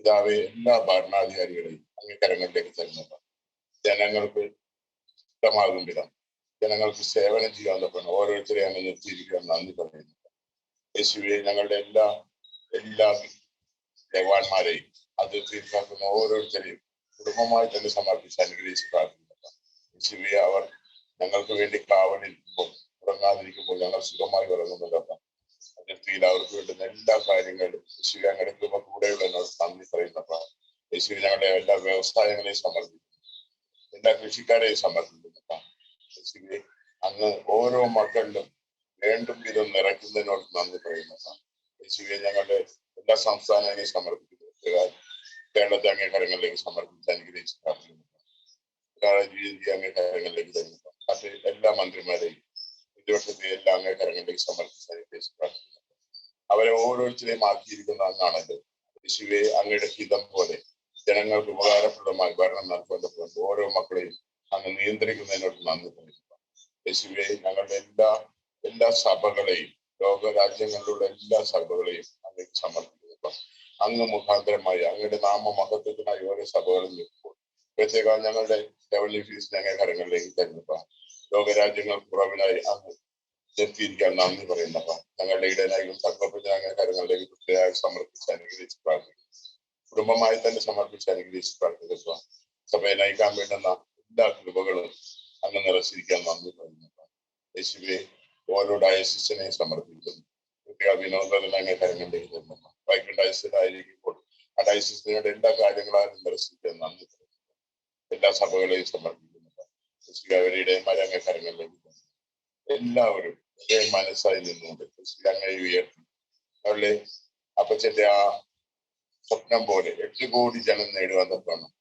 പിതാവെ എല്ലാ ഭരണാധികാരികളെയും അങ്ങേ കരങ്ങളിലേക്ക് തരുന്നത് ജനങ്ങൾക്ക് ഇഷ്ടമാകും വിധം ജനങ്ങൾക്ക് സേവനം ചെയ്യാൻ തക്കണം ഓരോരുത്തരെയും അങ്ങ് നിർത്തിയിരിക്കാൻ നന്ദി പറയുന്നു. യേശുവെ ഞങ്ങളുടെ എല്ലാ ജവാന്മാരെയും അത് തീർക്കാക്കുന്ന ഓരോരുത്തരെയും കുടുംബമായി തന്നെ സമർപ്പിച്ച് അനുഗ്രഹിച്ച് പ്രാർത്ഥിക്കുന്നു. യേശുവെ അവർ ഞങ്ങൾക്ക് വേണ്ടി കാവലിരിക്കുമ്പോൾ ഉറങ്ങാതിരിക്കുമ്പോൾ ഞങ്ങൾ സുഖമായി ഉറങ്ങുന്നുണ്ടപ്പ അതിർത്തിയിൽ അവർക്ക് വേണ്ടുന്ന എല്ലാ കാര്യങ്ങളും യേശുവെ ഞങ്ങളുടെ കൃപ കൂടെയുള്ള എന്നോട് നന്ദി പറയുന്നപ്പ യേശുവെ ഞങ്ങളുടെ എല്ലാ വ്യവസായങ്ങളെയും സമർപ്പിക്കുന്നു, എല്ലാ കൃഷിക്കാരെയും സമർപ്പിക്കുന്നപ്പ യേശുവെ അങ്ങ് ഓരോ മക്കളിലും വേണ്ടും വിധം നിറയ്ക്കുന്നതിനോട് നന്ദി പറയുന്നപ്പ യേശുവെ ഞങ്ങളുടെ എല്ലാ സംസ്ഥാനങ്ങളെയും സമർപ്പിക്കുന്നു. കേരളത്തെ അങ്ങേ കരങ്ങളിലേക്ക് സമർപ്പിച്ച് അനുഗ്രഹിച്ച് പ്രാർത്ഥിക്കുന്നു. അങ്ങേ കരങ്ങളിലേക്ക് തരുന്നു. മറ്റ് എല്ലാ മന്ത്രിമാരെയും പ്രതിപക്ഷത്തെ എല്ലാ അങ്ങേ കരങ്ങളിലേക്ക് സമർപ്പിച്ച് അനുഗ്രഹിച്ച് പ്രാർത്ഥിക്കുന്നു. അവരെ ഓരോരുത്തരെയും ആക്കിയിരിക്കുന്ന അങ്ങാണല്ലോ. യേശുവെ അങ്ങയുടെ ഹിതം പോലെ ജനങ്ങൾക്ക് ഉപകാരപ്രദമായി ഭരണം നടത്തേണ്ടതുകൊണ്ട് ഓരോ മക്കളെയും അങ്ങ് നിയന്ത്രിക്കുന്നതിനോട് നന്ദി പറയുന്നു. യേശുവെ ഞങ്ങളുടെ എല്ലാ സഭകളെയും ലോകരാജ്യങ്ങളിലുള്ള എല്ലാ സഭകളെയും അങ്ങേക്ക് സമർപ്പിക്കുന്നു. അങ്ങ് മുഖാന്തരമായി അങ്ങയുടെ നാമമഹത്വത്തിനായി ഓരോ സഭകളും നിൽക്കുമ്പോൾ പ്രത്യേക ഞങ്ങളുടെ ലെവലിൽ ഫീസ് ഞങ്ങൾ കരങ്ങളിലേക്ക് തരുന്നപ്പ ലോകരാജ്യങ്ങൾ കുറവിനായി അങ്ങ് എത്തിയിരിക്കാൻ നന്ദി പറയുന്നപ്പ ഞങ്ങളുടെ ഇടനായും തക്കപ്പത്തിന് അങ്ങനെ കരങ്ങളിലേക്ക് പ്രത്യേകമായി സമർപ്പിച്ച് അനുഗ്രഹിച്ച് പ്രാർത്ഥിക്കുന്നു. കുടുംബമായി തന്നെ സമർപ്പിച്ച് അനുഗ്രഹിച്ച് പ്രാർത്ഥിക്കുക. സഭയെ നയിക്കാൻ വേണ്ടുന്ന എല്ലാ കൃപകളും അങ്ങ് നിറച്ചിരിക്കാൻ നന്ദി പറയുന്നപ്പ യേശുവെ ഓരോ ഡയസിസിനെയും സമർപ്പിക്കുന്നു. പ്രത്യേക വിനോദത്തിന് അങ്ങനെ കരങ്ങളിലേക്ക് തരുന്നപ്പ വൈകിട്ട് ഡയസിലായിരിക്കുമ്പോൾ ആ ഡയസിസിനോട് എല്ലാ കാര്യങ്ങളും നിറച്ചിരിക്കാൻ നന്ദി പറയുന്നു. എല്ലാ സഭകളെയും സമർപ്പിക്കുന്നുണ്ട്. അവരുടെ മരങ്ങ കരങ്ങളിലേക്ക് എല്ലാവരും ഒരേ മനസ്സായി നിന്നുകൊണ്ട് അങ്ങനെ ഉയർത്തി അവരുടെ അപ്പച്ചന്റെ ആ സ്വപ്നം പോലെ 8 കോടി ജനം നേടുവാൻ തക്കണം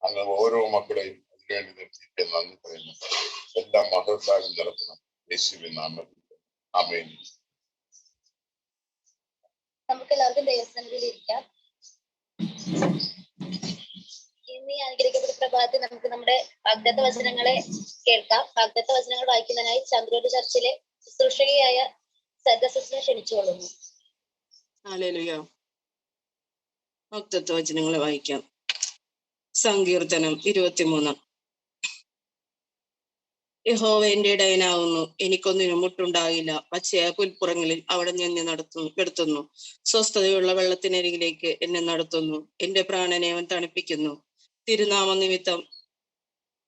അങ്ങ് ഓരോ മക്കളെയും അതിനുവേണ്ടി നിർത്തിയിട്ട് നന്ദി പറയുന്നു. എല്ലാ മഹത്വം നടത്തണം യേശുവിൻ നാമത്തിൽ ആമേൻ. നമുക്ക് എല്ലാവർക്കും ദൈവസന്നിധിയിൽ ഇരിക്കാം. ഇന്ന് ഈ അനുഗ്രഹിക്കപ്പെട്ട പ്രഭാതത്തിൽ നമുക്ക് നമ്മുടെ വാഗ്ദത്ത വചനങ്ങളെ കേൾക്കാം. വാഗ്ദത്ത വചനങ്ങൾ വായിക്കുന്നതിനായി ചന്ദ്രോട് ചർച്ചിലെ ശുശ്രൂഷകയായ സദസ്സിനെ ക്ഷണിച്ചുകൊള്ളുന്നു. ഹല്ലേലൂയ. വാഗ്ദത്ത വചനങ്ങളെ വായിക്കാം. സങ്കീർത്തനം 23. യഹോവ എന്റെ ഇടയനാവുന്നു, എനിക്കൊന്നിനും മുട്ടുണ്ടാകില്ല. പച്ചയായ പുൽപ്പുറങ്ങളിൽ അവിടെ എന്നെ നടത്തുന്നു. സ്വസ്ഥതയുള്ള വെള്ളത്തിനരികിലേക്ക് എന്നെ നടത്തുന്നു. എന്റെ പ്രാണനെ അവൻ തണുപ്പിക്കുന്നു. തിരുനാമ നിമിത്തം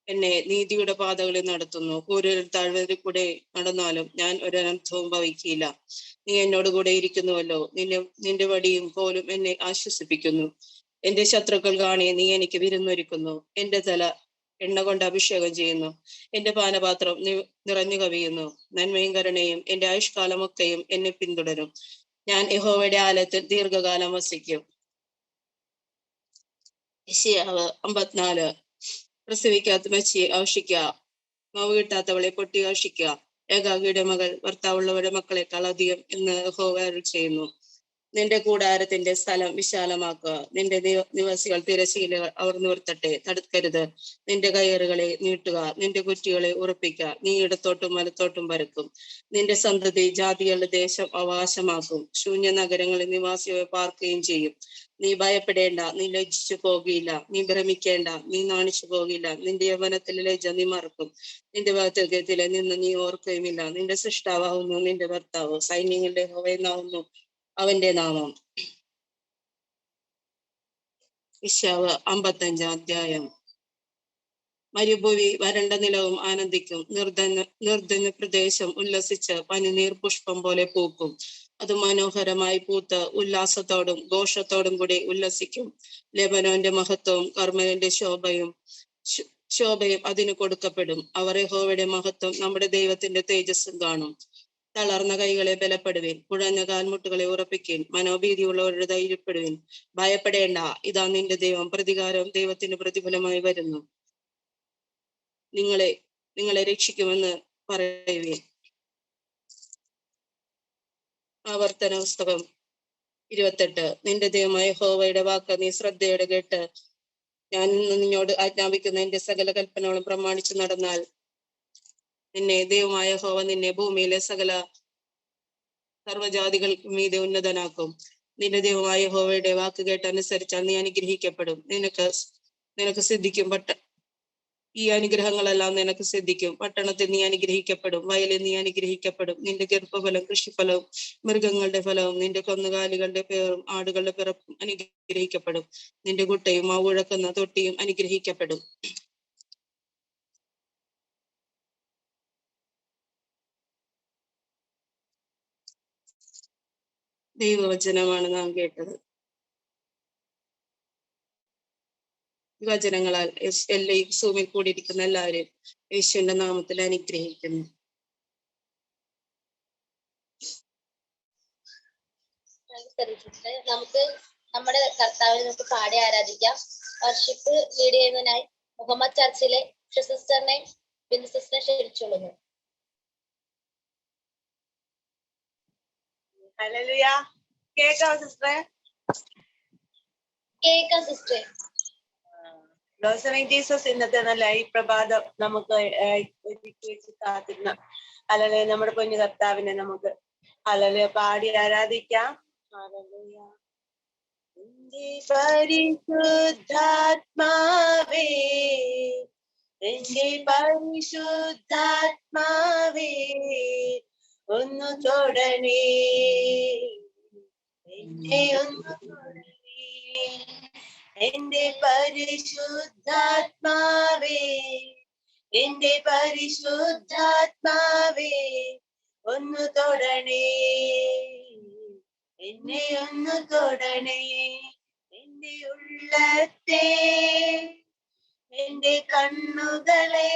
എന്നെ നീതിയുടെ പാതകളിൽ നടത്തുന്നു. കൂരിരുൾ താഴ്വരയിൽ കൂടെ നടന്നാലും ഞാൻ ഒരനർത്ഥവും ഭവിക്കില്ല. നീ എന്നോട് കൂടെ ഇരിക്കുന്നുവല്ലോ. നിന്റെ വടിയും കോലും എന്നെ ആശ്വസിപ്പിക്കുന്നു. എന്റെ ശത്രുക്കൾ കാണി നീ എനിക്ക് വിരുന്നൊരുക്കുന്നു. എന്റെ തല എണ്ണ കൊണ്ട് അഭിഷേകം ചെയ്യുന്നു. എന്റെ പാനപാത്രം നിറഞ്ഞു കവിയുന്നു. നന്മയും കരുണയും എന്റെ ആയുഷ്കാലമൊക്കെയും എന്നെ പിന്തുടരും. ഞാൻ യഹോവയുടെ ആലയത്തിൽ ദീർഘകാലം വസിക്കും. യെശയ്യാവ് 54. പ്രസവിക്കാത്ത മച്ചിയെ ആവശ്യിക്കുക, മാവ് കിട്ടാത്തവളെ പൊട്ടി ആവശ്യിക്കുക. ഏകാകിയുടെ മകൾ ഭർത്താവുള്ളവരുടെ മക്കളെക്കാൾ അധികം എന്ന് യഹോവ അരുൾ ചെയ്യുന്നു. നിന്റെ കൂടാരത്തിന്റെ സ്ഥലം വിശാലമാക്കുക. നിന്റെ നിവാസികൾ തിരശീലകൾ അവർ നിവർത്തട്ടെ, തടുക്കരുത്. നിന്റെ കയറുകളെ നീട്ടുക, നിന്റെ കുറ്റികളെ ഉറപ്പിക്കുക. നീ ഇടത്തോട്ടും വലത്തോട്ടും പരക്കും. നിന്റെ സന്തതി ജാതികളുടെ ദേശം അവകാശമാക്കും. ശൂന്യ നഗരങ്ങളിൽ നിവാസികളെ പാർക്കുകയും ചെയ്യും. നീ ഭയപ്പെടേണ്ട, നീ ലജ്ജിച്ചു പോകില്ല. നീ ഭ്രമിക്കേണ്ട, നീ നാണിച്ചു പോകില്ല. നിന്റെ യൗവനത്തിലെ ലജ്ജ നീ മറക്കും. നിന്റെ വാർദ്ധക്യത്തിലെ നിന്ന് നീ ഓർക്കുകയുമില്ല. നിന്റെ സൃഷ്ടാവാകുന്നു നിന്റെ ഭർത്താവ്, സൈന്യങ്ങളുടെ യഹോവയെന്നാവുന്നു അവന്റെ നാമം. യെശയ്യാവ് 55. മരുഭൂമി വരണ്ട നിലവും ആനന്ദിക്കും. നിർദ്ധന പ്രദേശം ഉല്ലസിച്ച് പനിനീർ പുഷ്പം പോലെ പൂക്കും. അത് മനോഹരമായി പൂത്ത് ഉല്ലാസത്തോടും ഘോഷത്തോടും കൂടി ഉല്ലസിക്കും. ലെബനോന്റെ മഹത്വവും കർമ്മലിന്റെ ശോഭയും അതിന് കൊടുക്കപ്പെടും. അവർ യഹോവയുടെ മഹത്വം നമ്മുടെ ദൈവത്തിന്റെ തേജസ്സും കാണും. തളർന്ന കൈകളെ ബലപ്പെടുവിൻ, കുഴഞ്ഞ കാൽമുട്ടുകളെ ഉറപ്പിക്കിൻ. മനോഭീതിയുള്ളവരുടെ ധൈര്യപ്പെടുവിൻ. ഭയപ്പെടേണ്ട, ഇതാ നിന്റെ ദൈവം. പ്രതികാരവും ദൈവത്തിന്റെ പ്രതിഫലമായി വരുന്നു. നിങ്ങളെ രക്ഷിക്കുമെന്ന് പറയുവിൻ. ആവർത്തന പുസ്തകം 28. നിന്റെ ദൈവമായ യഹോവയുടെ വാക്ക് നീ ശ്രദ്ധയോടെ കേട്ട് ഞാൻ നിന്നോട് ആജ്ഞാപിക്കുന്ന എന്റെ സകല കൽപ്പനകളും പ്രമാണിച്ചു നടന്നാൽ നിന്നെ ദൈവമായ യഹോവ നിന്നെ ഭൂമിയിലെ സർവ്വജാതികൾക്കും മീതെ ഉന്നതനാക്കും. നിന്റെ ദൈവമായ യഹോവയുടെ വാക്ക് കേട്ട് അനുസരിച്ചാൽ നീ അനുഗ്രഹിക്കപ്പെടും. നിനക്ക് സിദ്ധിക്കും. ഈ അനുഗ്രഹങ്ങളെല്ലാം നിനക്ക് സിദ്ധിക്കും. പട്ടണത്തിൽ നീ അനുഗ്രഹിക്കപ്പെടും, വയലിൽ നീ അനുഗ്രഹിക്കപ്പെടും. നിന്റെ ഗർഭഫലം, കൃഷിഫലവും മൃഗങ്ങളുടെ ഫലവും നിന്റെ കന്നുകാലികളുടെ പേറും ആടുകളുടെ പിറപ്പും അനുഗ്രഹിക്കപ്പെടും. നിന്റെ കുട്ടയും ആ ഉഴക്കുന്ന തൊട്ടിയും അനുഗ്രഹിക്കപ്പെടും. ദൈവവചനമാണ് നാം കേട്ടത്. ഈ വചനങ്ങളാൽ എല്ലാ സൂമിൽ കൂടിയിരിക്കുന്ന എല്ലാവരെയും യേശുവിന്റെ നാമത്തിൽ അനുഗ്രഹിക്കുന്നു. നമുക്ക് നമ്മുടെ കർത്താവിനെ നമുക്ക് പാടി ആരാധിക്കാം. വർഷിപ്പ് ലീഡ് ചെയ്യുന്നതിനായി മുഹമ്മദ് ചർച്ചിലെ സിസ്റ്ററിനെ ബിന്ദു സിസ്റ്ററിനെ ക്ഷണിച്ചുകൊള്ളുന്നു. ഹല്ലേലൂയ. കേൾക്കാമോ സിസ്റ്ററെ? കേൾക്കാം സിസ്റ്ററെ. ലോസറിംഗ് ജീസസ് ഇന്നത്തെ നല്ല ഈ പ്രഭാതം നമുക്ക് വെച്ച് കാത്തിരുന്ന ഹല്ലേലൂയ നമ്മുടെ പൊന്നു കർത്താവിനെ നമുക്ക് ഹല്ലേലൂയ പാടി ആരാധിക്കാം. ഹല്ലേലൂയ. എന്റെ പരിശുദ്ധാത്മാവേ, എന്റെ പരിശുദ്ധാത്മാവേ, ഒന്ന് തൊടണേ, എന്നെ ഒന്ന് തൊടണേ. എന്റെ പരിശുദ്ധാത്മാവേ, എന്റെ പരിശുദ്ധാത്മാവേ, ഒന്ന് തൊടണേ, എന്നെ ഒന്ന് തൊടണേ. എന്റെ ഉള്ളത്തെ, എന്റെ കണ്ണുകളെ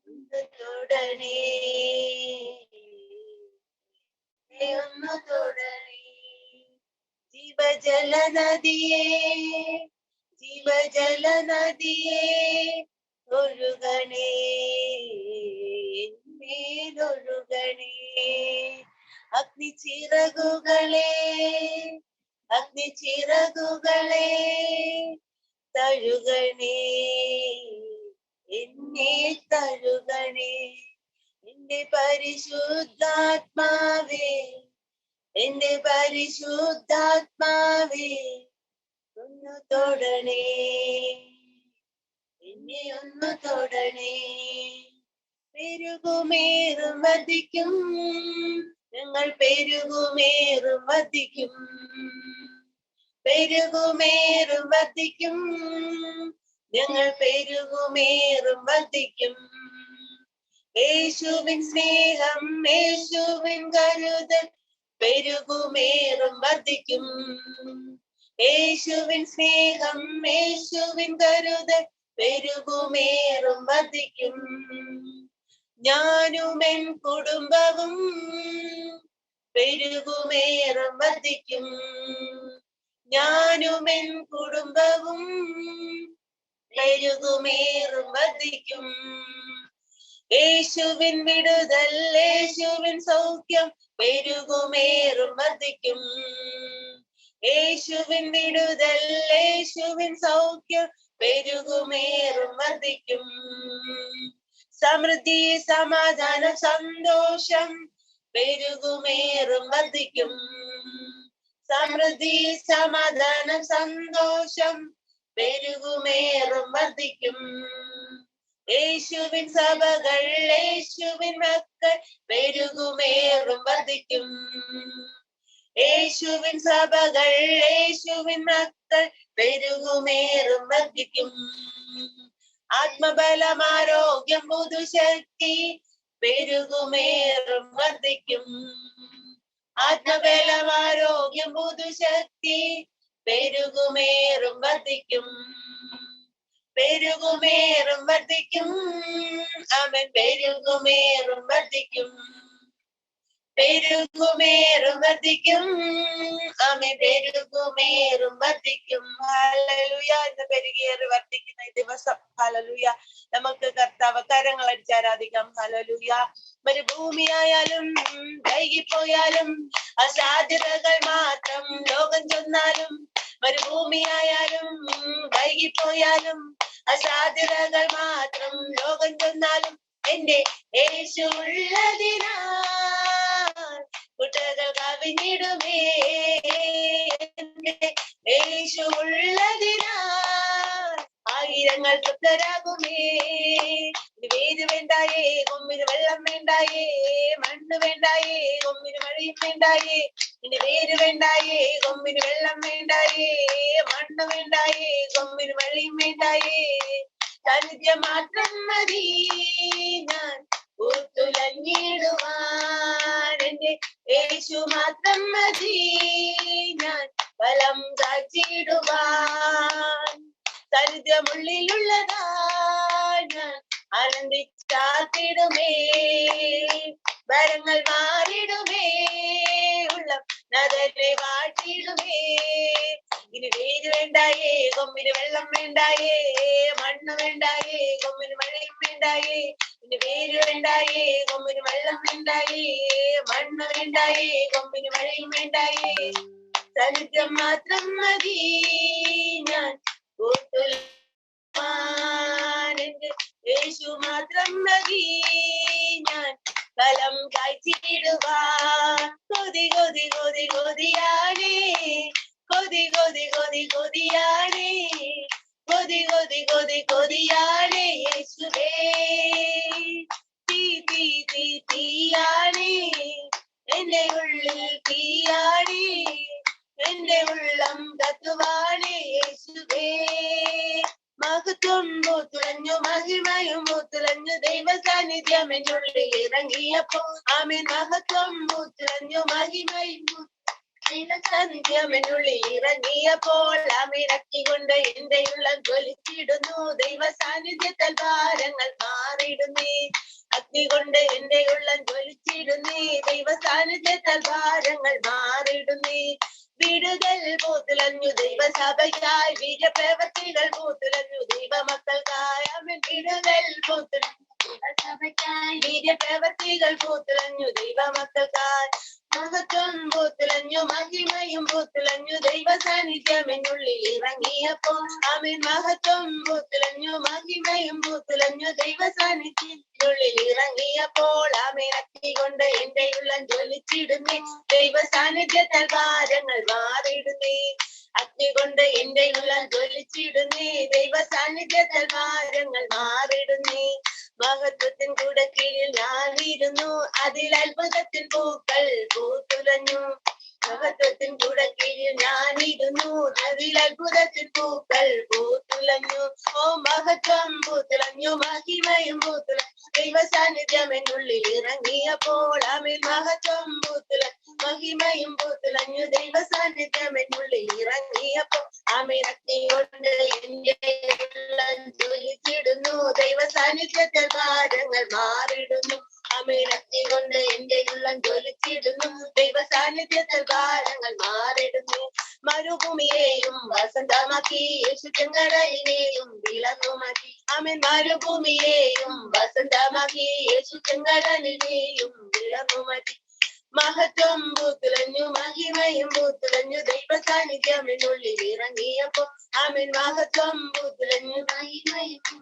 ഒന്ന് തൊടണേ, ഒന്ന് തൊടണേ. ജീവജല നദിയേ, ജീവജല നദിയേ, ഒഴുകണേ, എന്നേലൊഴുകണേ. അഗ്നിച്ചിറകുകളെ, അഗ്നിച്ചിറകുകളെ, തഴുകണേ, എന്നെ തഴുകണേ. എന്റെ പരിശുദ്ധാത്മാവേ, എന്റെ പരിശുദ്ധാത്മാവേ, ഒന്ന് തൊടണേ, എന്നെ ഒന്ന് തൊടണേ. പെരുകുമേറും വർദ്ധിക്കും, ഞങ്ങൾ പെരുകുമേറും വർദ്ധിക്കും, പെരുകുമേറും വർദ്ധിക്കും, ഞങ്ങൾ പെരുകുമേറും വർദ്ധിക്കും. യേശുവിൻ സ്നേഹം, യേശുവിൻ കരുതൽ പെരുകുമേറും വർദ്ധിക്കും. യേശുവിൻ സ്നേഹം, യേശുവിൻ കരുതൽ പെരുകുമേറും വർദ്ധിക്കും. ഞാനും എൻ കുടുംബവും പെരുകുമേറും വർദ്ധിക്കും, ഞാനും എൻ കുടുംബവും പെരുകുമേറും വർദ്ധിക്കും. യേശുവിൻ വിടുതൽ, യേശുവിൻ സൗഖ്യം പെരുകുമേറും വർദ്ധിക്കും. യേശുവിൻ വിടുതൽ, യേശുവിൻ സൗഖ്യം പെരുകുമേറും വർദ്ധിക്കും. സമൃദ്ധി, സമാധാനം, സന്തോഷം പെരുകുമേറും വർദ്ധിക്കും. സമൃദ്ധി, സമാധാനം, സന്തോഷം പെരുകുമേറും വർദ്ധിക്കും. യേശുവിൻ സഭകൾ, യേശുവിൻ മക്കൾ പെരുകുമേറും വർദ്ധിക്കും. യേശുവിൻ സഭകൾ, യേശുവിൻ മക്കൾ പെരുകുമേറും വർദ്ധിക്കും. ആത്മബലം, ആരോഗ്യം, പുതുശക്തി പെരുകുമേറും വർദ്ധിക്കും. ആത്മബലം, ആരോഗ്യം, പുതുശക്തി പെരുകുമേറും വർദ്ധിക്കും. പെരുകുമേറും വർദ്ധിക്കും, അവൻ പെരുകുമേറും വർദ്ധിക്കും. പെരുകുമേറും വർദ്ധിക്കും, അവൻ പെരുകുമേറും വർദ്ധിക്കും. ഹല്ലേലൂയ. ഇന്ന് പെരുകേറി വർദ്ധിക്കുന്ന ഈ ദിവസം ഹല്ലേലൂയ നമുക്ക് കർത്താവ് കരങ്ങൾ അടിച്ച് ആരാധിക്കാം. ഹല്ലേലൂയ. മരുഭൂമിയായാലും വൈകിപ്പോയാലും അസാധ്യതകൾ മാത്രം ലോകം ചെന്നാലും, മരുഭൂമിയായാലും വൈകിപ്പോയാലും അസാധ്യതകൾ മാത്രം ലോകം ചെന്നാലും, എന്റെ യേശു ഉള്ളതിനാൽ കുട്ടകൾ കവിഞ്ഞിടുമേ യേശു ഉള്ളതിനാൽ ആയിരങ്ങൾ തൃപ്തരാകുമേ. വേര് വേണ്ടായേ കൊമ്പിന് വെള്ളം വേണ്ടായേ, മണ്ണ് വേണ്ടായേ കൊമ്പിന് മഴയും വേണ്ടായേ. ഇനി വേര് വേണ്ടായേ കൊമ്പിന് വെള്ളം വേണ്ടായേ, മണ്ണ് വേണ്ടായേ കൊമ്പിന് മഴയും വേണ്ടായേ. സാന്നിധ്യം മാത്രം മതി ഞാൻ പൂത്തുലഞ്ഞിടുവാൻ, എന്റെ യേശു മാത്രം മതി ഞാൻ ഫലം കാച്ചിടുവാൻ. സാന്നിധ്യമുള്ളിലുള്ളതാ ഞാൻ ആനന്ദിച്ചാത്തിടുമേ, വരങ്ങൾ മാറിടുമേ, ഉള്ളം നദനെ വാട്ടിടുമേ. ഇനി വേര് വേണ്ടായേ കൊമ്പിന് വെള്ളം വേണ്ടായേ, മണ്ണ് വേണ്ടായേ കൊമ്പിന് മഴയും വേണ്ടായേ. ഇനി വേര് വേണ്ടായേ കൊമ്പിന് വെള്ളം വേണ്ടായേ, മണ്ണ് വേണ്ടായേ കൊമ്പിന് മഴയും വേണ്ടായേ. സാന്നിധ്യം മാത്രം മതി ഞാൻ എന്റെ യേശു മാത്രം മതി ഞാൻ ഫലം കായ്ച്ചിടുവാൻ. കൊതി കൊതി കൊതി കൊതിയാണേ, കൊതി കൊതി കൊതി കൊതിയാണേ, കൊതി കൊതി കൊതി കൊതിയാണേ യേശുവേ. തീ തീ തീ തീയാണേ എന്റെ ഉള്ളിൽ, തീയാണേ എന്റെ ഉള്ളം കത്തുവാണേ യേശുവേ. മഹത്വം പൂത്തുലഞ്ഞു, മഹിമയും പൂത്തുലഞ്ഞു, ദൈവ സാന്നിധ്യം എന്നുള്ളിൽ ഇറങ്ങിയപ്പോ. ആമേൻ. മഹത്വം പൂത്തുലഞ്ഞു, മഹിമയും ദൈവ സാന്നിധ്യം എന്നുള്ളിൽ ഇറങ്ങിയപ്പോൾ. ആമേൻ. അഗ്നികൊണ്ട് എന്റെ ഉള്ളം ജ്വലിച്ചിടുന്നു, ദൈവ സാന്നിധ്യത്താൽ ഭാരങ്ങൾ മാറിയിടുന്നേ. അഗ്നി കൊണ്ട് എന്റെ ഉള്ളം ജ്വലിച്ചിടുന്നേ, ദൈവ സാന്നിധ്യത്താൽ ഭാരങ്ങൾ മാറിയിടുന്നേ. വീടുകൾ പൂത്തുലഞ്ഞു ദൈവസഭയ്ക്കായി, വീര്യപ്രവൃത്തികൾ പൂത്തുലഞ്ഞു ദൈവമക്കൾക്കായി. ആമേൻ. വീടുകൾ പൂത്തുലഞ്ഞു ദൈവസഭയ്ക്കായി, വീര്യപ്രവൃത്തികൾ പൂത്തുലഞ്ഞു ദൈവമക്കൾക്കായി. മഹത്വം പൂത്തുലഞ്ഞു, മഹിമയും പൂത്തുലഞ്ഞു, ദൈവ സാന്നിധ്യം എന്നുള്ളിൽ ഇറങ്ങിയപ്പോ. ആമേൻ. മഹത്വം പൂത്തുലഞ്ഞു, മഹിമയും പൂത്തുലഞ്ഞു, ദൈവ സാന്നിധ്യം ഉള്ളിൽ ഇറങ്ങിയപ്പോൾ. ആമേൻ. അഗ്നി കൊണ്ട് എന്റെ ഉള്ളം ജ്വലിച്ചിടുന്നേ, ദൈവ സാന്നിധ്യത്താൽ ഭാരങ്ങൾ മാറിയിടുന്നേ. അഗ്നി കൊണ്ട് എന്റെ ഉള്ളം ജ്വലിച്ചിടുന്നേ, ദൈവ സാന്നിധ്യത്താൽ ഭാരങ്ങൾ മാറിയിടുന്നേ. മഹത്വത്തിൻ കൂടെ കീഴിൽ ഞാനിരുന്നു, അതിൽ അത്ഭുതത്തിൻ പൂക്കൾ പൂത്തുലഞ്ഞു. മഹത്വത്തിൻ കൂടെ കീഴിൽ ഞാനിരുന്നു, അതിൽ അത്ഭുതത്തിൻ പൂക്കൾ പൂത്തുലഞ്ഞു. ഓ മഹത്വം പൂത്തുലഞ്ഞു, മഹിമയും പൂത്തുലഞ്ഞു, ദൈവ സാന്നിധ്യം എന്നുള്ളിൽ ഇറങ്ങിയപ്പോൾ. ആമേൻ. മഹത്വം പൂത്തുലഞ്ഞു, മഹിമയും പൂത്തുലഞ്ഞു, ദൈവ സാന്നിധ്യം എന്നുള്ളിൽ ഇറങ്ങിയപ്പോൾ. ആമേൻ. അഗ്നി കൊണ്ട് എന്റെ ഉള്ളം ജ്വലിച്ചിടുന്നു, ദൈവ സാന്നിധ്യത്തിൽ ഭാരങ്ങൾ മാറിയിടുന്നു. ആമേൻ. അഗ്നി കൊണ്ട് എന്റെ ഉള്ളം ജ്വലിച്ചിടുന്നു, ദൈവ സാന്നിധ്യത്തിൽ ഭാരങ്ങൾ മാറിയിടുന്നു. മരുഭൂമിയെയും വസന്തമാക്കി, യേശു ചെങ്കടലിനെയും വിളങ്ങുമാക്കി. ആമേൻ. മരുഭൂമിയെയും വസന്തമാക്കി, യേശു ചെങ്കടലിനെയും വിളങ്ങുമാക്കി. മഹത്വം പൂത്തുലഞ്ഞു, മഹിമയും പൂത്തുലഞ്ഞു, ദൈവ സാന്നിധ്യം എന്നുള്ളിൽ ഇറങ്ങിയപ്പോ. ആമേൻ. മഹത്വം പൂത്തുലഞ്ഞു, മഹിമയും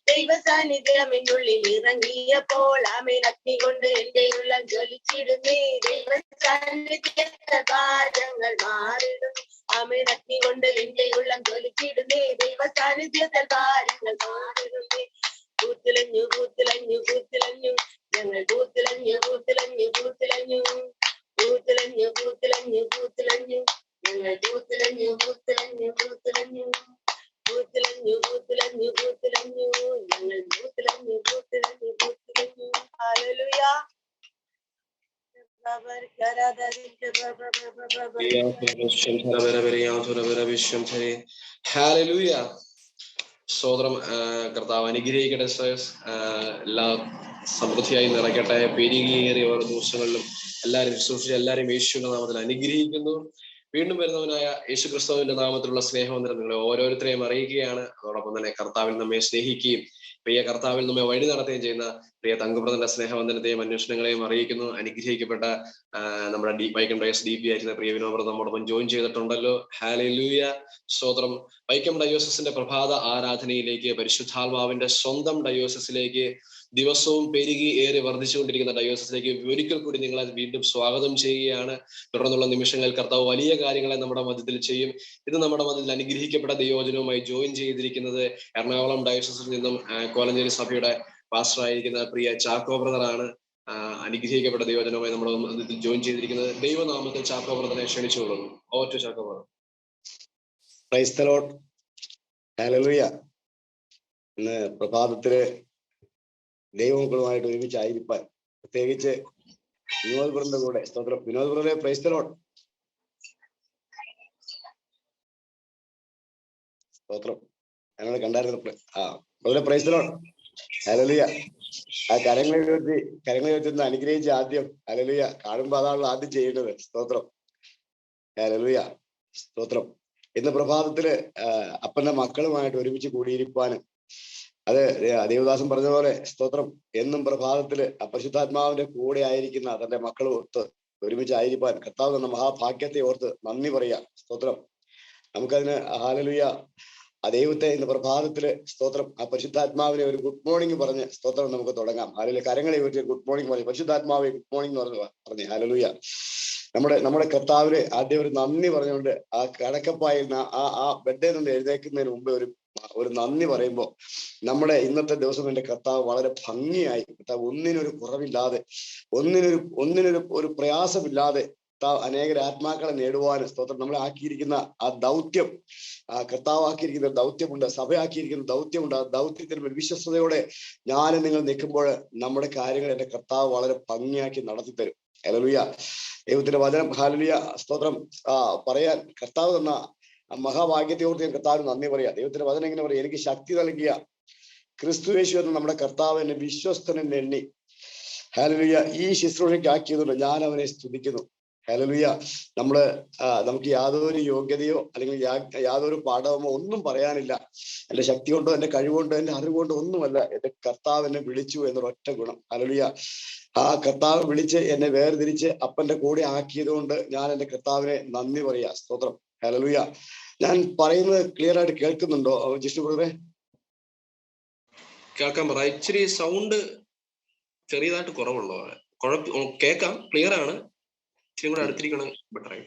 ദൈവ സാന്നിധ്യം എന്നുള്ളിൽ ഇറങ്ങിയപ്പോൾ. ആമേൻ. അഗ്നി കൊണ്ട് എന്റെ ഉള്ളം ജ്വലിച്ചിടുന്നേ, ദൈവ സാന്നിധ്യത്താൽ ഭാരങ്ങൾ മാറിയിടുന്നു. ആമേൻ. അഗ്നി കൊണ്ട് എന്റെ ഉള്ളം ജ്വലിച്ചിടുന്നേ, ദൈവ സാന്നിധ്യത്താൽ ഭാരങ്ങൾ മാറിയിടുന്നേ. പൂത്തുലഞ്ഞു പൂത്തുലഞ്ഞു പൂത്തുലഞ്ഞു, ഞങ്ങൾ പൂത്തുലഞ്ഞു പൂത്തുലഞ്ഞു പൂത്തുലഞ്ഞു, പൂത്തുലഞ്ഞു പൂത്തുലഞ്ഞു പൂത്തുലഞ്ഞു, ഞങ്ങൾ പൂത്തുലഞ്ഞു പൂത്തുലഞ്ഞു പൂത്തുലഞ്ഞു, പൂത്തുലഞ്ഞു പൂത്തുലഞ്ഞു പൂത്തുലഞ്ഞു, ഞങ്ങൾ പൂത്തുലഞ്ഞു പൂത്തുലഞ്ഞു പൂത്തുലഞ്ഞു. ഹല്ലേലൂയ. ഹല്ലേലൂയ. സ്തോത്രം. കർത്താവ് അനുഗ്രഹിക്കട്ടെ. എല്ലാ സമൃദ്ധിയായി നിറയ്ക്കട്ടെ. പെരുകിയേറിയ ഓരോ ദിവസങ്ങളിലും എല്ലാവരും ശുശ്രൂഷിച്ച് എല്ലാവരും യേശുവിന്റെ നാമത്തിൽ അനുഗ്രഹിക്കുന്നു. വീണ്ടും വരുന്നവനായ യേശു ക്രിസ്തുവിന്റെ നാമത്തിലുള്ള സ്നേഹവന്ദനം നിങ്ങളെ ഓരോരുത്തരെയും അറിയിക്കുകയാണ്. അതോടൊപ്പം തന്നെ കർത്താവിൽ നമ്മെ സ്നേഹിക്കുകയും പ്രിയ കർത്താവിൽ നമ്മെ വഴി നടത്തുകയും ചെയ്യുന്ന പ്രിയ തങ്കബ്രദറിന്റെ സ്നേഹവന്ദനത്തെയും അന്വേഷണങ്ങളെയും അറിയിക്കുന്നു. അനുഗ്രഹിക്കപ്പെട്ട നമ്മുടെ വൈക്കം ഡയോസ് DP ആയിരുന്ന പ്രിയ വിനോബ്രദർ നമ്മോടൊപ്പം ജോയിൻ ചെയ്തിട്ടുണ്ടല്ലോ. ഹല്ലേലൂയ. സ്തോത്രം. വൈക്കം ഡയോസസിന്റെ പ്രഭാത ആരാധനയിലേക്ക്, പരിശുദ്ധാത്മാവിന്റെ സ്വന്തം ഡയോസസിലേക്ക് ദിവസവും പെരുകി ഏറെ വർദ്ധിച്ചുകൊണ്ടിരിക്കുന്ന ഡയോസിസിലേക്ക് ഒരിക്കൽ കൂടി നിങ്ങളെ വീണ്ടും സ്വാഗതം ചെയ്യുകയാണ്. തുടർന്നുള്ള നിമിഷങ്ങളിൽ കർത്താവ് വലിയ കാര്യങ്ങളെ നമ്മുടെ മധ്യത്തിൽ ചെയ്യും. ഇത് നമ്മുടെ മധ്യത്തിൽ അനുഗ്രഹിക്കപ്പെട്ട ദൈവവചനവുമായി ജോയിൻ ചെയ്തിരിക്കുന്നത് എറണാകുളം ഡയോസിസിൽ നിന്നും കോലഞ്ചേരി സഭയുടെ പാസ്റ്റർ ആയിരിക്കുന്ന പ്രിയ ചാക്കോ ബ്രദറാണ്. അനുഗ്രഹിക്കപ്പെട്ട ദൈവവചനവുമായി നമ്മുടെ മധ്യത്തിൽ ജോയിൻ ചെയ്തിരിക്കുന്നത്. ദൈവനാമത്തിൽ ചാക്കോ ബ്രദറിനെ ക്ഷണിച്ചുകൊള്ളുന്നു. Over to Chacko brother. Praise the Lord. Hallelujah. ഇന്ന് പ്രഭാതത്തില് ദൈവമക്കളുമായിട്ട് ഒരുമിച്ചായിരിക്കാൻ, പ്രത്യേകിച്ച് വിനോദ് ബ്രദറിന്റെ കൂടെ സ്തോത്രം. വിനോദ് ബ്രദറെ പ്രൈസ് ദി ലോർഡ്. സ്തോത്രം. ഞങ്ങൾ കണ്ടായിരുന്നു. ബ്രദറെ പ്രൈസ് ദി ലോർഡ്. ഹല്ലേലൂയ. ആ കരങ്ങളെ ഉയർത്തി അനുഗ്രഹിച്ച് ആദ്യം ഹല്ലേലൂയ. കാണുമ്പോ അതാണല്ലോ ആദ്യം ചെയ്യേണ്ടത്. സ്തോത്രം. ഹല്ലേലൂയ. സ്തോത്രം. ഇന്ന് പ്രഭാതത്തില് അപ്പന്റെ മക്കളുമായിട്ട് ഒരുമിച്ച് കൂടിയിരിക്കാനും, അത് ദേവദാസൻ പറഞ്ഞ പോലെ സ്തോത്രം, എന്നും പ്രഭാതത്തില് പരിശുദ്ധാത്മാവിന്റെ കൂടെ ആയിരിക്കുന്ന തന്റെ മക്കളും ഒത്ത് ഒരുമിച്ചായിരിക്കാൻ കർത്താവ് തന്ന മഹാഭാഗ്യത്തെ ഓർത്ത് നന്ദി പറയാം. സ്തോത്രം. നമുക്കതിന് ഹല്ലേലൂയ ആ ദൈവത്തെ ഇന്ന് പ്രഭാതത്തില് സ്തോത്രം ആ പരിശുദ്ധാത്മാവിനെ ഒരു ഗുഡ് മോർണിംഗ് പറഞ്ഞ് സ്തോത്രം നമുക്ക് തുടങ്ങാം. ഹല്ലേലൂയ. കരങ്ങളെ ഉയർത്തി ഗുഡ് മോർണിംഗ് പറഞ്ഞു. പരിശുദ്ധാത്മാവെ ഗുഡ് മോർണിംഗ് എന്ന് പറഞ്ഞു. ഹല്ലേലൂയ. നമ്മുടെ കർത്താവിന് ആദ്യം ഒരു നന്ദി പറഞ്ഞുകൊണ്ട് ആ കടക്കപ്പായിരുന്ന ആ ബെഡിൽ നിന്ന് എഴുന്നേൽക്കുന്നതിന് മുമ്പ് ഒരു നന്ദി പറയുമ്പോൾ നമ്മുടെ ഇന്നത്തെ ദിവസം എന്റെ കർത്താവ് വളരെ ഭംഗിയായി, കർത്താവ് ഒന്നിനൊരു കുറവില്ലാതെ, ഒന്നിനൊരു പ്രയാസമില്ലാതെ അനേക ആത്മാക്കളെ നേടുവാനും സ്തോത്രം നമ്മളെ ആക്കിയിരിക്കുന്ന ആ ദൗത്യം, ആ കർത്താവ് ആക്കിയിരിക്കുന്ന ദൗത്യമുണ്ട്, സഭ ആക്കിയിരിക്കുന്ന ദൗത്യമുണ്ട്. ആ ദൗത്യത്തിന് വിശ്വസ്തയോടെ ഞാനും നിങ്ങൾ നിൽക്കുമ്പോൾ നമ്മുടെ കാര്യങ്ങൾ എന്റെ കർത്താവ് വളരെ ഭംഗിയാക്കി നടത്തി തരും. ഹല്ലേലൂയ. ദൈവത്തിന്റെ വചനം ഹല്ലേലൂയ സ്തോത്രം പറയാൻ കർത്താവ് തന്ന മഹാഭാഗ്യത്തെ ഓർത്ത് ഞാൻ കർത്താവിന് നന്ദി പറയാം. ദൈവത്തിന്റെ വചനം ഇങ്ങനെ പറയാം, എനിക്ക് ശക്തി നൽകിയ ക്രിസ്തുയേശു എന്ന നമ്മുടെ കർത്താവ് എന്നെ വിശ്വസ്തനെന്ന് എണ്ണി ഹല്ലേലൂയ ഈ ശുശ്രൂഷയ്ക്ക് ആക്കിയതുകൊണ്ട് ഞാൻ അവനെ സ്തുതിക്കുന്നു. ഹല്ലേലൂയ. നമുക്ക് യാതൊരു യോഗ്യതയോ അല്ലെങ്കിൽ യാതൊരു പാഠമോ ഒന്നും പറയാനില്ല. എന്റെ ശക്തി കൊണ്ടോ എന്റെ കഴിവുകൊണ്ടോ എന്റെ അറിവുകൊണ്ടോ ഒന്നുമല്ല. എന്റെ കർത്താവ് എന്നെ വിളിച്ചു എന്നൊരൊറ്റ ഗുണം. ഹല്ലേലൂയ. ആ കർത്താവ് വിളിച്ച് എന്നെ വേർതിരിച്ച് അപ്പന്റെ കൂടെ ആക്കിയത് കൊണ്ട് ഞാൻ എന്റെ കർത്താവിനെ നന്ദി പറയാ. സ്തോത്രം. ഹല്ലേലൂയ. ഞാൻ പറയുന്നത് ക്ലിയർ ആയിട്ട് കേൾക്കുന്നുണ്ടോ ജിഷ്ണു ബ്രദറെ? കേൾക്കാൻ പറ. ഇച്ചിരി സൗണ്ട് ചെറിയതായിട്ട് കുറവുള്ളൂ. കേൾക്കാം, ക്ലിയർ ആണ്. ഇച്ചിരി കൂടെ അടുത്തിരിക്കണം, ബെറ്റർ ആയി.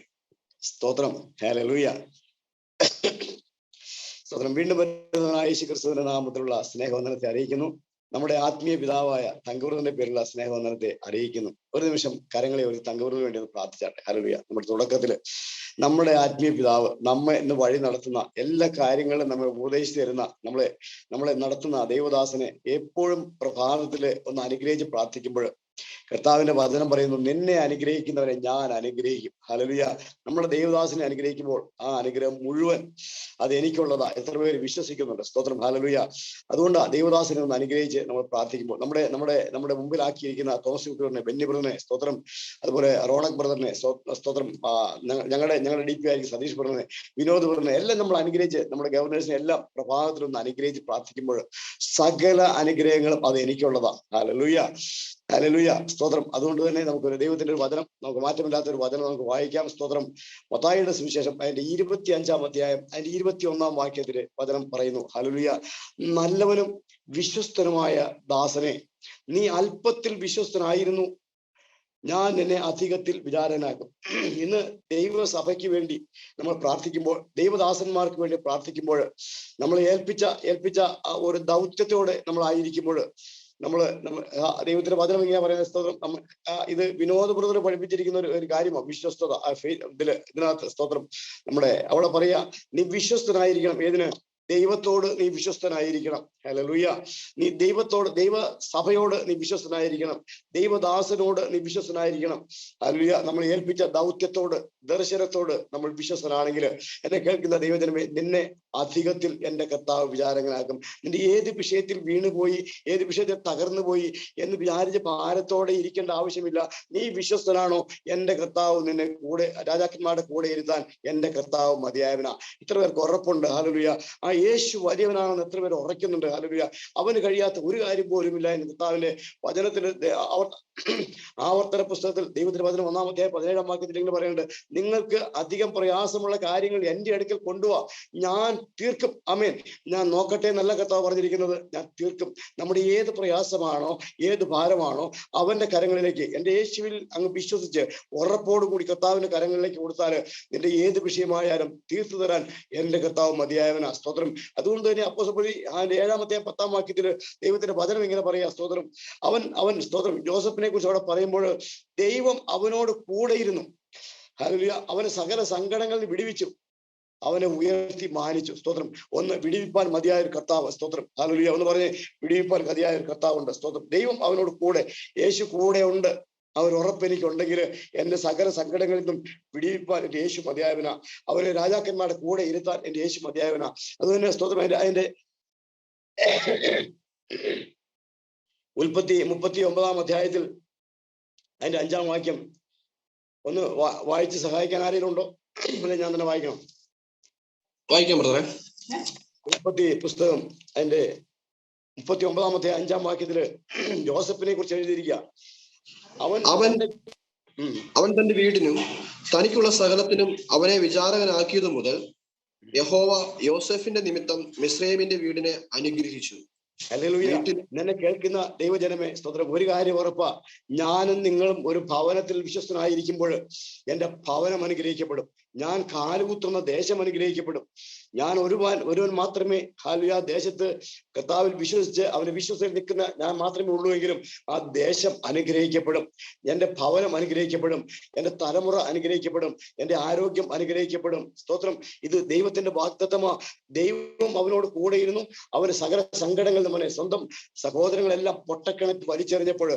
സ്തോത്രം. ഹല്ലേലൂയ. സ്തോത്രം. വീണ്ടും യേശു ക്രിസ്തുവിന്റെ നാമത്തിലുള്ള സ്നേഹവന്ദനത്തെ അറിയിക്കുന്നു. നമ്മുടെ ആത്മീയ പിതാവായ തങ്കവൃതന്റെ പേരുള്ള സ്നേഹവന്ദനത്തെ അറിയിക്കുന്നു. ഒരു നിമിഷം കരങ്ങളെ ഒരു തങ്കവൃതിന് വേണ്ടി ഒന്ന് പ്രാർത്ഥിച്ചാട്ടെ. ഹല്ലേലൂയ. നമ്മുടെ തുടക്കത്തില് നമ്മുടെ ആത്മീയ പിതാവ് നമ്മെ ഇന്ന് വഴി നടത്തുന്ന എല്ലാ കാര്യങ്ങളും നമ്മെ ഉപദേശിച്ചു തരുന്ന നമ്മളെ നടത്തുന്ന ദൈവദാസനെ എപ്പോഴും പ്രഭാതത്തില് ഒന്ന് അനുഗ്രഹിച്ച് പ്രാർത്ഥിക്കുമ്പോൾ കർത്താവിന്റെ വചനം പറയുന്നു, നിന്നെ അനുഗ്രഹിക്കുന്നവരെ ഞാൻ അനുഗ്രഹിക്കും. ഹല്ലേലൂയ. നമ്മുടെ ദൈവദാസനെ അനുഗ്രഹിക്കുമ്പോൾ ആ അനുഗ്രഹം മുഴുവൻ അത് എനിക്കുള്ളതാ. എത്ര പേര് വിശ്വസിക്കുന്നുണ്ട്? സ്തോത്രം. ഹല്ലേലൂയ. അതുകൊണ്ട് ദൈവദാസനെ ഒന്ന് അനുഗ്രഹിച്ച് നമ്മൾ പ്രാർത്ഥിക്കുമ്പോൾ നമ്മുടെ മുമ്പിലാക്കിയിരിക്കുന്ന തോമസ് ബ്രദറിനെ, ബെന്നി ബ്രദറിനെ സ്തോത്രം, അതുപോലെ റോണക് ബ്രദറിനെ സ്തോത്രം, ഞങ്ങളുടെ DP ആയിരിക്കും സതീഷ് ബ്രദറിനെ, വിനോദ് ബ്രദറിനെ എല്ലാം നമ്മൾ അനുഗ്രഹിച്ച്, നമ്മുടെ ഗവർണേഴ്സിനെ എല്ലാം പ്രഭാതത്തിലൊന്ന് അനുഗ്രഹിച്ച് പ്രാർത്ഥിക്കുമ്പോൾ സകല അനുഗ്രഹങ്ങളും അത് എനിക്കുള്ളതാ. ഹല്ലേലൂയ. ഹല്ലേലൂയ. സ്തോത്രം. അതുകൊണ്ട് തന്നെ നമുക്കൊരു ദൈവത്തിന്റെ ഒരു വചനം, നമുക്ക് മാറ്റമില്ലാത്ത ഒരു വചനം നമുക്ക് വായിക്കാം. സ്തോത്രം. മത്തായിയുടെ സുവിശേഷം അതിന്റെ 25-ാം അധ്യായം അതിന്റെ 21-ാം വാക്യത്തില് വചനം പറയുന്നു. ഹല്ലേലൂയ. നല്ലവനും വിശ്വസ്തനുമായ ദാസനെ, നീ അല്പത്തിൽ വിശ്വസ്തനായിരുന്നു, ഞാൻ നിന്നെ അധികത്തിൽ വിചാരനാക്കും. ഇന്ന് ദൈവസഭയ്ക്ക് വേണ്ടി നമ്മൾ പ്രാർത്ഥിക്കുമ്പോൾ, ദൈവദാസന്മാർക്ക് വേണ്ടി പ്രാർത്ഥിക്കുമ്പോൾ, നമ്മൾ ഏൽപ്പിച്ച ഒരു ദൗത്യത്തോടെ നമ്മളായിരിക്കുമ്പോൾ ദൈവത്തിന്റെ വചനം ഇങ്ങനെ പറയുന്ന സ്തോത്രം, ഇത് വിനോദ ബ്രദർ പഠിപ്പിച്ചിരിക്കുന്ന ഒരു കാര്യമാണ് വിശ്വസ്തത. ഇതിനകത്ത് സ്തോത്രം അവിടെ പറയാ, നീ വിശ്വസ്തനായിരിക്കണം. ഏതിന്? ദൈവത്തോട് നീ വിശ്വസ്തനായിരിക്കണം. ഹല്ലേലൂയ. നീ ദൈവത്തോട്, ദൈവസഭയോട് നീ വിശ്വസ്തനായിരിക്കണം. ദൈവദാസനോട് നീ വിശ്വസ്തനായിരിക്കണം. ഹല്ലേലൂയ. നമ്മൾ ഏൽപ്പിച്ച ദൗത്യത്തോട്, ദർശനത്തോട് നമ്മൾ വിശ്വസ്തനാണെങ്കിൽ എന്നെ കേൾക്കുന്ന ദൈവജനമേ, നിന്നെ അധികത്തിൽ എന്റെ കർത്താവ് വിചാരങ്ങളാക്കും. നിന്റെ ഏത് വിഷയത്തിൽ വീണുപോയി, ഏത് വിഷയത്തിൽ തകർന്നു പോയി എന്ന് വിചാരിച്ച് ഭാരത്തോടെ ഇരിക്കേണ്ട ആവശ്യമില്ല. നീ വിശ്വസ്തനാണോ, എന്റെ കർത്താവ് നിന്നെ കൂടെ, രാജാക്കന്മാരുടെ കൂടെ ഇരുത്താൻ എന്റെ കർത്താവ് മതിയായവനാ. ഇത്ര പേർക്ക് ഉറപ്പുണ്ട്. ഹല്ലേലൂയ. ആ യേശു വലിയവനാണെന്ന് എത്ര പേര് ഉറയ്ക്കുന്നുണ്ട്? ഹല്ലേലൂയ. അവന് കഴിയാത്ത ഒരു കാര്യം പോലുമില്ല എന്ന് കർത്താവിന്റെ വചനത്തിൽ ആവർത്തന പുസ്തകത്തിൽ ദൈവത്തിന്റെ വചനം 1-17 വാക്യത്തിൽ ഇങ്ങനെ പറയുന്നുണ്ട്, നിങ്ങൾക്ക് അധികം പ്രയാസമുള്ള കാര്യങ്ങൾ എന്റെ അടുക്കൽ കൊണ്ടുപോവാ, ഞാൻ തീർക്കും. ആമേൻ. ഞാൻ നോക്കട്ടെ എന്നല്ല കർത്താവ് പറഞ്ഞിരിക്കുന്നത്, ഞാൻ തീർക്കും. നമ്മുടെ ഏത് പ്രയാസമാണോ, ഏത് ഭാരമാണോ അവന്റെ കരങ്ങളിലേക്ക്, എന്റെ യേശുവിൽ അങ്ങ് വിശ്വസിച്ച് ഉറപ്പോടുകൂടി കർത്താവിന്റെ കരങ്ങളിലേക്ക് കൊടുത്താല് നിന്റെ ഏത് വിഷയമായാലും തീർത്തു തരാൻ എന്റെ കർത്താവ് മതിയായവനാ. സ്തോത്രം. അതുകൊണ്ട് തന്നെ അപ്പോസ്തലൻ 7-10 വാക്യത്തില് ദൈവത്തിന്റെ വചനം ഇങ്ങനെ പറയാ. സ്തോത്രം. അവൻ സ്തോത്രം ജോസഫിനെ കുറിച്ച് അവിടെ പറയുമ്പോൾ ദൈവം അവനോട് കൂടെയിരുന്നു. ഹല്ലേലൂയ. അവന് സകല സങ്കടങ്ങളിൽ വിടുവിച്ചു, അവനെ ഉയർത്തി മാനിച്ചു. സ്തോത്രം. ഒന്ന്, വിടിവിപ്പാൻ മതിയായ ഒരു കർത്താവ്. സ്തോത്രം. ഹല്ലേലൂയ. ഒന്ന് പറഞ്ഞ്, വിടിവിപ്പാൻ മതിയായ ഒരു കർത്താവുണ്ട്. സ്തോത്രം. ദൈവം അവനോട് കൂടെ, യേശു കൂടെ ഉണ്ട്. ആ ഒരു ഉറപ്പ് എനിക്കുണ്ടെങ്കിൽ എന്റെ സകല സങ്കടങ്ങളിൽ നിന്നും വിടിവിപ്പാൻ എന്റെ യേശു മതിയായവനാ. അവരെ രാജാക്കന്മാരുടെ കൂടെ ഇരുത്താൻ എന്റെ യേശു മതിയായവനാ. അതുതന്നെ സ്തോത്രം. അതിന്റെ ഉൽപ്പത്തി 39 അധ്യായത്തിൽ അതിന്റെ 5-ാം വാക്യം ഒന്ന് വായിച്ച് സഹായിക്കാൻ ആരെങ്കിലും ഉണ്ടോ? അല്ലെ ഞാൻ തന്നെ വായിക്കണം? വായിക്കാം ബ്രദറെ. ഉൽപ്പത്തി പുസ്തകം അതിന്റെ 39 5-ാം വാക്യത്തില് ജോസഫിനെ കുറിച്ച് എഴുതിയിരിക്കുക. അവൻ തന്റെ വീടിനും തനിക്കുള്ള സകലത്തിനും അവനെ വിചാരകനാക്കിയതു മുതൽ യഹോവ യോസെഫിന്റെ നിമിത്തം മിസ്രയീമിന്റെ വീടിനെ അനുഗ്രഹിച്ചു. ഹല്ലേലൂയ. എന്നെ കേൾക്കുന്ന ദൈവജനമേ, സ്തോത്രം. ഒരു കാര്യം ഉറപ്പാ, ഞാനും നിങ്ങളും ഒരു ഭവനത്തിൽ വിശ്വസ്തനായിരിക്കുമ്പോൾ എന്റെ ഭവനം അനുഗ്രഹിക്കപ്പെടും. ഞാൻ കാലുകുത്തുന്ന ദേശം അനുഗ്രഹിക്കപ്പെടും. ഞാൻ ഒരുവൻ മാത്രമേ ഹല്ലേലൂയ ദേശത്ത് കർത്താവിൽ വിശ്വസിച്ച് അവനെ വിശ്വസിച്ച് നിൽക്കുന്ന ഞാൻ മാത്രമേ ഉള്ളൂ എങ്കിലും ആ ദേശം അനുഗ്രഹിക്കപ്പെടും. എന്റെ ഭവനം അനുഗ്രഹിക്കപ്പെടും. എന്റെ തലമുറ അനുഗ്രഹിക്കപ്പെടും. എന്റെ ആരോഗ്യം അനുഗ്രഹിക്കപ്പെടും. സ്തോത്രം. ഇത് ദൈവത്തിന്റെ വാഗ്ദത്തമാ. ദൈവം അവനോട് കൂടെയിരുന്നു. അവന് സകല സങ്കടങ്ങൾ, അവനെ സ്വന്തം സഹോദരങ്ങളെല്ലാം പൊട്ടക്കിണറ്റ് വലിച്ചെറിഞ്ഞപ്പോൾ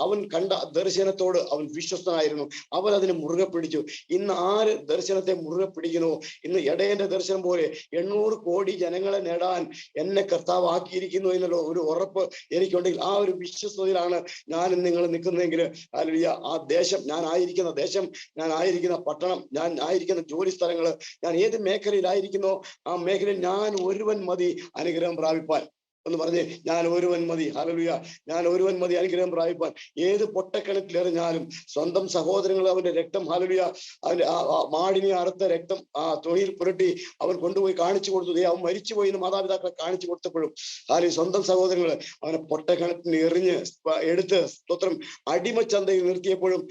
അവൻ കണ്ട ദർശനത്തോട് അവൻ വിശ്വസ്തനായിരുന്നു. അവൻ അതിനെ മുറുകെ പിടിച്ചു. ഇന്ന് ആര് ദർശനത്തെ മുറുകെ പിടിക്കുന്നു? ഇന്ന് ഇടയന്റെ ദർശനം പോലെ 800 കോടി ജനങ്ങളെ നേടാൻ എന്നെ കർത്താവ് ആക്കിയിരിക്കുന്നു എന്നുള്ള ഒരു ഉറപ്പ് എനിക്കുണ്ടെങ്കിൽ ആ ഒരു വിശ്വസ്തയിലാണ് ഞാനും നിങ്ങൾ നിൽക്കുന്നതെങ്കിൽ ഹല്ലേലൂയ, ആ ദേശം, ഞാൻ ആയിരിക്കുന്ന ദേശം, ഞാൻ ആയിരിക്കുന്ന പട്ടണം, ഞാൻ ആയിരിക്കുന്ന ജോലി സ്ഥലങ്ങള്, ഞാൻ ഏത് മേഖലയിലായിരിക്കുന്നോ ആ മേഖലയിൽ ഞാൻ ഒരുവൻ മതി അനുഗ്രഹം പ്രാപിപ്പാൻ. ഒന്ന് പറഞ്ഞേ, ഞാൻ ഒരുവൻ മതി. ഹല്ലേലൂയ. ഞാൻ ഒരുവൻ മതി അനുഗ്രഹം പ്രാപിപ്പാൻ. ഏത് പൊട്ടക്കിണറ്റിലെറിഞ്ഞാലും സ്വന്തം സഹോദരങ്ങൾ അവന്റെ രക്തം, ഹല്ലേലൂയ, അവന്റെ മാടിനെ അറുത്ത രക്തം തുണിയിൽ പുരട്ടി അവൻ കൊണ്ടുപോയി കാണിച്ചു കൊടുത്തു. അവൻ മരിച്ചുപോയി എന്ന് മാതാപിതാക്കളെ കാണിച്ചു കൊടുത്തപ്പോഴും ഹല്ലേലൂയ സ്വന്തം സഹോദരങ്ങൾ അവനെ പൊട്ടക്കിണറ്റിന് എറിഞ്ഞ് എടുത്ത് സ്തോത്രം അടിമച്ചന്തയിൽ നിർത്തിയപ്പോഴും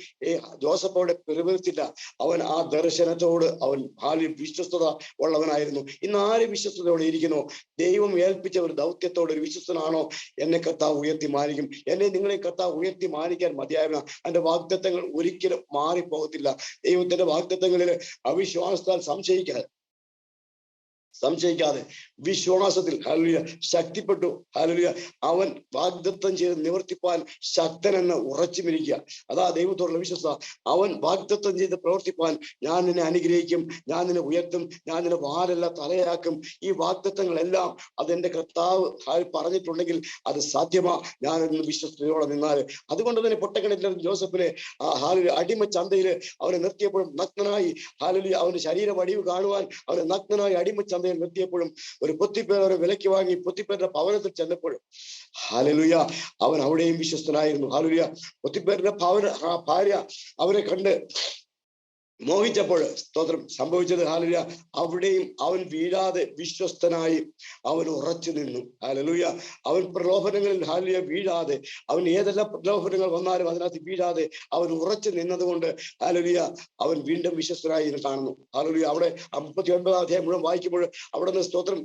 ജോസഫ് അവിടെ പിറുപിറുത്തില്ല. അവൻ ആ ദർശനത്തോട് അവൻ ഹല്ലേലൂയ വിശ്വസ്തത ഉള്ളവനായിരുന്നു. ഇന്ന് ആര് വിശ്വസ്തയോടെ ഇരിക്കുന്നു? ദൈവം ഏൽപ്പിച്ച ഒരു ദൗത്യത്തോട് ഒരു വിശ്വസ്തനാണോ? എന്നെ കർത്താവ് ഉയർത്തി മാനിക്കും. എന്നെ നിങ്ങളെ കർത്താവ് ഉയർത്തി മാനിക്കാൻ മതിയായവനാ. അതിന്റെ വാഗ്ദത്തങ്ങൾ ഒരിക്കലും മാറിപ്പോകത്തില്ല. ദൈവത്തിന്റെ വാഗ്ദത്തങ്ങളിൽ അവിശ്വാസത്താൽ സംശയിക്കാതെ വിശ്വാസത്തിൽ ഹല്ലേലൂയ ശക്തിപ്പെട്ടു. ഹല്ലേലൂയ. അവൻ വാഗ്ദത്തം ചെയ്ത് നിവർത്തിപ്പാൻ ശക്തനെന്ന് ഉറച്ചുമിരിക്കുക. അതാ ദൈവത്തോടുള്ള വിശ്വസ്ത. അവൻ വാഗ്ദത്തം ചെയ്ത് പ്രവർത്തിപ്പാൻ ഞാൻ നിന്നെ അനുഗ്രഹിക്കും, ഞാൻ നിന്നെ ഉയർത്തും, ഞാൻ നിന്നെ വാലല്ല തലയാക്കും. ഈ വാഗ്ദത്തങ്ങളെല്ലാം അതെന്റെ കർത്താവ് പറഞ്ഞിട്ടുണ്ടെങ്കിൽ അത് സാധ്യമാ. ഞാനൊന്ന് വിശ്വസ്തയോടെ നിന്നാൽ. അതുകൊണ്ട് തന്നെ പൊട്ടക്കിണറ്റിൽ ജോസഫിനെ ഹല്ലേലൂയ അടിമ ചന്തയില് അവനെ നിർത്തിയപ്പോഴും നഗ്നനായി, ഹല്ലേലൂയ അവന്റെ ശരീര വടിവ് കാണുവാൻ അവനെ നഗ്നനായി അടിമ ചന്തയിൽ നിർത്തിയപ്പോഴും ഒരു പൊത്തിപ്പേർ അവരെ വിലയ്ക്ക് വാങ്ങി പൊത്തിപ്പേരുടെ ഭവനത്തിൽ ചെന്നപ്പോഴും ഹല്ലേലൂയ അവൻ അവിടെയും വിശ്വസ്തനായിരുന്നു. ഹല്ലേലൂയ. പൊത്തിപ്പേരുടെ ഭാര്യ അവരെ കണ്ട് മോഹിച്ചപ്പോൾ സ്തോത്രം സംഭവിച്ചത് ഹല്ലേലൂയ അവിടെയും അവൻ വീഴാതെ വിശ്വസ്തനായി അവൻ ഉറച്ചു നിന്നു. ഹല്ലേലൂയ. അവൻ പ്രലോഭനങ്ങളിൽ ഹല്ലേലൂയ വീഴാതെ, അവൻ ഏതെല്ലാം പ്രലോഭനങ്ങൾ വന്നാലും അതിനകത്ത് വീഴാതെ അവൻ ഉറച്ചു നിന്നതുകൊണ്ട് ഹല്ലേലൂയ അവൻ വീണ്ടും വിശ്വസ്തനായി കാണുന്നു. ഹല്ലേലൂയ. അവിടെ 39 അധ്യായം മുഴുവൻ വായിക്കുമ്പോൾ അവിടെ നിന്ന് സ്തോത്രം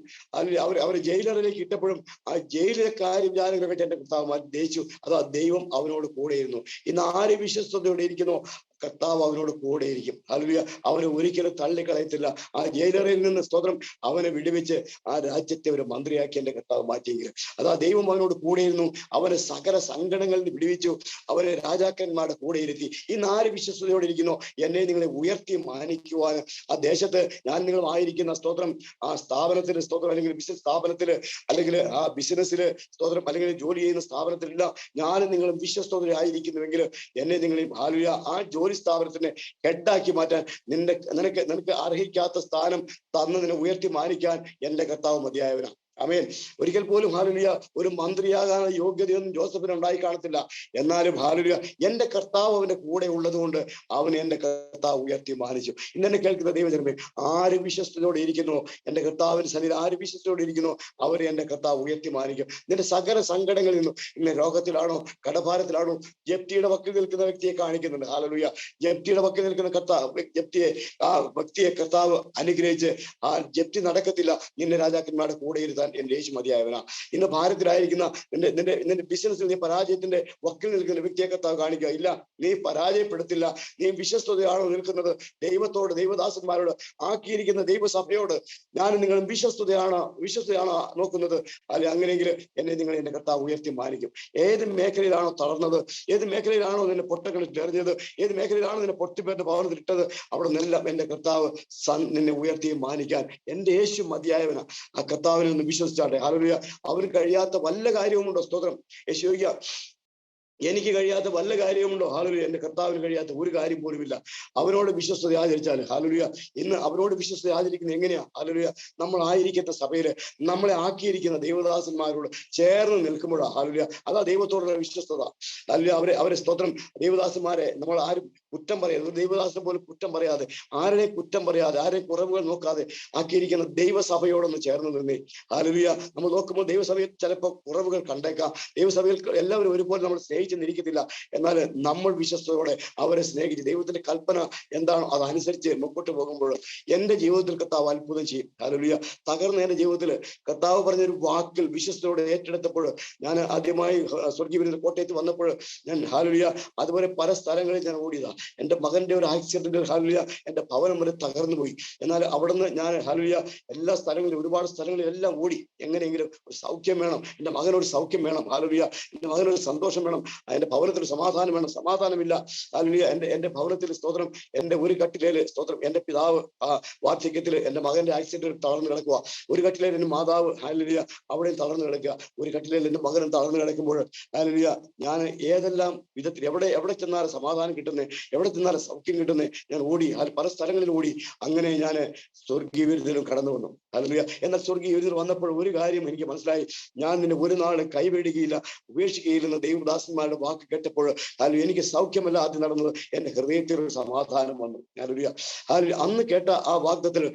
അവരെ ജയിലറിലേക്ക് ഇട്ടപ്പോഴും ആ ജയിലിലെ കാര്യവിചാരങ്ങളെ വെച്ച് എന്റെ കർത്താവ് ദയിച്ചു. അതാ ദൈവം അവനോട് കൂടെയിരുന്നു. ഇന്ന് ആര് വിശ്വസ്തയോടെ ഇരിക്കുന്നോ കർത്താവ് അവനോട് കൂടെയിരിക്കും. ഹല്ലേലൂയ. അവനെ ഒരിക്കലും തള്ളിക്കളയത്തില്ല. ആ ജയിലറയിൽ നിന്ന് സ്തോത്രം അവനെ വിടുവിച്ച് ആ രാജ്യത്തെ ഒരു മന്ത്രിയാക്കി എന്റെ കർത്താവ് മാറ്റിയെങ്കിൽ അതാ ദൈവം അവനോട് കൂടെയിരുന്നു. അവനെ സകല സങ്കടങ്ങളിൽ വിടുവിച്ചു. അവനെ രാജാക്കന്മാരുടെ കൂടെ ഇരുത്തി. ഇന്ന് ആര് വിശ്വസ്തയോടെ ഇരിക്കുന്നോ എന്നെ നിങ്ങളെ ഉയർത്തി മാനിക്കുവാൻ ആ ദേശത്ത് ഞാൻ നിങ്ങൾ ആയിരിക്കുന്ന സ്തോത്രം ആ സ്ഥാപനത്തിന് സ്തോത്രം അല്ലെങ്കിൽ ബിസിനസ് സ്ഥാപനത്തില് അല്ലെങ്കിൽ ആ ബിസിനസ്സില് സ്തോത്രം അല്ലെങ്കിൽ ജോലി ചെയ്യുന്ന സ്ഥാപനത്തിലില്ല ഞാനും നിങ്ങളും വിശ്വസ്തയോടെ ആയിരിക്കുന്നുവെങ്കിൽ എന്നെ നിങ്ങളെയും ഹല്ലേലൂയ ആ ജോലി സ്ഥാപനത്തിനെ ഹെഡാക്കി മാറ്റാൻ നിനക്ക് അർഹിക്കാത്ത സ്ഥാനം തന്ന് നിന്നെ ഉയർത്തി മാനിക്കാൻ എന്റെ കർത്താവ് മതിയായവനാണ്. ആമേൻ. ഒരിക്കൽ പോലും ഹാലലുയ ഒരു മന്ത്രിയാകാനുള്ള യോഗ്യതയൊന്നും ജോസഫിന് ഉണ്ടായി കാണത്തില്ല. എന്നാലും ഹാലലുയ എന്റെ കർത്താവ് അവന്റെ കൂടെ ഉള്ളത് കൊണ്ട് അവനെ എന്റെ കർത്താവ് ഉയർത്തി മാനിച്ചു. ഇന്നെ കേൾക്കുന്ന ദൈവജനമേ, ആര് വിശ്വസ്തയോടെ ഇരിക്കുന്നു എന്റെ കർത്താവിന്റെ സന്നിധി, ആര് വിശ്വസ്തയോടെ ഇരിക്കുന്നു അവരെ എന്റെ കർത്താവ് ഉയർത്തി മാനിക്കും. നിന്റെ സകല സങ്കടങ്ങളിൽ നിന്നും, ഇന്ന് രോഗത്തിലാണോ കടഭാരത്തിലാണോ, ജപ്തിയുടെ വക്കിൽ നിൽക്കുന്ന വ്യക്തിയെ കാണിക്കുന്നുണ്ട്. ഹാലലുയ ജപ്തിയുടെ വക്കിൽ നിൽക്കുന്ന കർത്താവ് ആ വ്യക്തിയെ കർത്താവ് അനുഗ്രഹിച്ച് ആ ജപ്തി നടക്കത്തില്ല, നിന്നെ രാജാക്കന്മാരുടെ കൂടെ ഇരുത്താൻ എന്റെ യേശു മതിയായവനാ. ഇന്ന് ഭാരതത്തിലായിരിക്കുന്ന നിന്റെ ബിസിനസ്സിൽ നീ പരാജയത്തിന്റെ വക്കിൽ നിൽക്കുന്ന വ്യക്തിയെ കർത്താവ് കാണിക്കുക. ഇല്ല, നീ പരാജയപ്പെടുത്തില്ല. നീ വിശ്വസ്തതയാണോ നിൽക്കുന്നത്? ദൈവത്തോട്, ദൈവദാസന്മാരോട്, ആക്കിയിരിക്കുന്ന ദൈവസഭയോട് ഞാനും നിങ്ങളും വിശ്വസ്തയാണോ നോക്കുന്നത്? അല്ലെ, അങ്ങനെയെങ്കിൽ എന്നെ നിങ്ങൾ എന്റെ കർത്താവ് ഉയർത്തി മാനിക്കും. ഏത് മേഖലയിലാണോ തളർന്നത്, ഏത് മേഖലയിലാണോ നിന്നെ പൊട്ടക്കളിൽ എറിഞ്ഞത്, ഏത് മേഖലയിലാണോ നിന്നെ പൊട്ടിപ്പേറ്റ ഭവനത്തിൽ ഇട്ടത്, അവിടെ നിന്നെല്ലാം എന്റെ കർത്താവ് നിന്നെ ഉയർത്തി മാനിക്കാൻ എന്റെ യേശു മതിയായവനാ. ആ കർത്താവിനെ ഒന്ന് വിശ്വസിച്ചാട്ടെ. ഹല്ലേലൂയ. അവന് കഴിയാത്ത വല്ല കാര്യവുമുണ്ടോ? സ്തോത്രം. യേശുവിക എനിക്ക് കഴിയാത്ത വല്ല കാര്യമുണ്ടോ? ഹാലലുയ. എന്റെ കർത്താവിന് കഴിയാത്ത ഒരു കാര്യം പോലുമില്ല. അവനോട് വിശ്വസ്തത ആചരിച്ചാൽ ഹാലലുയ. ഇന്ന് അവനോട് വിശ്വസ്തത ആചരിക്കുന്നത് എങ്ങനെയാ? ഹാലലുയ. നമ്മൾ ആയിരിക്കുന്ന സഭയില് നമ്മളെ ആക്കിയിരിക്കുന്ന ദൈവദാസന്മാരോട് ചേർന്ന് നിൽക്കുമ്പോഴാ ഹാലലുയ. അതാ ദൈവത്തോടുള്ള വിശ്വസ്തത. ഹാലലുയ. അവരെ സ്തോത്രം. ദൈവദാസന്മാരെ നമ്മൾ ആരും കുറ്റം പറയാതെ, ദൈവദാസനെ പോലും കുറ്റം പറയാതെ, ആരുടെ കുറ്റം പറയാതെ, ആരുടെ കുറവുകൾ നോക്കാതെ ആക്കിയിരിക്കുന്ന ദൈവസഭയോടൊന്ന് ചേർന്ന് നിന്നേ. ഹാലലുയ. നമ്മൾ നോക്കുമ്പോൾ ദൈവസഭയിൽ ചിലപ്പോൾ കുറവുകൾ കണ്ടേക്കാം. ദൈവസഭയിൽ എല്ലാവരും ഒരുപോലെ നമ്മൾ സ്നേഹിച്ചെന്നിരിക്കത്തില്ല. എന്നാൽ നമ്മൾ വിശ്വസ്തയോടെ അവരെ സ്നേഹിച്ച് ദൈവത്തിന്റെ കൽപ്പന എന്താണോ അതനുസരിച്ച് മുമ്പോട്ട് പോകുമ്പോൾ എന്റെ ജീവിതത്തിൽ കർത്താവ് അത്ഭുതം ചെയ്യും. ഹല്ലേലൂയ. തകർന്ന എന്റെ ജീവിതത്തിൽ കർത്താവ് പറഞ്ഞൊരു വാക്കിൽ വിശ്വസ്തയോടെ ഏറ്റെടുത്തപ്പോൾ, ഞാൻ ആദ്യമായി സ്വർഗീയ കോട്ടയത്ത് വന്നപ്പോൾ ഞാൻ ഹാലലുയ അതുപോലെ പല സ്ഥലങ്ങളിൽ ഞാൻ ഓടിയതാ. എന്റെ മകന്റെ ഒരു ആക്സിഡന്റിൽ ഹാലലുയ എന്റെ ഭവനം വരെ തകർന്നു പോയി. എന്നാൽ അവിടുന്ന് ഞാൻ ഹാലലുയ എല്ലാ സ്ഥലങ്ങളിലും, ഒരുപാട് സ്ഥലങ്ങളിൽ എല്ലാം ഓടി. എങ്ങനെയെങ്കിലും ഒരു സൗഖ്യം വേണം, എന്റെ മകനൊരു സൗഖ്യം വേണം. ഹാലലുയ. എന്റെ മകനൊരു സന്തോഷം വേണം, എന്റെ ഭവനത്തിൽ സമാധാനം വേണം. സമാധാനമില്ല ഹാലലുയ. എന്റെ ഭവനത്തിൽ സ്തോത്രം, എന്റെ ഒരു കട്ടിലേല് സ്തോത്രം എന്റെ പിതാവ് വാർദ്ധക്യത്തിൽ എന്റെ മകന്റെ ആക്സിഡന്റിൽ തളർന്നു കിടക്കുക. ഒരു കട്ടിലേൽ എന്റെ മാതാവ് ഹാലലുയ അവിടെയും തളർന്നു കിടക്കുക. ഒരു കട്ടിലേൽ എന്റെ മകനും തളർന്നു കിടക്കുമ്പോൾ ഹാലലുയ ഞാൻ ഏതെല്ലാം വിധത്തിൽ എവിടെ ചെന്നാലും സമാധാനം കിട്ടുന്നേ, എവിടെ ചെന്നാലും സൗഖ്യം കിട്ടുന്നേ, ഞാൻ ഓടി പല സ്ഥലങ്ങളിൽ ഓടി. അങ്ങനെ ഞാൻ സ്വർഗീയ വിരുദ്ധനും കടന്നു വന്നു. ഹാലലുയ. എന്നാൽ സ്വർഗീയ വിരുദ്ധൻ വന്നപ്പോൾ ഒരു കാര്യം എനിക്ക് മനസ്സിലായി. ഞാൻ നിന്നെ ഒരു നാൾ കൈവേടുകയില്ല, ഉപേക്ഷിക്കുകയില്ലെന്ന് ദൈവദാസന്മാരുടെ വാക്ക് കേട്ടപ്പോൾ ഹാലലുയ എനിക്ക് സൗഖ്യമല്ല ആദ്യം നടന്നത്, എന്റെ ഹൃദയത്തിൽ ഒരു സമാധാനം വന്നു. ഹാലലുയ. ഹാലലുയ. അന്ന് കേട്ട ആ വാഗ്ദത്തിൽ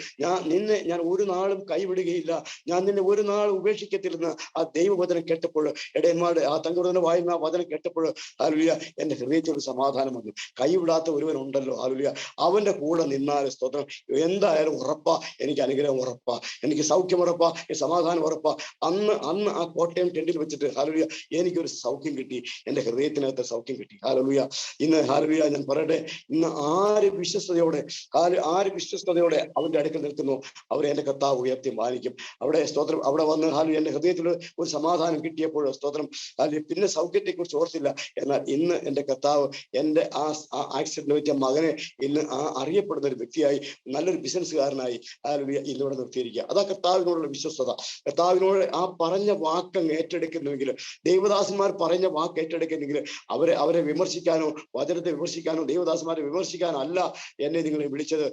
ഞാൻ ഒരു നാളും കൈവിടുകയില്ല, ഞാൻ നിന്നെ ഒരു നാൾ ഉപേക്ഷിക്കത്തില്ലെന്ന് ആ ദൈവവചനം കേട്ടപ്പോൾ, ഇടയന്മാരുടെ ആ തങ്ങളുടെ വായുന്ന ആ വചനം കേട്ടപ്പോൾ ഹാലലുയ എന്റെ ഹൃദയത്തിൽ ഒരു സമാധാനം വന്നു. കൈവിടാത്ത ഒരുവൻ ഉണ്ടല്ലോ. ഹാലലുയ. അവന്റെ കൂടെ നിന്നാൽ സ്തോത്രം എന്തായാലും ഉറപ്പാ, എനിക്ക് അനുഗ്രഹം ഉറപ്പാ, എനിക്ക് സൗഖ്യം ഉറപ്പാ, സമാധാനം ഉറപ്പാ. അന്ന് ആ കോട്ടയം ടെന്റിൽ വെച്ചിട്ട് ഹാലലുയ എനിക്കൊരു സൗഖ്യം കിട്ടി, എന്റെ ഹൃദയത്തിനകത്ത് സൗഖ്യം കിട്ടി. ഹാലലുയ. ഇന്ന് ഹാലലുയ ഞാൻ പറയട്ടെ, ഇന്ന് ആര് വിശ്വസ്തയോടെ അവന്റെ അടുക്കൽ നിൽക്കുന്നു അവരെ എന്റെ കർത്താവ് ഉയർത്തി മാനിക്കും. അവിടെ സ്തോത്രം അവിടെ വന്ന് ഹാലു എന്റെ ഹൃദയത്തിൽ ഒരു സമാധാനം കിട്ടിയപ്പോൾ സ്തോത്രം ഹാലു പിന്നെ സൗഖ്യത്തെ കുറിച്ച് ഓർത്തില്ല. എന്നാൽ ഇന്ന് എന്റെ കർത്താവ് എന്റെ ആ ആക്സിഡന്റ് പറ്റിയ മകനെ ഇന്ന് അറിയപ്പെടുന്ന ഒരു വ്യക്തിയായി, നല്ലൊരു ബിസിനസ്സുകാരനായി ഹാലലുയ ഇന്നിവിടെ നിർത്തിയിരിക്കുക. അതാ കർത്താവിനോടുള്ള വിശ്വസ്തത. കർത്താവിനോട് ആ പറഞ്ഞ വാക്കങ്ങ് ഏറ്റെടുക്കുന്നുവെങ്കിൽ, ദൈവദാസന്മാർ പറഞ്ഞ വാക്ക് ഏറ്റെടുക്കുന്നെങ്കിൽ അവരെ വിമർശിക്കാനോ വചനത്തെ വിമർശിക്കാനോ ദൈവദാസന്മാരെ വിമർശിക്കാനോ അല്ല എന്നെ നിങ്ങളെ വിളിച്ചത്.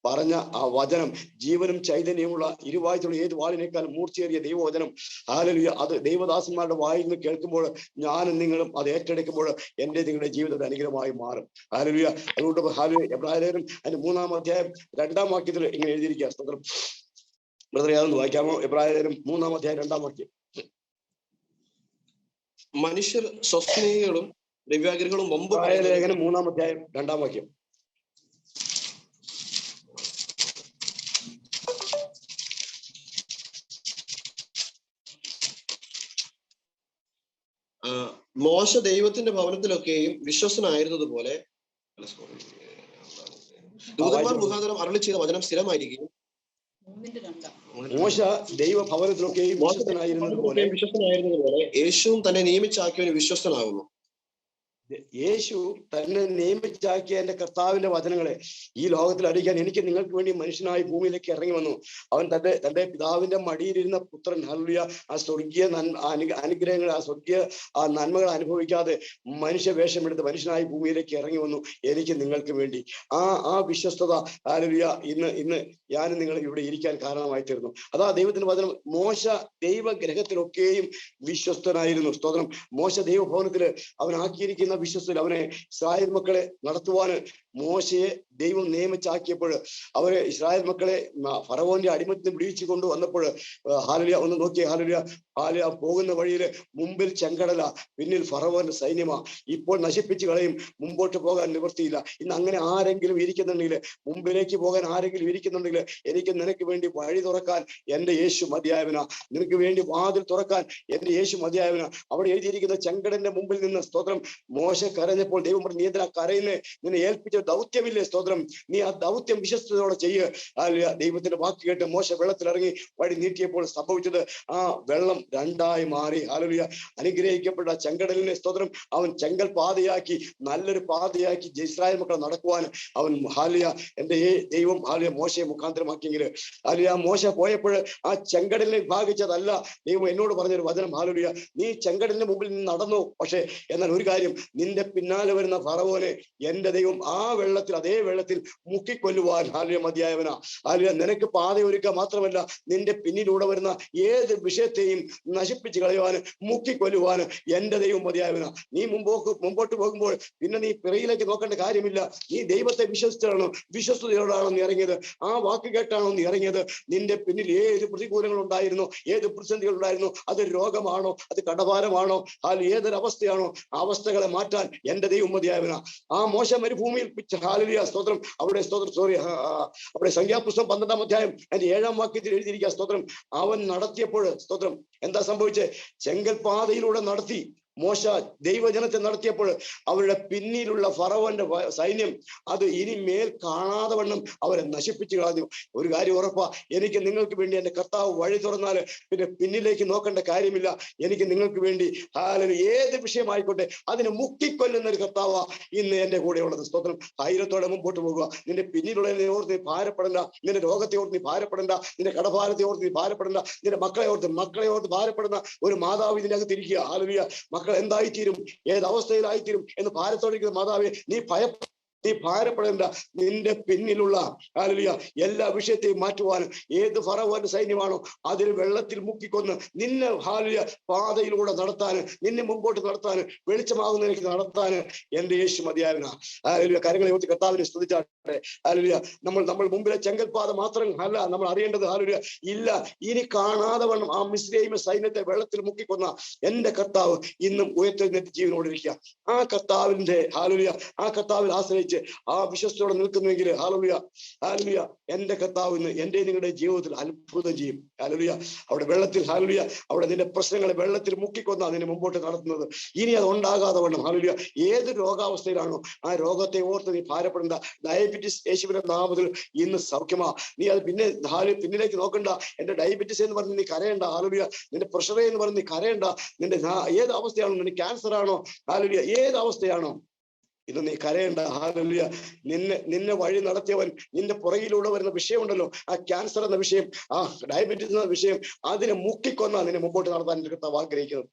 പറഞ്ഞ ആ വചനം ജീവനും ചൈതന്യമുള്ള ഇരുവാഴ്ചയുള്ള ഏത് വാളിനേക്കാൾ മൂർച്ചയേറിയ ദൈവവചനം ഹാലലുയ അത് ദൈവദാസന്മാരുടെ വായിൽ നിന്ന് കേൾക്കുമ്പോൾ ഞാനും നിങ്ങളും അത് ഏറ്റെടുക്കുമ്പോൾ എന്റെ നിങ്ങളുടെ ജീവിതത്തിൽ അനുഗ്രഹമായി മാറും. ഹാലലുയ. അതുകൊണ്ട് ഹാലലുയ എബ്രായലേഖനം അതിന്റെ 3-ാം അധ്യായം 2-ാം വാക്യത്തിൽ ഇങ്ങനെ എഴുതിയിരിക്കുക. സ്തോത്രം. ബ്രദറെ അതൊന്ന് വായിക്കാമോ? എബ്രായലേഖനം 3-ാം അധ്യായം 2-ാം വാക്യം. മനുഷ്യർ സ്വസ്നേഹികളും ദിവ്യാഗ്രഹങ്ങളും മുമ്പ് ലേഖനം 3-ാം അധ്യായം 2-ാം വാക്യം. മോശ ദൈവത്തിന്റെ ഭവനത്തിലൊക്കെയും വിശ്വസനായിരുന്നതുപോലെ ദൂതന്മാർ മുഖാന്തരം അരുളി ചെയ്ത വചനം സ്ഥിരമായിരിക്കും. മോശ ദൈവ ഭവനത്തിലൊക്കെയും വിശ്വസനായിരുന്നതുപോലെ യേശുവും തന്നെ നിയമിച്ചാക്കിയവന് വിശ്വസ്തനാകുന്നു. യേശു തന്നെ നിയമിച്ചാക്കിയ എന്റെ കർത്താവിന്റെ വചനങ്ങളെ ഈ ലോകത്തിൽ അറിയിക്കാൻ എനിക്ക് നിങ്ങൾക്ക് വേണ്ടി മനുഷ്യനായി ഭൂമിയിലേക്ക് ഇറങ്ങി വന്നു. അവൻ തന്റെ പിതാവിന്റെ മടിയിലിരുന്ന പുത്രൻ. ഹല്ലേലൂയ. ആ സ്വർഗീയ അനുഗ്രഹങ്ങൾ, ആ സ്വർഗീയ ആ നന്മകൾ അനുഭവിക്കാതെ മനുഷ്യ വേഷമെടുത്ത് മനുഷ്യനായി ഭൂമിയിലേക്ക് ഇറങ്ങി വന്നു എനിക്ക് നിങ്ങൾക്ക് വേണ്ടി. ആ വിശ്വസ്തത ഹല്ലേലൂയ ഇന്ന് ഞാനും നിങ്ങൾ ഇവിടെ ഇരിക്കാൻ കാരണമായി തീർന്നു. അതാ ദൈവത്തിന്റെ വചനം. മോശ ദൈവഗ്രഹത്തിലൊക്കെയും വിശ്വസ്തനായിരുന്നു. സ്തോത്രം. മോശ ദൈവഭവനത്തില് അവൻ ആക്കിയിരിക്കുന്ന വിശ്വസ്തൽ അവനെ ഇസ്രായേൽ മക്കളെ നടത്തുവാന് മോശയെ ദൈവം നിയമിച്ചാക്കിയപ്പോൾ അവരെ ഇസ്രായേൽ മക്കളെ ഫറവോന്റെ അടിമത്തിന് വിടിയിച്ചു കൊണ്ടുവന്നപ്പോൾ ഹല്ലേലൂയ ഒന്ന് നോക്കിയേ. ഹല്ലേലൂയ പോകുന്ന വഴിയില് മുമ്പിൽ ചെങ്കടല, പിന്നിൽ ഫറവോന്റെ സൈന്യമാ. ഇപ്പോൾ നശിപ്പിച്ചു കളയും, മുമ്പോട്ട് പോകാൻ നിവൃത്തിയില്ല. ഇന്ന് അങ്ങനെ ആരെങ്കിലും ഇരിക്കുന്നുണ്ടെങ്കിൽ, മുമ്പിലേക്ക് പോകാൻ ആരെങ്കിലും ഇരിക്കുന്നുണ്ടെങ്കിൽ, എനിക്ക് നിനക്ക് വേണ്ടി വഴി തുറക്കാൻ എന്റെ യേശു മതിയായവനാ. നിനക്ക് വേണ്ടി വാതിൽ തുറക്കാൻ എന്റെ യേശു മതിയായവനാ. അവിടെ എഴുതിയിരിക്കുന്ന ചെങ്കടലിന്റെ മുമ്പിൽ നിന്ന് സ്തോത്രം മോശ കരഞ്ഞപ്പോൾ ദൈവം പറഞ്ഞു, നീ എന്തിനാ കരയുന്നേ? നിന്നെ ഏൽപ്പിച്ച ദൗത്യമില്ലേ? സ്തോത്രം. നീ ആ ദൗത്യം വിശ്വസ്തയോടെ ചെയ്യുക. ദൈവത്തിന്റെ വാക്ക് കേട്ട് മോശ വെള്ളത്തിൽ ഇറങ്ങി വഴി നീട്ടിയപ്പോൾ സംഭവിച്ചത് ആ വെള്ളം രണ്ടായി മാറി. ഹല്ലേലൂയ. അനുഗ്രഹിക്കപ്പെട്ട ചെങ്കടലിനെ സ്തോത്രം അവൻ ചെങ്കൽ പാതയാക്കി, നല്ലൊരു പാതയാക്കി ഇസ്രായേൽ മക്കൾ നടക്കുവാൻ അവൻ ഹല്ലേലൂയ എന്റെ ദൈവം ഹല്ലേലൂയ മോശയെ മുഖാന്തരമാക്കിയെങ്കിൽ ഹല്ലേലൂയ മോശ പോയപ്പോൾ ആ ചെങ്കടലിനെ വിഭാഗിച്ചതല്ല ദൈവം എന്നോട് പറഞ്ഞൊരു വചനം. ഹല്ലേലൂയ. നീ ചെങ്കടലിന്റെ മുമ്പിൽ നിന്ന് നടന്നു, പക്ഷെ എന്നാൽ ഒരു കാര്യം, നിന്റെ പിന്നാലെ വരുന്ന ഫറവോനെ എന്റെ ദൈവം ആ വെള്ളത്തിൽ, അതേ വെള്ളത്തിൽ മുക്കിക്കൊല്ലുവാൻ ഹല്ലേലൂയ മതിയായവനാ. ഹല്ലേലൂയ. നിനക്ക് പാത ഒരുക്കുക മാത്രമല്ല, നിന്റെ പിന്നിലൂടെ വരുന്ന ഏത് വിഷയത്തെയും നശിപ്പിച്ചു കളയുവാൻ, മുക്കിക്കൊല്ലുവാൻ എന്റെ ദൈവം മതിയായവനാ. നീ മുമ്പോട്ട് പോകുമ്പോൾ പിന്നെ നീ പിറയിലേക്ക് നോക്കേണ്ട കാര്യമില്ല. നീ ദൈവത്തെ വിശ്വസിച്ചാണോ, വിശ്വസ്തയോടാണോ നീ ഇറങ്ങിയത്? ആ വാക്ക് കേട്ടാണോ നീ ഇറങ്ങിയത്? നിന്റെ പിന്നിൽ ഏത് പ്രതികൂലങ്ങൾ ഉണ്ടായിരുന്നു, ഏത് പ്രതിസന്ധികൾ ഉണ്ടായിരുന്നു, അത് രോഗമാണോ, അത് കടഭാരമാണോ, ഏതൊരു അവസ്ഥയാണോ, അവസ്ഥകളെ മാറ്റാൻ എന്റെ ദൈവം മതിയായവനാ. ആ മോശ മരുഭൂമിയിൽ ഹല്ലേലൂയ സ്തോത്രം അവിടെ സംഖ്യാപുസ്തകം 12-ാം അധ്യായം അതിന്റെ 7-ാം വാക്യത്തിൽ എഴുതിയിരിക്കുക. സ്തോത്രം. അവൻ നടത്തിയപ്പോൾ സ്തോത്രം എന്താ സംഭവിച്ചേ? ചെങ്കൽ പാതയിലൂടെ നടത്തി മോശ ദൈവജനത്തെ നടത്തിയപ്പോൾ അവരുടെ പിന്നിലുള്ള ഫറവോന്റെ സൈന്യം അത് ഇനി മേൽ കാണാതെ വണ്ണം അവരെ നശിപ്പിച്ചു കളഞ്ഞു. ഒരു കാര്യം ഉറപ്പാ, എനിക്ക് നിങ്ങൾക്ക് വേണ്ടി എന്റെ കർത്താവ് വഴി തുറന്നാല് പിന്നെ പിന്നിലേക്ക് നോക്കേണ്ട കാര്യമില്ല. എനിക്ക് നിങ്ങൾക്ക് വേണ്ടി ഏത് വിഷയമായിക്കോട്ടെ അതിനെ മുക്കിക്കൊല്ലുന്ന ഒരു കർത്താവാ ഇന്ന് എന്റെ കൂടെ ഉള്ളത്. സ്തോത്രം. ധൈര്യത്തോടെ മുമ്പോട്ട് പോകുക. നിന്റെ പിന്നിലുള്ളതിനെ ഓർത്ത് നീ ഭാരപ്പെടണ്ട. നിന്റെ രോഗത്തെ ഓർത്ത് നീ ഭാരപ്പെടണ്ട. നിന്റെ കടഭാരത്തെ ഓർത്ത് നീ ഭാരപ്പെടണ്ട. നിന്റെ മക്കളെ ഓർത്ത് ഭാരപ്പെടുന്ന ഒരു മാതാവ് ഇതിന്റെ അകത്ത് ഇരിക്കുക. ഹല്ലേലൂയ. മക്കൾ എന്തായിത്തീരും, ഏത് അവസ്ഥയിലായിത്തീരും എന്ന് ഭാരത്തോടിരിക്കുന്ന മാതാവേ, നീ ഭാരപ്പെടേണ്ട. നിന്റെ പിന്നിലുള്ള ഹല്ലേലൂയ എല്ലാ വിഷയത്തെയും മാറ്റുവാനും, ഏത് ഫറവോന്റെ സൈന്യമാണോ അതിൽ വെള്ളത്തിൽ മുക്കിക്കൊന്ന് നിന്നെ ഹല്ലേലൂയ പാതയിലൂടെ നടത്താന്, നിന്നെ മുമ്പോട്ട് നടത്താന്, വെളിച്ചമാകുന്നതിലേക്ക് നടത്താന് എന്റെ യേശു മതിയായവനാ. ഹല്ലേലൂയ. കരങ്ങളെ ഉയർത്തി കർത്താവിനെ സ്തുതിച്ചാട്ടെ. ഹല്ലേലൂയ. നമ്മൾ മുമ്പിലെ ചെങ്കൽപാത മാത്രം അല്ല നമ്മൾ അറിയേണ്ടത്. ഹല്ലേലൂയ. ഇല്ല, ഇനി കാണാതെ വണ്ണം ആ മിസ്രയീമ സൈന്യത്തെ വെള്ളത്തിൽ മുക്കിക്കൊന്ന എന്റെ കർത്താവ് ഇന്നും ഉയർത്തെഴുന്നേറ്റ് ജീവനോടിരിക്കുക. ആ കർത്താവിന്റെ ഹല്ലേലൂയ ആ കർത്താവിൽ ആശ്രയിച്ച് ആ വിശ്വസ്തയോടെ നിൽക്കുന്നുവെങ്കിൽ ഹല്ലേലൂയ എന്റെ കർത്താവ് ഇന്ന് എന്റെ നിങ്ങളുടെ ജീവിതത്തിൽ അത്ഭുതം ചെയ്യും. ഹല്ലേലൂയ. അവിടെ വെള്ളത്തിൽ ഹല്ലേലൂയ അവിടെ നിന്റെ പ്രശ്നങ്ങളെ വെള്ളത്തിൽ മുക്കിക്കൊന്ന നിന്നെ മുമ്പോട്ട് നടത്തുന്നത്. ഇനി അത് ഉണ്ടാകാതെ വണ്ണം ഹല്ലേലൂയ ഏത് രോഗാവസ്ഥയിലാണോ ആ രോഗത്തെ ഓർത്ത് നീ ഭാരപ്പെടേണ്ട. ഡയബറ്റിസ് യേശുവിന്റെ നാമത്തിൽ ഇന്ന് സൗഖ്യമാ. നീ അത് പിന്നിലേക്ക് നോക്കണ്ട. എന്റെ ഡയബറ്റിസ് എന്ന് പറഞ്ഞ് നീ കരയണ്ട. ഹല്ലേലൂയ. നിന്റെ പ്രഷർ എന്ന് പറഞ്ഞ് നീ കരയണ്ട. നിന്റെ ഏത് അവസ്ഥയാണോ, നിന്റെ ക്യാൻസർ ആണോ, ഹല്ലേലൂയ ഏത് അവസ്ഥയാണോ ഇത് നീ കരയണ്ട. ഹല്ലേലൂയ. നിന്നെ വഴി നടത്തിയവൻ, നിന്റെ പുറകിലൂടെ വരുന്ന വിഷയമുണ്ടല്ലോ, ആ ക്യാൻസർ എന്ന വിഷയം, ആ ഡയബറ്റീസ് എന്ന വിഷയം, അതിനെ മുക്കിക്കൊന്ന നിന്നെ മുമ്പോട്ട് നടത്താൻ എന്റെ കർത്താവ് ആഗ്രഹിക്കുന്നത്.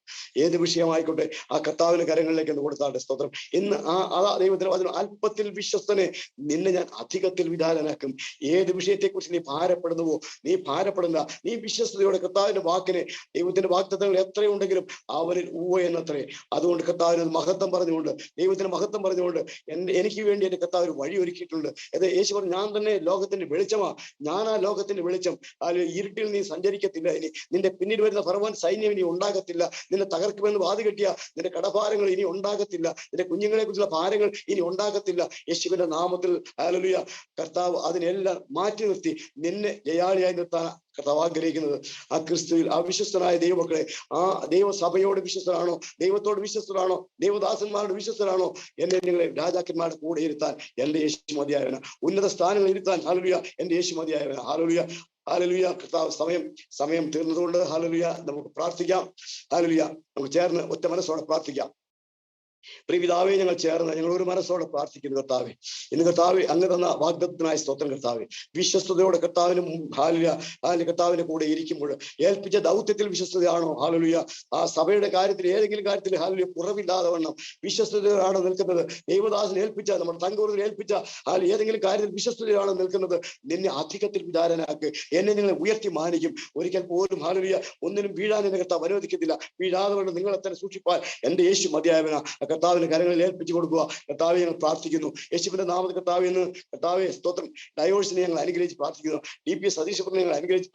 ഏത് വിഷയമായിക്കോട്ടെ ആ കർത്താവിന്റെ കരങ്ങളിലേക്ക് ഒന്ന് കൊടുത്താട്ടെ. സ്തോത്രം. ഇന്ന് അതാ ദൈവത്തിന് അതിന് അല്പത്തിൽ വിശ്വസ്തനെ നിന്നെ ഞാൻ അധികത്തിൽ വിധാനനാക്കും. ഏത് വിഷയത്തെക്കുറിച്ച് നീ ഭാരപ്പെടുന്നുവോ നീ ഭാരപ്പെടണ്ട. നീ വിശ്വസ്തയോടെ കർത്താവിന്റെ വാക്കിനെ, ദൈവത്തിന്റെ വാഗ്ദത്തങ്ങൾ എത്രയുണ്ടെങ്കിലും അവരിൽ എന്നത്രേ. അതുകൊണ്ട് കർത്താവിന് മഹത്വം പറഞ്ഞുകൊണ്ട്, ദൈവത്തിന് മഹത്വം പറഞ്ഞുകൊണ്ട് എനിക്ക് വേണ്ടി എന്റെ കർത്താവ് ഒരു വഴി ഒരുക്കിയിട്ടുണ്ട്. അത് യേശു പറഞ്ഞു, ഞാൻ തന്നെ ലോകത്തിന്റെ വെളിച്ചമാ, ഞാൻ ആ ലോകത്തിന്റെ വെളിച്ചം. ഇരുട്ടിൽ നീ സഞ്ചരിക്കത്തില്ല. ഇനി നിന്റെ പിന്നീട് വരുന്ന ഫറവോൻ സൈന്യം ഇനി ഉണ്ടാകത്തില്ല. നിന്നെ തകർക്കുമെന്ന് വാതി കെട്ടിയ നിന്റെ കടഭാരങ്ങൾ ഇനി ഉണ്ടാകത്തില്ല. നിന്റെ കുഞ്ഞുങ്ങളെ കുറിച്ചുള്ള ഭാരങ്ങൾ ഇനി ഉണ്ടാകത്തില്ല. യേശുവിന്റെ നാമത്തിൽ ഹല്ലേലൂയ കർത്താവ് അതിനെല്ലാം മാറ്റി നിർത്തി നിന്നെ ജയാളിയായി നിർത്താൻ കർത്താവ് ആഗ്രഹിക്കുന്നത്. ആ ക്രിസ്തുവിൽ ആ വിശ്വസ്തനായ ദൈവമക്കളെ, ആ ദൈവസഭയോട് വിശ്വസ്തരാണോ, ദൈവത്തോട് വിശ്വസ്തരാണോ, ദൈവദാസന്മാരോട് വിശ്വസ്തരാണോ, എന്നെ നിങ്ങളെ രാജാക്കന്മാരുടെ കൂടെ ഇരുത്താൻ എന്റെ യേശു മതിയായവന. ഉന്നത സ്ഥാനങ്ങൾ ഇരുത്താൻ ഹല്ലേലൂയ എന്റെ യേശു മതിയായവന. ഹല്ലേലൂയ. ഹല്ലേലൂയ. കർത്താവ് സമയം തീർന്നതുകൊണ്ട് ഹല്ലേലൂയ നമുക്ക് പ്രാർത്ഥിക്കാം. ഹല്ലേലൂയ. നമുക്ക് ചേർന്ന് ഒറ്റ മനസ്സോടെ പ്രാർത്ഥിക്കാം. പ്രിയപിതാവേ, ഞങ്ങൾ ചേർന്ന് ഞങ്ങൾ ഒരു മനസ്സോടെ പ്രാർത്ഥിക്കുന്നു കർത്താവെ. ഇന്ന് കർത്താവെ, അങ്ങ് തന്ന വാഗ്ദത്തത്തിനായ സ്തോത്രം കർത്താവെ. വിശ്വസ്തയോടെ കർത്താവിനും കർത്താവിന്റെ കൂടെ ഇരിക്കുമ്പോൾ ഏൽപ്പിച്ച ദൗത്യത്തിൽ വിശ്വസ്തയാണോ ഹാലലുയ, ആ സഭയുടെ കാര്യത്തിൽ ഏതെങ്കിലും കാര്യത്തിൽ ഹാലലുയ കുറവില്ലാതെ വണ്ണം വിശ്വസ്തയോടാണ് നിൽക്കുന്നത്. ദൈവദാസൻ ഏൽപ്പിച്ച നമ്മുടെ തങ്കൂരിൽ ഏൽപ്പിച്ച ഏതെങ്കിലും കാര്യത്തിൽ വിശ്വസ്തയോടാണ് നിൽക്കുന്നത്. നിന്നെ അധികത്തിൽ വിചാരനാക്ക്, എന്നെ നിങ്ങൾ ഉയർത്തി മാനിക്കും. ഒരിക്കൽ പോലും ഹാലലുയ ഒന്നിനും വീഴാൻ എന്നെ കർത്താവ് അനുവദിക്കത്തില്ല. വീഴാതെ കൊണ്ട് നിങ്ങളെ തന്നെ സൂക്ഷിപ്പാൻ എന്റെ യേശു മതിയായവനാ. കർത്താവിന്റെ കരങ്ങളിൽ ഏൽപ്പിച്ചു കൊടുക്കുക. കർത്താവെ, ഞങ്ങൾ പ്രാർത്ഥിക്കുന്നു യേശുവിന്റെ നാമത്തിൽ. കർത്താവെ, ഇന്ന് കർത്താവെ സ്തോത്രം, ഡയോഴ്സിനെ ഞങ്ങൾ അനുഗ്രഹിച്ച് പ്രാർത്ഥിക്കുന്നു. DP സതീഷ് ഞങ്ങൾ അനുഗ്രഹിച്ച്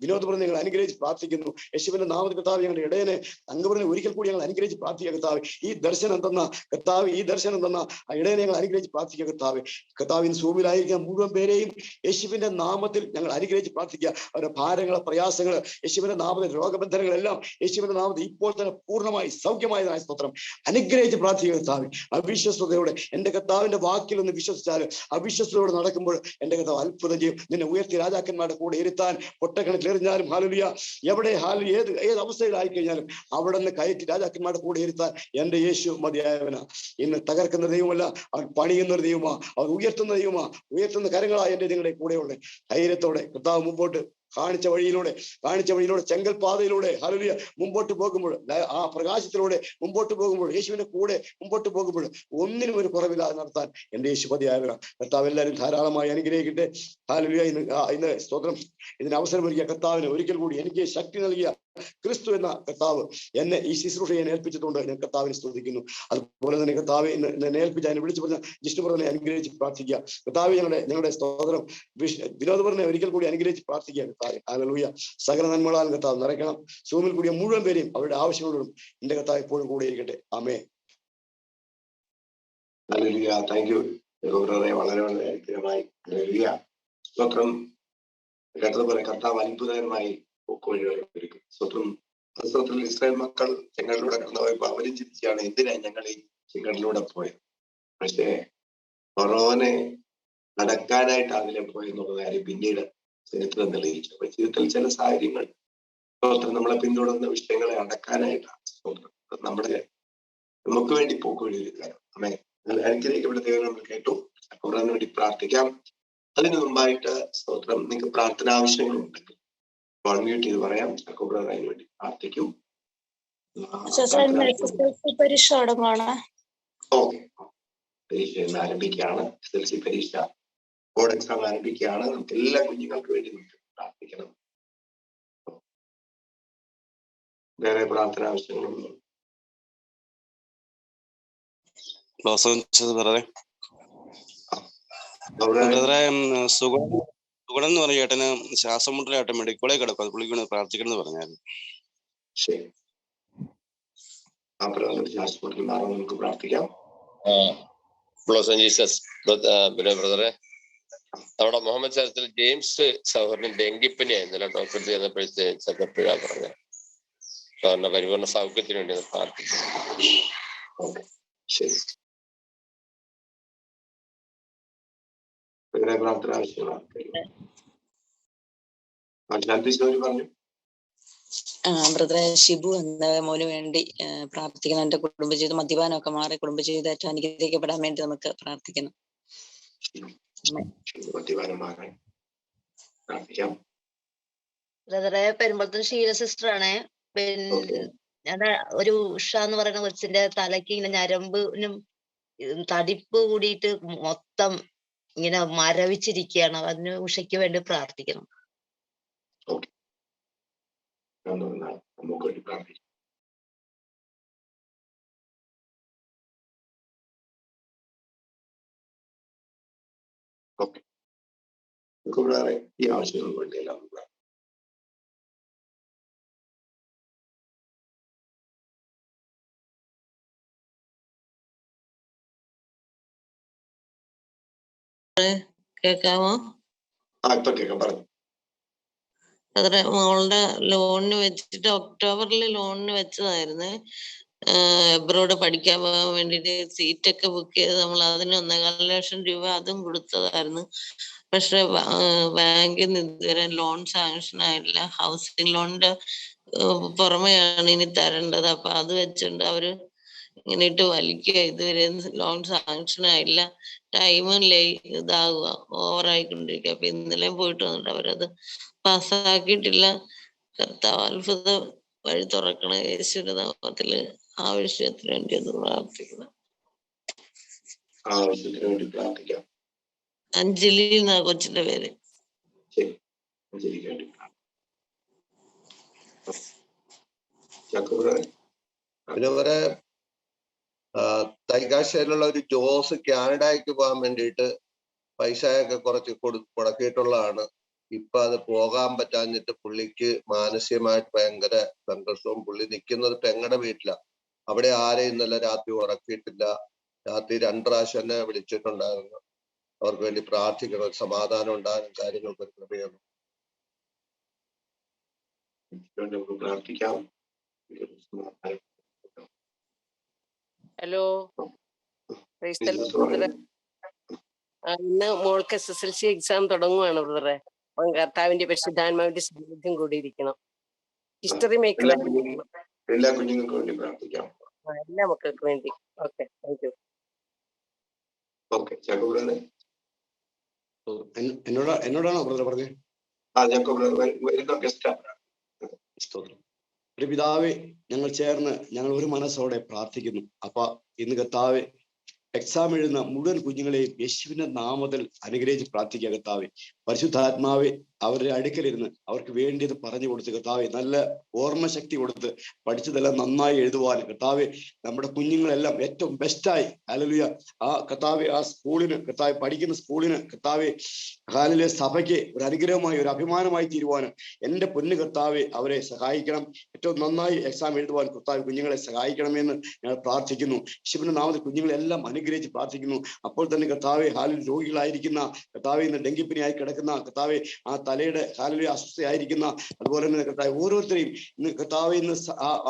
വിനോദ് പറഞ്ഞ് ഞങ്ങൾ അനുഗ്രഹിച്ച് പ്രാർത്ഥിക്കുന്നു. യേശുവിന്റെ നാമത്തിൽ കർത്താവ്, ഞങ്ങളുടെ ഇടയനെ തങ്കപുരനെ ഒരിക്കൽ കൂടി ഞങ്ങൾ അനുഗ്രഹിച്ച് പ്രാർത്ഥിക്കുക കർത്താവ്. ഈ ദർശനം തന്ന കർത്താവ്, ഈ ദർശനം തന്ന ആ ഇടയനെ ഞങ്ങൾ അനുഗ്രഹിച്ച് പ്രാർത്ഥിക്കുക കർത്താവ്. കർത്താവിന് സൂമിലായിരിക്കുന്ന മുഴുവൻ പേരെയും യേശുവിന്റെ നാമത്തിൽ ഞങ്ങൾ അനുഗ്രഹിച്ച് പ്രാർത്ഥിക്കുക. അവരുടെ ഭാരങ്ങൾ, പ്രയാസങ്ങൾ യേശുവിന്റെ നാമത്തിൽ, രോഗബന്ധനങ്ങളെല്ലാം യേശുവിന്റെ നാമത്തിൽ ഇപ്പോൾ തന്നെ പൂർണ്ണമായി സൗഖ്യമായതായ സ്തോത്രം അനുഗ്രഹിച്ച് പ്രാർത്ഥിക്കുക കർത്താവ്. അവിശ്വസ്തയോടെ എന്റെ കർത്താവിന്റെ വാക്കിൽ ഒന്ന് വിശ്വസിച്ചാൽ, അവിശ്വസ്തയോടെ നടക്കുമ്പോൾ എന്റെ കർത്താവ് അത്ഭുതം ചെയ്യും. നിന്നെ ഉയർത്തി രാജാക്കന്മാരുടെ കൂടെ ഇരുത്താൻ, പൊട്ടക്കിണറ്റിൽ എറിഞ്ഞാലും ഹാലലുയ, എവിടെ ഏത് അവസ്ഥയിലായി കഴിഞ്ഞാലും അവിടെ നിന്ന് കയറ്റി രാജാക്കന്മാരുടെ കൂടെ ഇരുത്താൻ എന്റെ യേശു മതിയായവനാ. ഇന്ന് തകർക്കുന്ന ദൈവമല്ല, അവൻ പണിയുന്ന ഒരു ദൈവമാ, അവൻ ഉയർത്തുന്ന ദൈവമാ. ഉയർത്തുന്ന കരങ്ങളായ എന്റെ നിങ്ങളുടെ കൂടെയുള്ള ധൈര്യത്തോടെ കർത്താവ് മുമ്പോട്ട് കാണിച്ച വഴിയിലൂടെ ചെങ്കൽ പാതയിലൂടെ ഹല്ലേലൂയ മുമ്പോട്ട് പോകുമ്പോൾ, ആ പ്രകാശത്തിലൂടെ മുമ്പോട്ട് പോകുമ്പോൾ, യേശുവിന്റെ കൂടെ മുമ്പോട്ട് പോകുമ്പോൾ ഒന്നിനും ഒരു കുറവില്ലാതെ നടത്താൻ എന്റെ യേശു മതിയായവനാ. കർത്താവ് എല്ലാവരും ധാരാളമായി അനുഗ്രഹിക്കട്ടെ. ഹല്ലേലൂയ. ഇന്ന് സ്തോത്രം, ഇതിന് അവസരമൊരുക്കിയ കർത്താവിന് ഒരിക്കൽ കൂടി എനിക്ക് ശക്തി നൽകിയ ക്രിസ്തു എന്ന കർത്താവ് എന്നെ ഈ ശുശ്രൂഷയെ ഏൽപ്പിച്ചിട്ടുണ്ട്. ഞാൻ കർത്താവിനെ സ്തുതിക്കുന്നു. അതുപോലെ തന്നെ കർത്താവ് എന്നെ ഏൽപ്പിച്ച, അതിനെ വിളിച്ചു പറഞ്ഞ ജിഷ്ണുപുരനെ അനുഗ്രഹിച്ച് പ്രാർത്ഥിക്കുക കർത്താവ്. ഞങ്ങളുടെ സ്തോത്രം വിനോദപുരനെ ഒരിക്കൽ കൂടി അനുഗ്രഹിച്ച് പ്രാർത്ഥിക്കുക കർത്താവ്. ഹല്ലേലൂയ. സകല നന്മകളാൽ കർത്താവ് നിറയ്ക്കണം. സൂമിൽ കൂടിയ മുഴുവൻ പേരെയും അവരുടെ ആവശ്യങ്ങളോടും എന്റെ കർത്താവ് എപ്പോഴും കൂടെ ഇരിക്കട്ടെ. ആമേൻ. ഹല്ലേലൂയ. താങ്ക് യു വളരെ വളരെ അനുഗ്രഹമായി. ഹല്ലേലൂയ. സ്തോത്രം. കേട്ടതുപോലെ കർത്താവ് അത്ഭുതകരമായി ഒക്കൊഴിവായിരിക്കും. സ്വത്രം ഇസ്രായേൽ മക്കൾ ചെങ്കടലിലൂടെ കടന്നു പോയപ്പോ അവരും ചിന്തിച്ചാണ്, എന്തിനാ ഞങ്ങൾ ഈ ചെങ്കടലിലൂടെ പോയത്? പക്ഷേ ഫറോനെ നടക്കാനായിട്ട് അതിലെ പോയെന്നുള്ള കാര്യം പിന്നീട് ചരിത്രം തെളിയിച്ചു. അപ്പൊ ജീവിതത്തിൽ ചില സാഹചര്യങ്ങൾ സ്തോത്രം നമ്മളെ പിന്തുടർന്ന വിഷയങ്ങളെ അടക്കാനായിട്ടാണ് നമുക്ക് വേണ്ടി പോക്കൊഴിയിരിക്കാനും. അമ്മേ, അനുഗ്രഹിക്കപ്പെട്ട ദൈവം നമ്മൾ കേട്ടു. അപ്പോൾ അതിനു വേണ്ടി പ്രാർത്ഥിക്കാം. അതിനു മുമ്പായിട്ട് സ്തോത്രം, നിങ്ങൾക്ക് പ്രാർത്ഥന ആവശ്യങ്ങളുണ്ടെങ്കിൽ മ്യൂട്ട് ചെയ്ത് പറയാം. അതിനു വേണ്ടി പ്രാർത്ഥിക്കും. പരീക്ഷ തുടങ്ങുകയാണ്. ഓക്കെ, പരീക്ഷ ഇന്ന് ആരംഭിക്കുകയാണ്. SSLC പരീക്ഷ, ബോർഡ് എക്സാം ആരംഭിക്കുകയാണ്. നമുക്ക് എല്ലാ കുഞ്ഞുങ്ങൾക്ക് വേണ്ടി നമുക്ക് പ്രാർത്ഥിക്കണം. വേറെ പ്രാർത്ഥന ആവശ്യങ്ങളുണ്ടോ? സുഗുണം എന്ന് പറഞ്ഞ ചേട്ടന് ശ്വാസം മുട്ടലായിട്ട് മെഡിക്കോളെ കിടക്കും, അത് പുള്ളിക്ക് പ്രാർത്ഥിക്കണം എന്ന് പറഞ്ഞായിരുന്നു. ശരി, ശ്വാസം മുട്ടൽ മാറാൻ നമുക്ക് പ്രാർത്ഥിക്കാം. ജീസസ് ബ്രദറെ, നമ്മുടെ മുഹമ്മദ് ചർച്ചിൽ ജെയിംസ് സഹോദരന് ഡെങ്കിപ്പനി ആയിരുന്നല്ലോ. ഡോക്ടർ ചെന്നപ്പോഴത്തെ സെക്രട്ടറിയാ പറഞ്ഞത്. സാറിന്റെ പരിപൂർണ്ണ സൗഖ്യത്തിന് വേണ്ടി പ്രാർത്ഥിക്കും. ശരി, പ്രാർത്ഥന ആവശ്യങ്ങളാണ്. പറഞ്ഞു. ബ്രദറെ, ഷിബു എന്ന മോന് വേണ്ടി പ്രാർത്ഥിക്കണം. എന്റെ കുടുംബജീവിതം മദ്യപാനമൊക്കെ മാറി കുടുംബജീവിതമായിട്ട് അനുഗ്രഹിക്കപ്പെടാൻ വേണ്ടി നമുക്ക് പ്രാർത്ഥിക്കണം. ബ്രദറെ, പെരുമ്പളത്തിന് ഷീല സിസ്റ്റർ ആണേ. പിന്നെ ഒരു ഉഷ എന്ന് പറയുന്ന കൊച്ചിന്റെ തലയ്ക്ക് ഇങ്ങനെ ഞരമ്പിനും തടിപ്പ് കൂടിയിട്ട് മൊത്തം ഇങ്ങനെ മരവിച്ചിരിക്കുകയാണ്. അതിന് ഉഷയ്ക്ക് വേണ്ടി പ്രാർത്ഥിക്കണം. ഈ ആവശ്യങ്ങൾക്ക് വേണ്ടിയെല്ലാം കേക്കാമോ? പറഞ്ഞു. അതെ, മോളുടെ ലോണിന് വെച്ചിട്ട് ഒക്ടോബറിൽ ലോണിന് വെച്ചതായിരുന്നു. എബ്രോഡ് പഠിക്കാൻ പോകാൻ വേണ്ടിട്ട് സീറ്റൊക്കെ ബുക്ക് ചെയ്ത് നമ്മൾ അതിന് 1.25 ലക്ഷം രൂപ അതും കൊടുത്തതായിരുന്നു. പക്ഷെ ബാങ്കിൽ നിന്ന് ഇതുവരെ ലോൺ സാങ്ഷൻ ആയില്ല. ഹൗസിംഗ് ലോണിന്റെ പുറമെയാണ് ഇനി തരേണ്ടത്. അപ്പൊ അത് വെച്ചിട്ടുണ്ട് അവര് ഇങ്ങനെ ഇട്ട് വലിക്കുക. ഇതുവരെ ലോൺ സാങ്ഷൻ ആയില്ല, ടൈമും ഇതാകുക, ഓവറായിക്കൊണ്ടിരിക്കുക. അപ്പൊ ഇന്നലെ പോയിട്ട് വന്നിട്ട് അവരത് പാസ്സാക്കിയിട്ടില്ല. കർത്താവ് അത്ഭുത വഴി തുറക്കണ യേശുവിന്റെ നാമത്തില് ആ വിഷയത്തിന് വേണ്ടി ഒന്ന് പ്രാർത്ഥിക്കണം. ആവശ്യത്തിന് വേണ്ടി പ്രാർത്ഥിക്കാം. അഞ്ജലി എന്നാ കൊച്ചിന്റെ പേര്. ശരി, അഞ്ജലിക്ക് വേണ്ടി ഇതുവരെ തൈക്കാശ്ശേരിയിലുള്ള ഒരു ജോസ് കാനഡയ്ക്ക് പോകാൻ വേണ്ടിയിട്ട് പൈസയൊക്കെ കുറച്ച് മുടക്കിയിട്ടുള്ളതാണ്. ഇപ്പൊ അത് പോകാൻ പറ്റാഞ്ഞിട്ട് പുള്ളിക്ക് മാനസികമായിട്ട് ഭയങ്കര സംഘർഷവും. പുള്ളി നിൽക്കുന്നത് പെങ്ങടെ വീട്ടിലാണ്. അവിടെ ആരെയും ഇന്നലെ രാത്രി ഉറക്കിയിട്ടില്ല. രാത്രി 2 പ്രാവശ്യം എന്നെ വിളിച്ചിട്ടുണ്ടായിരുന്നു. അവർക്ക് വേണ്ടി പ്രാർത്ഥിക്കണം, സമാധാനം ഉണ്ടാകാനും കാര്യങ്ങൾക്ക് ഒരു കൃപയാണ്. പ്രാർത്ഥിക്കാം. ഹലോ, ഇന്ന് മോൾക്ക് SSLC എക്സാം തുടങ്ങുവാണ് ബ്രദറെ. അപ്പം കർത്താവിന്റെ പരിശുദ്ധാത്മാവിന്റെ സാന്നിധ്യം കൂടിയിരിക്കണം. ഹിസ്റ്ററി മേഖല എല്ലാ കുഞ്ഞുങ്ങൾക്കും വേണ്ടി പ്രാർത്ഥിക്കാം. എല്ലാ മക്കൾക്ക് വേണ്ടി. Okay, thank you. എന്നോടാണോ ബ്രദർ പറഞ്ഞത്? ഒരു പിതാവേ, ഞങ്ങൾ ചേർന്ന് ഞങ്ങൾ ഒരു മനസ്സോടെ പ്രാർത്ഥിക്കുന്നു. അപ്പ ഇന്ന് കർത്താവേ, എക്സാം എഴുതുന്ന മുഴുവൻ കുഞ്ഞുങ്ങളെയും യേശുവിന്റെ നാമത്തിൽ അനുഗ്രഹിച്ച് പ്രാർത്ഥിക്കുക. കർത്താവേ, പരിശുദ്ധാത്മാവെ അവരുടെ അടുക്കലിരുന്ന് അവർക്ക് വേണ്ടിയത് പറഞ്ഞു കൊടുത്ത് കർത്താവെ നല്ല ഓർമ്മശക്തി കൊടുത്ത് പഠിച്ചതെല്ലാം നന്നായി എഴുതുവാൻ കർത്താവെ നമ്മുടെ കുഞ്ഞുങ്ങളെല്ലാം ഏറ്റവും ബെസ്റ്റായി ഹല്ലേലൂയ ആ കർത്താവെ ആ സ്കൂളിന് കർത്താവെ പഠിക്കുന്ന സ്കൂളിന് കർത്താവെ ഹല്ലേലൂയ സഭയ്ക്ക് ഒരു അനുഗ്രഹമായി ഒരു അഭിമാനമായി തീരുവാൻ എൻ്റെ പൊന്നു കർത്താവെ അവരെ സഹായിക്കണം. ഏറ്റവും നന്നായി എക്സാം എഴുതുവാൻ കർത്താവ് കുഞ്ഞുങ്ങളെ സഹായിക്കണമെന്ന് ഞങ്ങൾ പ്രാർത്ഥിക്കുന്നു. യേശുവിന്റെ നാമത്തിൽ കുഞ്ഞുങ്ങളെല്ലാം അനുഗ്രഹിച്ച് പ്രാർത്ഥിക്കുന്നു. അപ്പോൾ തന്നെ കർത്താവെ ഹാലിൽ രോഗികളായിരിക്കുന്ന കർത്താവെ ഇന്ന് ഡെങ്കിപ്പനിയായി കിടക്കുന്ന കർത്താവെ ആ തലയുടെ ഹാലിൽ അസ്വസ്ഥയായിരിക്കുന്ന അതുപോലെ തന്നെ കർത്താവ് ഓരോരുത്തരെയും ഇന്ന് കർത്താവെ ഇന്ന്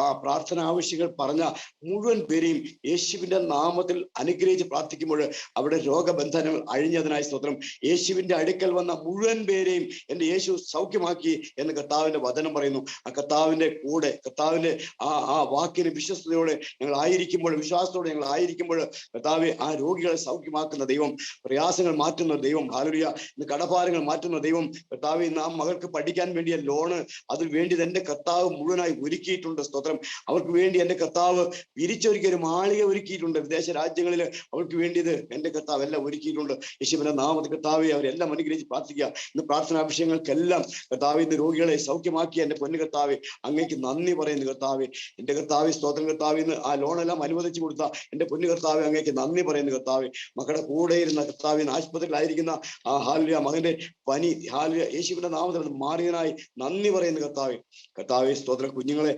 ആ പ്രാർത്ഥന ആവശ്യങ്ങൾ പറഞ്ഞ മുഴുവൻ പേരെയും യേശുവിന്റെ നാമത്തിൽ അനുഗ്രഹിച്ച് പ്രാർത്ഥിക്കുമ്പോൾ അവിടെ രോഗബന്ധനങ്ങൾ അഴിഞ്ഞതിനായി സ്തോത്രം. യേശുവിന്റെ അടുക്കൽ വന്ന മുഴുവൻ പേരെയും എൻ്റെ യേശു സൗഖ്യമാക്കി എന്ന് കർത്താവിന്റെ വചനം പറയുന്നു. ആ കർത്താവിന്റെ കൂടെ കർത്താവിന്റെ ആ വാക്കിന് വിശ്വസ്തയോടെ ഞങ്ങൾ ആയിരിക്കുമ്പോൾ വിശ്വാസത്തോടെ ഞങ്ങൾ ആയിരിക്കുമ്പോൾ കർത്താവെ ആ രോഗികളെ സൗഖ്യമാക്കുന്ന ദൈവം, പ്രയാസങ്ങൾ മാറ്റുന്ന ദൈവം, ഹല്ലേലൂയ ഇന്ന് കടഭാരങ്ങൾ മാറ്റുന്ന ദൈവം കർത്താവ് ഇന്ന് ആ മകൾക്ക് പഠിക്കാൻ വേണ്ടിയ ലോണ് അതിന് വേണ്ടി എൻ്റെ കർത്താവ് മുഴുവനായി ഒരുക്കിയിട്ടുണ്ട് സ്തോത്രം. അവർക്ക് വേണ്ടി എൻ്റെ കർത്താവ് വിരിച്ചൊരുക്കിയ ഒരു മാളിക ഒരുക്കിയിട്ടുണ്ട്. വിദേശ രാജ്യങ്ങളിൽ അവർക്ക് വേണ്ടിയത് എൻ്റെ കർത്താവ് എല്ലാം ഒരുക്കിയിട്ടുണ്ട്. യേശുവിന്റെ നാമത്തിൽ കർത്താവെ അവരെല്ലാം അനുഗ്രഹിച്ച് പ്രാർത്ഥിക്കുക. ഇന്ന് പ്രാർത്ഥനാ വിഷയങ്ങൾക്കെല്ലാം കർത്താവ് ഇന്ന് രോഗികളെ സൗഖ്യമാക്കിയ എൻ്റെ പൊന്നു കർത്താവെ അങ്ങേക്ക് നന്ദി പറയുന്നു കർത്താവെ. എൻ്റെ കർത്താവെ സ്തോത്രം കർത്താവ് ഇന്ന് ആ ലോണെല്ലാം അനുവദിച്ചു കൊടുത്ത എൻ്റെ പൊന്നു കർത്താവെ അങ്ങേക്ക് നന്ദി പറയുന്നു കർത്താവെ. മക്കളുടെ കൂടെ ഇരുന്ന കർത്താവിന് ആശുപത്രിയിലായിരിക്കുന്ന ആ ഹാലുയ മകന്റെ പനി ഹാലുയ യേശുവിന്റെ നാമത്തിൽ മാറിയതിനായി നന്ദി പറയുന്നു കർത്താവെ. കർത്താവെ സ്തോത്രം കുഞ്ഞുങ്ങളുടെ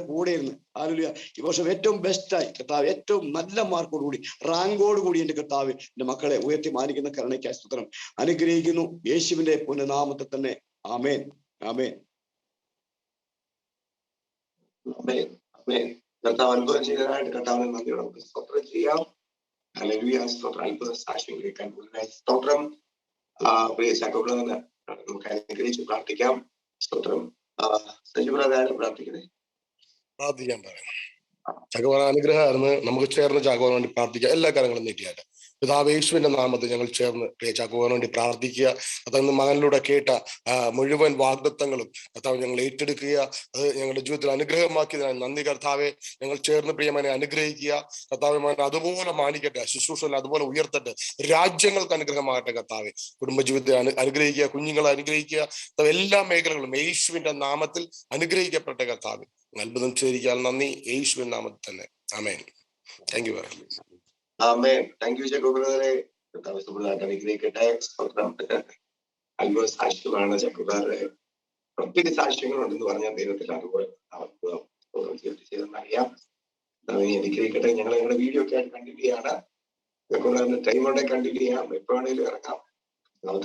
കൂടെ ഇരുന്ന് ഹാലുയ ഈ വർഷം ഏറ്റവും ബെസ്റ്റായി കർത്താവ് ഏറ്റവും നല്ല മാർക്കോടുകൂടി റാങ്കോടുകൂടി എൻ്റെ കർത്താവ് എൻ്റെ മക്കളെ ഉയർത്തി മാനിക്കുന്ന കരുണയ്ക്കായി സ്തോത്രം അനുഗ്രഹിക്കുന്നു യേശുവിന്റെ പുനഃനാമത്തിൽ തന്നെ. ആമേൻ ആമേൻ. കർത്താവ് അത്ഭുതം ചെയ്തതായിട്ട് കർത്താവിനെ നന്ദിയോടെ നമുക്ക് സ്തോത്രം ചെയ്യാം. ഹല്ലേലൂയ സ്തോത്രം. അത്ഭുത സാക്ഷ്യം കേൾക്കാൻ സ്തോത്രം. പ്രിയ ചക്കോബ്രദറിനെ നമുക്ക് അനുഗ്രഹിച്ച് പ്രാർത്ഥിക്കാം. സ്തോത്രം. സജീവ്രതാരം പ്രാർത്ഥിക്കണേ. പ്രാർത്ഥിക്കാൻ പറയാം. ചകോബ അനുഗ്രഹമായിരുന്നു. നമുക്ക് ചേർന്ന് ചാക്കോബിന് വേണ്ടി പ്രാർത്ഥിക്കാം. എല്ലാ കാര്യങ്ങളും നീട്ടിയായിട്ട് പിതാവ് യേശുവിന്റെ നാമത്തിൽ ഞങ്ങൾ ചേർന്ന് ചാക്കോബിന് വേണ്ടി പ്രാർത്ഥിക്കുക. അന്ന് മകനിലൂടെ കേട്ട മുഴുവൻ വാഗ്ദത്തങ്ങളും കർത്താവ് ഞങ്ങൾ ഏറ്റെടുക്കുക. അത് ഞങ്ങളുടെ ജീവിതത്തിൽ അനുഗ്രഹമാക്കിയതിനായി നന്ദി കർത്താവെ. ഞങ്ങൾ ചേർന്ന് പ്രിയമനെ അനുഗ്രഹിക്കുക. കർത്താവ് മകൻ അതുപോലെ മാനിക്കട്ടെ, ശുശ്രൂഷകൾ അതുപോലെ ഉയർത്തട്ടെ, രാജ്യങ്ങൾക്ക് അനുഗ്രഹമാകട്ടെ കർത്താവെ. കുടുംബജീവിതത്തെ അനുഗ്രഹിക്കുക, കുഞ്ഞുങ്ങളെ അനുഗ്രഹിക്കുക. എല്ലാ മേഖലകളും യേശുവിന്റെ നാമത്തിൽ അനുഗ്രഹിക്കപ്പെട്ട കർത്താവെ. അത്ഭുതം ചെയ്തിരിക്കാൻ നന്ദി യേശുവിൻ നാമത്തിൽ തന്നെ. Amen. Thank you very much. Amen. Thank you ചക്കോബ്രദറെ. കർത്താവ് സുബ്രതായിട്ട് അനുഗ്രഹിക്കട്ടെ. സ്തോത്രം. അത്ഭുത സാക്ഷ്യമാണ് ചക്കോബ്രദറെ. ഒത്തിരി സാക്ഷ്യങ്ങളുണ്ടെന്ന് പറഞ്ഞാൽ ദൈവത്തിൽ അതുപോലെ ചെയ്തെന്നറിയാം. അനുഗ്രഹിക്കട്ടെ. ഞങ്ങൾ ഞങ്ങളുടെ വീഡിയോ ഒക്കെ ആയിട്ട് കണ്ടിന്യൂ ചെയ്യാണ്. ചക്കോബ്രദറിന്റെ ടൈമോടെ കണ്ടിന്യൂ ചെയ്യാം. എപ്പോ വേണേലും ഇറങ്ങാം.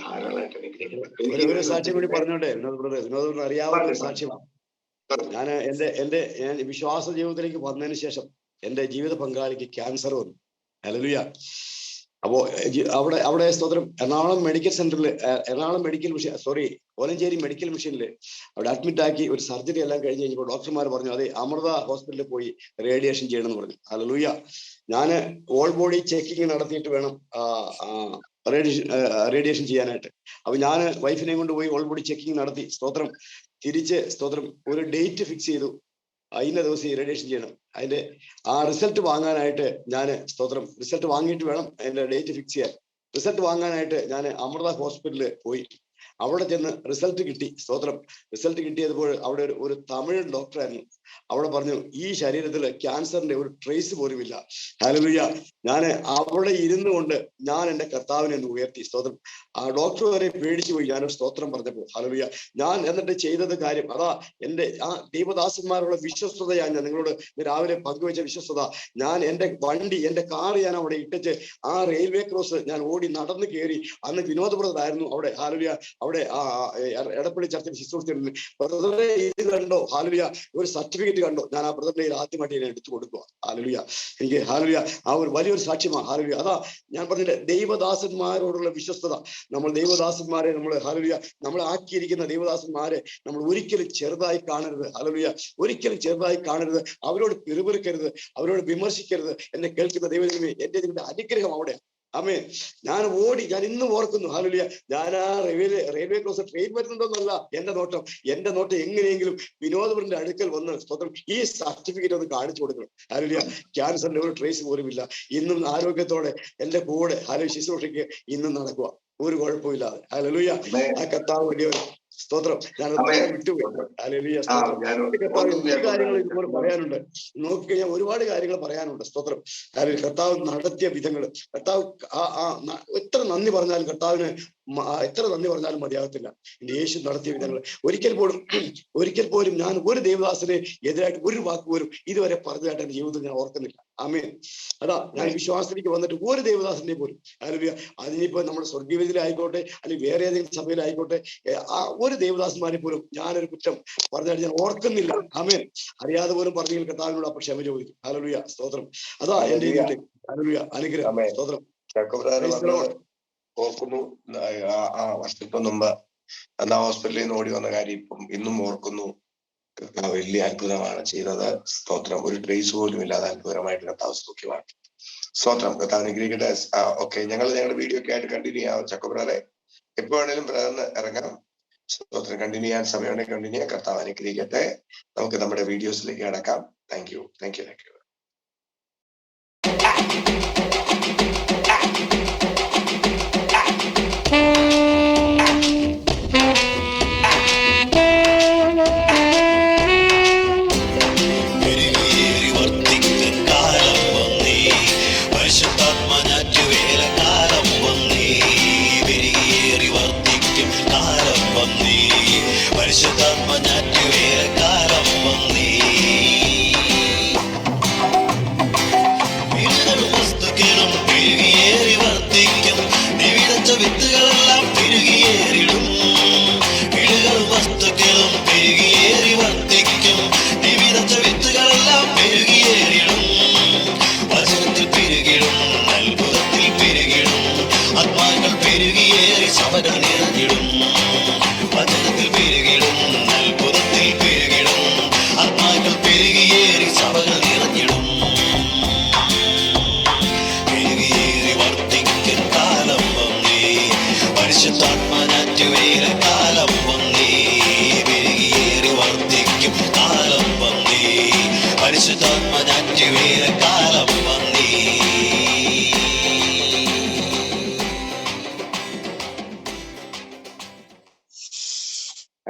ധാരാളമായിട്ട് അനുഗ്രഹിക്കട്ടെ. ഒരു സാക്ഷ്യം കൂടി പറഞ്ഞോട്ടെ വിനോദ് അറിയാവുന്ന ഒരു സാക്ഷ്യമാണ്. ഞാൻ വിശ്വാസ ജീവിതത്തിലേക്ക് വന്നതിന് ശേഷം എൻ്റെ ജീവിത പങ്കാളിക്ക് ക്യാൻസർ വന്നു. ഹല്ലേലൂയ. അപ്പോ അവിടെ സ്തോത്രം എറണാകുളം മെഡിക്കൽ സെന്ററിൽ കോലഞ്ചേരി മെഡിക്കൽ മിഷനിൽ അവിടെ അഡ്മിറ്റ് ആക്കി ഒരു സർജറി എല്ലാം കഴിഞ്ഞ് കഴിഞ്ഞപ്പോൾ ഡോക്ടർമാർ പറഞ്ഞു അതെ അമൃത ഹോസ്പിറ്റലിൽ പോയി റേഡിയേഷൻ ചെയ്യണമെന്ന് പറഞ്ഞു. ഹല്ലേലൂയ. ഞാന് ഓൾ ബോഡി ചെക്കിങ് നടത്തിയിട്ട് വേണം റേഡിയേഷൻ ചെയ്യാനായിട്ട്. അപ്പൊ ഞാൻ വൈഫിനെ കൊണ്ട് പോയി ഓൾ ബോഡി ചെക്കിങ് നടത്തി. സ്തോത്രം തിരിച്ച് സ്തോത്രം ഒരു ഡേറ്റ് ഫിക്സ് ചെയ്തു. ഇന്ന ദിവസം ഈ റേഡിയേഷൻ ചെയ്യണം. അതിന്റെ റിസൾട്ട് വാങ്ങാനായിട്ട് ഞാൻ സ്തോത്രം റിസൾട്ട് വാങ്ങിയിട്ട് വേണം അതിന്റെ ഡേറ്റ് ഫിക്സ് ചെയ്യാൻ. റിസൾട്ട് വാങ്ങാനായിട്ട് ഞാൻ അമൃത ഹോസ്പിറ്റലിൽ പോയി. അവിടെ ചെന്ന് റിസൾട്ട് കിട്ടി. സ്തോത്രം റിസൾട്ട് കിട്ടിയപ്പോൾ അവിടെ ഒരു തമിഴ് ഡോക്ടറായിരുന്നു. അവിടെ പറഞ്ഞു ഈ ശരീരത്തിൽ ക്യാൻസറിന്റെ ഒരു ട്രേസ് പോലും ഇല്ല. ഹല്ലേലൂയ. ഞാൻ അവിടെ ഇരുന്നു കൊണ്ട് ഞാൻ എൻ്റെ കർത്താവിനെ ഒന്ന് ഉയർത്തി. സ്തോത്രം. ആ ഡോക്ടർ വരെ പേടിച്ചു പോയി ഞാനൊരു സ്തോത്രം പറഞ്ഞപ്പോൾ. ഹല്ലേലൂയ. ഞാൻ എന്നിട്ട് ചെയ്തത് കാര്യം അതാ എൻ്റെ ദൈവദാസന്മാരുടെ വിശ്വസ്തതയാണ് ഞാൻ നിങ്ങളോട് രാവിലെ പങ്കുവെച്ച വിശ്വസ്തത. ഞാൻ എൻ്റെ വണ്ടി എൻ്റെ കാർ ഞാൻ അവിടെ ഇട്ടിച്ച് റെയിൽവേ ക്രോസ് ഞാൻ ഓടി നടന്ന് കയറി. അന്ന് വിനോദപ്രദമായിരുന്നു അവിടെ. ഹല്ലേലൂയ. അവിടെ എടപ്പള്ളി ചർച്ചിൽ ശുശ്രൂഷിച്ചിരുന്നു. ബ്രദറെ ഇത് കണ്ടോ? ഹല്ലേലൂയ. ഒരു സർട്ടിഫിക്കറ്റ് കണ്ടോ? ഞാൻ ആ ബ്രദറിന്റെ ആദ്യമായിട്ട് ഞാൻ എടുത്തു കൊടുക്കുക. ഹല്ലേലൂയ. എനിക്ക് ഹല്ലേലൂയ ആ ഒരു വലിയൊരു സാക്ഷ്യമാണ്. ഹല്ലേലൂയ. അതാ ഞാൻ പറഞ്ഞിട്ട് ദൈവദാസന്മാരോടുള്ള വിശ്വസ്തത. നമ്മൾ ദൈവദാസന്മാരെ ഹല്ലേലൂയ നമ്മൾ ആക്കിയിരിക്കുന്ന ദൈവദാസന്മാരെ നമ്മൾ ഒരിക്കലും ചെറുതായി കാണരുത്. ഹല്ലേലൂയ. ഒരിക്കലും ചെറുതായി കാണരുത്. അവരോട് പിറുപിറുക്കരുത്, അവരോട് വിമർശിക്കരുത്. എന്നെ കേൾക്കുന്ന ദൈവമേ, എന്റെ അനുഗ്രഹം അവിടെ. ആമേ. ഞാൻ ഇന്നും ഓർക്കുന്നു. ഹല്ലേലൂയ. ഞാൻ റെയിൽവേ ക്രോസ് ട്രെയിൻ വരുന്നുണ്ടോന്നല്ല എന്റെ നോട്ടം എങ്ങനെയെങ്കിലും വിനോദപുരന്റെ അടുക്കൽ വന്ന് സ്തോത്രം ഈ സർട്ടിഫിക്കറ്റ് ഒന്ന് കാണിച്ചു കൊടുക്കണം. ഹല്ലേലൂയ. ക്യാൻസറിന്റെ ഒരു ട്രേസ് പോലും ഇല്ല. ഇന്നും ആരോഗ്യത്തോടെ എന്റെ കൂടെ ശുശ്രൂഷയ്ക്ക് ഇന്നും നടക്കുക, ഒരു കുഴപ്പമില്ലാതെ. ഹല്ലേലൂയ. ആ കർത്താവ് വലിയവൻ. സ്തോത്രം. ഞാൻ വിട്ടുപോയി. ഹല്ലേലൂയ. ഒത്തിരി കാര്യങ്ങൾ ഇതുപോലെ പറയാനുണ്ട്. നോക്കിക്കഴിഞ്ഞാൽ ഒരുപാട് കാര്യങ്ങൾ പറയാനുണ്ട്. സ്തോത്രം. കർത്താവ് നടത്തിയ വിധങ്ങൾ, കർത്താവ് എത്ര നന്ദി പറഞ്ഞാലും കർത്താവിന് എത്ര നന്ദി പറഞ്ഞാലും മതിയാകത്തില്ല. യേശു നടത്തിയ വിധങ്ങൾ ഒരിക്കൽ പോലും ഞാൻ ഒരു ദേവദാസനെ എതിരായിട്ട് ഒരു വാക്ക് പോലും ഇതുവരെ പറഞ്ഞതായിട്ട് എന്റെ ജീവിതത്തിൽ ഞാൻ ഓർക്കുന്നില്ല. ആമേൻ. അതാ ഞാൻ വിശ്വാസത്തിലേക്ക് വന്നിട്ട് ഒരു ദേവദാസനെ പോലും അതിനിപ്പോ നമ്മുടെ സ്വർഗീയത്തിലായിക്കോട്ടെ അല്ലെങ്കിൽ വേറെ ഏതെങ്കിലും സഭയിലായിക്കോട്ടെ ഒരു ദേവദാസന്മാരെ പോലും ഞാനൊരു കുറ്റം പറഞ്ഞായിട്ട് ഞാൻ ഓർക്കുന്നില്ല. ആമേൻ. അറിയാതെ പോലും പറഞ്ഞെങ്കിൽ കർത്താവിനോട് അപ്പൊ ക്ഷമ ചോദിക്കും. ഹല്ലേലൂയ. സ്തോത്രം. അതാ എന്റെ ഹല്ലേലൂയ അനുഗ്രഹം. സ്തോത്രം. ഓർക്കുന്നു വർഷത്തിന് മുമ്പ് ഹോസ്പിറ്റലിൽ നിന്ന് ഓടി വന്ന കാര്യം ഇന്നും ഓർക്കുന്നു. വലിയ അത്ഭുതമാണ് ചെയ്തത്. സ്തോത്രം. ഒരു ട്രേസ് പോലും ഇല്ലാതെ അത്ഭുതമായിട്ട് കർത്താവ് സൗഖ്യമാണ്. സ്തോത്രം. കർത്താവ് അനുഗ്രഹിക്കട്ടെ. ഓക്കെ, ഞങ്ങളുടെ വീഡിയോ ഒക്കെ ആയിട്ട് കണ്ടിന്യൂ ചെയ്യാം. ചക്കബ്രദറെ എപ്പോ വേണേലും ബ്രദറിന് ഇറങ്ങാം. സ്തോത്രം. കണ്ടിന്യൂ ചെയ്യാൻ സമയമുണ്ടെങ്കിൽ കണ്ടിന്യൂ ചെയ്യാം. കർത്താവ് അനുഗ്രഹിക്കട്ടെ. നമുക്ക് നമ്മുടെ വീഡിയോസിലേക്ക് കടക്കാം. Thank you.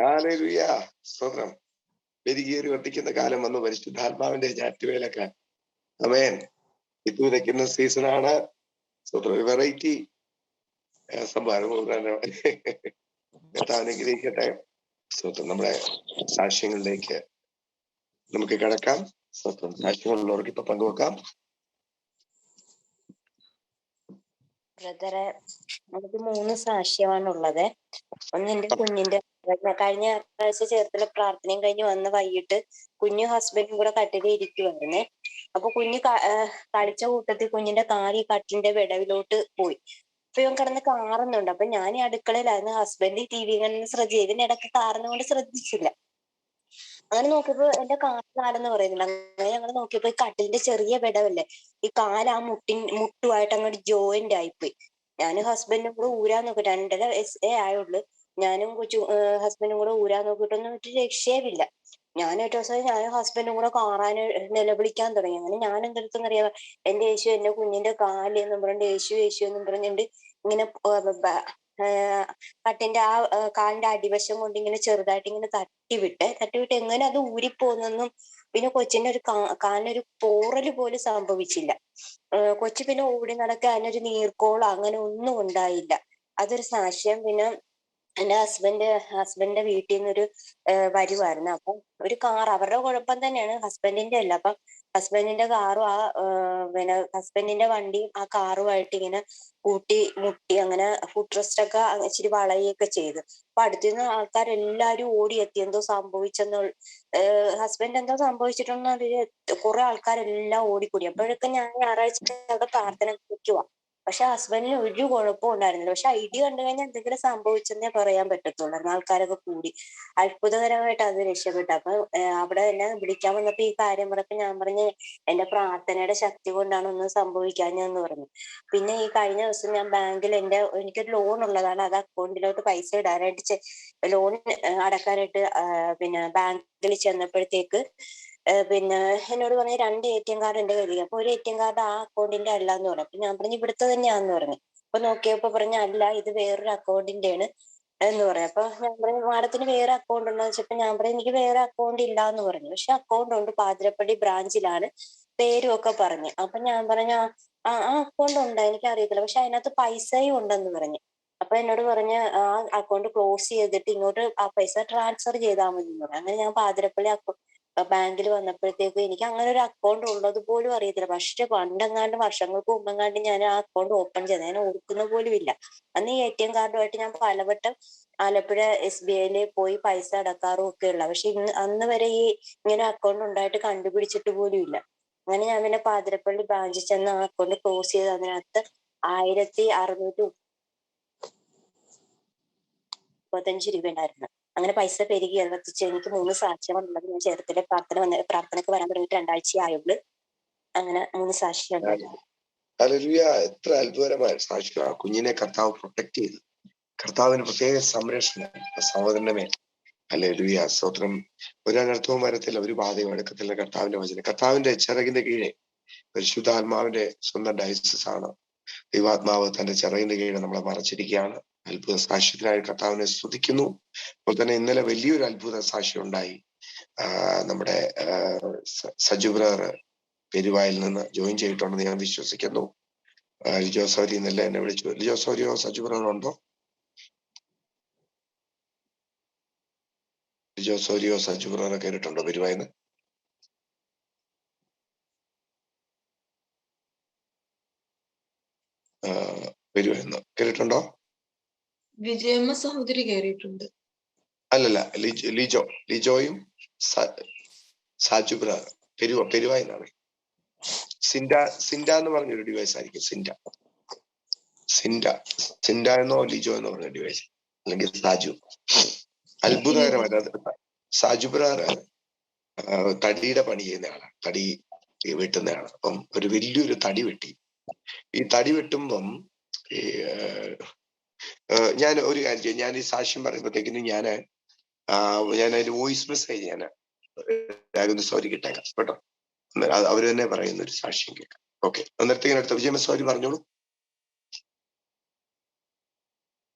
ഹല്ലേലൂയ. സ്തോത്രം. പെരുകേറി വർദ്ധിക്കുന്ന കാലം വന്ന് പരിശുദ്ധാത്മാവിന്റെ ഞാറ്റുവേലക്കാൻ. ആമേൻ. ഇത് വിതയ്ക്കുന്ന സീസണാണ്. സ്തോത്രം. ഒരു വെറൈറ്റി സംഭവം അനുഗ്രഹിക്കട്ടെ. സ്തോത്രം. നമ്മുടെ സാക്ഷ്യങ്ങളിലേക്ക് നമുക്ക് കിടക്കാം. സ്തോത്രം. സാക്ഷ്യങ്ങളുള്ളവർക്ക് ഇപ്പൊ പങ്കുവെക്കാം. ബ്രദറെ, നമുക്ക് 3 സാക്ഷ്യമാണുള്ളത്. ഒന്ന് എന്റെ കുഞ്ഞിന്റെ കഴിഞ്ഞ ആഴ്ച ചേർത്തുള്ള പ്രാർത്ഥനയും കഴിഞ്ഞ് വന്ന് വൈകിട്ട് കുഞ്ഞു ഹസ്ബൻഡും കൂടെ കട്ടിലിൽ ഇരിക്കുവായിരുന്നേ. അപ്പൊ കുഞ്ഞ് കളിച്ച കൂട്ടത്തിൽ കുഞ്ഞിന്റെ കാല് ഈ കട്ടിലിന്റെ വിടവിലോട്ട് പോയി. അപ്പൊ ഇവൻ കിടന്ന് കാറുന്നുണ്ട്. അപ്പൊ ഞാൻ ഈ അടുക്കളയിലായിരുന്നു, ഹസ്ബൻഡ് TV ഇങ്ങനെ ശ്രദ്ധിച്ചു. ഇതിനിടയ്ക്ക് കാറുന്നതുകൊണ്ട് ശ്രദ്ധിച്ചില്ല. അങ്ങനെ നോക്കിയപ്പോ എന്റെ കാലെന്ന് പറയുന്നില്ല. അങ്ങനെ ഞങ്ങൾ നോക്കിയപ്പോ ഈ കട്ടിലിന്റെ ചെറിയ വിടവല്ലേ, ഈ കാല് ആ മുട്ടുമായിട്ട് അങ്ങോട്ട് ജോയിന്റ് ആയിപ്പോയി. ഞാനും ഹസ്ബൻഡും കൂടെ ഊരാൻ നോക്കി, 2.5 ആയുള്ളൂ. ഞാനും ഹസ്ബൻഡും കൂടെ ഊരാൻ നോക്കിയിട്ടൊന്നും ഒരു രക്ഷയുമില്ല. ഞാൻ ഒരു ദിവസം ഞാനും ഹസ്ബൻഡും കൂടെ കാറാന് നിലവിളിക്കാൻ തുടങ്ങി. അങ്ങനെ ഞാൻ എന്തെടുത്തെന്ന് അറിയാം, എന്റെ യേശു എന്റെ കുഞ്ഞിന്റെ കാല് എന്നും പറഞ്ഞിട്ട് യേശു എന്നും പറഞ്ഞിട്ട് ഇങ്ങനെ കട്ടിന്റെ ആ കാലിന്റെ അടിവശം കൊണ്ട് ഇങ്ങനെ ചെറുതായിട്ട് ഇങ്ങനെ തട്ടിവിട്ട് എങ്ങനെ അത് ഊരിപ്പോന്നെന്നും പിന്നെ കൊച്ചിന്റെ ഒരു കാലിനൊരു പോറല് പോലും സംഭവിച്ചില്ല. കൊച്ചു പിന്നെ ഓടി നടക്കാൻ അതിനൊരു നീർക്കോളോ അങ്ങനെ ഒന്നും ഉണ്ടായില്ല. അതൊരു സാക്ഷ്യം. പിന്നെ എന്റെ ഹസ്ബൻഡിന്റെ വീട്ടിൽ നിന്നൊരു വരുവായിരുന്നു. അപ്പം ഒരു കാർ, അവരുടെ കുഴപ്പം തന്നെയാണ്, ഹസ്ബൻഡിന്റെ അല്ല. അപ്പം ഹസ്ബൻഡിന്റെ കാറും പിന്നെ ഹസ്ബൻഡിന്റെ വണ്ടിയും ആ കാറുമായിട്ട് ഇങ്ങനെ മുട്ടി അങ്ങനെ ഫുഡ് റെസ്റ്റ് ഒക്കെ ഇച്ചിരി വളയുകയൊക്കെ ചെയ്തു. അപ്പൊ അടുത്തുനിന്ന് ആൾക്കാരെല്ലാരും ഓടിയെത്തി എന്തോ സംഭവിച്ചെന്ന്. ഹസ്ബൻഡ് എന്തോ സംഭവിച്ചിട്ടുണ്ടെന്ന് അറിയാം. കുറെ ആൾക്കാരെല്ലാം ഓടിക്കൂടി. അപ്പോഴൊക്കെ ഞാൻ ഞായറാഴ്ച അവിടെ പ്രാർത്ഥന വെക്കുവാ. പക്ഷെ ഹസ്ബൻഡിന് ഒരു കുഴപ്പവും ഉണ്ടായിരുന്നില്ല. പക്ഷെ ഇടി കണ്ടു കഴിഞ്ഞാൽ എന്തെങ്കിലും സംഭവിച്ചെന്നേ പറയാൻ പറ്റത്തുള്ളൂ. ആൾക്കാരൊക്കെ കൂടി അത്ഭുതകരമായിട്ട് അത് രക്ഷപ്പെട്ടു. അപ്പൊ അവിടെ എന്നെ വിളിക്കാൻ വന്നപ്പോ ഈ കാര്യം പറഞ്ഞപ്പോ ഞാൻ പറഞ്ഞ് എന്റെ പ്രാർത്ഥനയുടെ ശക്തി കൊണ്ടാണ് ഒന്നും സംഭവിക്കാഞ്ഞെന്ന് പറഞ്ഞു. പിന്നെ ഈ കഴിഞ്ഞ ദിവസം ഞാൻ ബാങ്കിൽ എനിക്കൊരു ലോൺ ഉള്ളതാണ്, അത് അക്കൗണ്ടിലോട്ട് പൈസ ഇടാനായിട്ട് ലോൺ അടക്കാനായിട്ട് പിന്നെ ബാങ്കിൽ ചെന്നപ്പോഴത്തേക്ക് പിന്നെ എന്നോട് പറഞ്ഞ 2 ATM കാർഡ് എന്റെ കയ്യിൽ. അപ്പൊ ഒരു ATM കാർഡ് ആ അക്കൗണ്ടിന്റെ അല്ല എന്ന് പറഞ്ഞു. അപ്പൊ ഞാൻ പറഞ്ഞു ഇവിടുത്തെ തന്നെയാന്ന് പറഞ്ഞു. അപ്പൊ നോക്കിയപ്പോ പറഞ്ഞ അല്ല, ഇത് വേറൊരു അക്കൗണ്ടിന്റെ ആണ് എന്ന് പറയാം. അപ്പൊ ഞാൻ പറഞ്ഞു മാഡത്തിന് വേറെ അക്കൗണ്ട് ഉണ്ടോ എന്ന് വെച്ചപ്പോ ഞാൻ പറഞ്ഞു എനിക്ക് വേറെ അക്കൗണ്ട് ഇല്ല എന്ന് പറഞ്ഞു. പക്ഷെ അക്കൗണ്ട് ഉണ്ട്, പാതിരപ്പള്ളി ബ്രാഞ്ചിലാണ്, പേരും ഒക്കെ പറഞ്ഞു. അപ്പൊ ഞാൻ പറഞ്ഞു ആ അക്കൗണ്ട് ഉണ്ട്, എനിക്ക് അറിയത്തില്ല, പക്ഷെ അതിനകത്ത് പൈസയും ഉണ്ടെന്ന് പറഞ്ഞു. അപ്പൊ എന്നോട് പറഞ്ഞ് ആ അക്കൗണ്ട് ക്ലോസ് ചെയ്തിട്ട് ഇങ്ങോട്ട് ആ പൈസ ട്രാൻസ്ഫർ ചെയ്താൽ മതി എന്ന് പറഞ്ഞു. അങ്ങനെ ഞാൻ പാതിരപ്പള്ളി ബാങ്കിൽ വന്നപ്പോഴത്തേക്ക് എനിക്ക് അങ്ങനെ ഒരു അക്കൗണ്ട് ഉള്ളത് പോലും അറിയത്തില്ല. പക്ഷെ പണ്ടെങ്ങാണ്ട് വർഷങ്ങൾക്ക് മുമ്പെങ്ങാണ്ട് ഞാൻ ആ അക്കൗണ്ട് ഓപ്പൺ ചെയ്ത്, ഞാൻ ഓർക്കുന്ന പോലും ഇല്ല. അന്ന് ഈ ATM കാർഡുമായിട്ട് ഞാൻ പലവട്ടം ആലപ്പുഴ SBI പോയി പൈസ അടക്കാറും ഒക്കെ ഉള്ള. പക്ഷെ അന്ന് വരെ ഈ ഇങ്ങനെ അക്കൗണ്ട് ഉണ്ടായിട്ട് കണ്ടുപിടിച്ചിട്ട് പോലും ഇല്ല. അങ്ങനെ ഞാൻ പിന്നെ പാതിരപ്പള്ളി ബ്രാഞ്ചിൽ ചെന്ന് ആ അക്കൗണ്ട് ക്ലോസ് ചെയ്ത് അതിനകത്ത് 1635 രൂപ ഉണ്ടായിരുന്നു. അങ്ങനെ പൈസ പെരുകി എത്തിച്ച് എനിക്ക് 3 സാക്ഷ്യങ്ങളുള്ളത്. ഞാൻ ചേർത്തിലെ പ്രാർത്ഥനക്ക് വരാൻ തുടങ്ങിയിട്ട് 2 ആഴ്ച ആയുള്ളൂ. അങ്ങനെ 3 സാക്ഷ്യം ഉണ്ടായിരുന്നു. ഹല്ലേലൂയ. എത്ര അത്ഭുതകരമായ സാക്ഷ്യം. ആ കുഞ്ഞിനെ കർത്താവ് പ്രൊട്ടക്ട് ചെയ്തു. കർത്താവിന് പ്രത്യേക സംരക്ഷണം സഹോദരന്റെ മേൽ. ഹല്ലേലൂയ. സ്തോത്രം. ഒരു അനർത്ഥവും വരത്തില്ല, ഒരു ബാധയും എടുക്കത്തില്ല. കർത്താവിന്റെ വചനം, കർത്താവിന്റെ ചിറകിന്റെ കീഴെ പരിശുദ്ധാത്മാവിന്റെ സ്വന്തം ഡയസിസ് ആണ്. ദൈവാത്മാവ് തന്റെ ചിറകിന്റെ കീഴെ നമ്മളെ മറച്ചിരിക്കുകയാണ്. അത്ഭുത സാക്ഷ്യത്തിനായി കർത്താവിനെ സ്തുതിക്കുന്നു. അപ്പോൾ തന്നെ ഇന്നലെ വലിയൊരു അത്ഭുത സാക്ഷ്യം ഉണ്ടായി. നമ്മുടെ സജു ബ്രദർ പെരുവായിൽ നിന്ന് ജോയിൻ ചെയ്തിട്ടുണ്ടെന്ന് ഞാൻ വിശ്വസിക്കുന്നു. ലിജോ സൗരി എന്നല്ല എന്നെ വിളിച്ചു. ലിജോ സൗരിയോ സജു ബ്രദർ ഉണ്ടോ? ലിജോ സൗരിയോ സജു ബ്രദർ കേട്ടിട്ടുണ്ടോ പെരുവായിന്ന്? പെരുവായിന്ന് കേട്ടിട്ടുണ്ടോ? വിജയമ്മ സഹോദരി കയറിയിട്ടുണ്ട്. അല്ലല്ല, ലിജോയും സാജു ബ്രദർ പെരുവായിന്നാണ്. സിൻഡ എന്ന് പറഞ്ഞൊരു ഡിവൈസ് ആയിരിക്കും. സിൻഡ എന്നോ ലിജോ എന്നോ പറഞ്ഞ ഡിവൈസ്, അല്ലെങ്കിൽ സാജു. അത്ഭുതകരമായിട്ട് സാജു ബ്രദർ തടിയുടെ പണി ചെയ്യുന്ന ആളാണ്, തടി വെട്ടുന്നയാളാണ്. അപ്പം ഒരു വലിയൊരു തടി വെട്ടി. ഈ തടി വെട്ടുമ്പം ഞാൻ ഒരു കാര്യം ചെയ്യും, ഞാൻ ഈ സാക്ഷ്യം പറയുമ്പോഴത്തേക്കിനും ഞാൻ അതിന്റെ വോയിസ് മെസ്സേജ് ഞാൻ സോരി കിട്ടേക്കാം കേട്ടോ. അവര് തന്നെ പറയുന്ന ഒരു സാക്ഷ്യം കേൾക്കാം. ഓക്കെ, അന്നേരത്തേക്കിന് അടുത്ത വിജയ സോരി പറഞ്ഞോളൂ.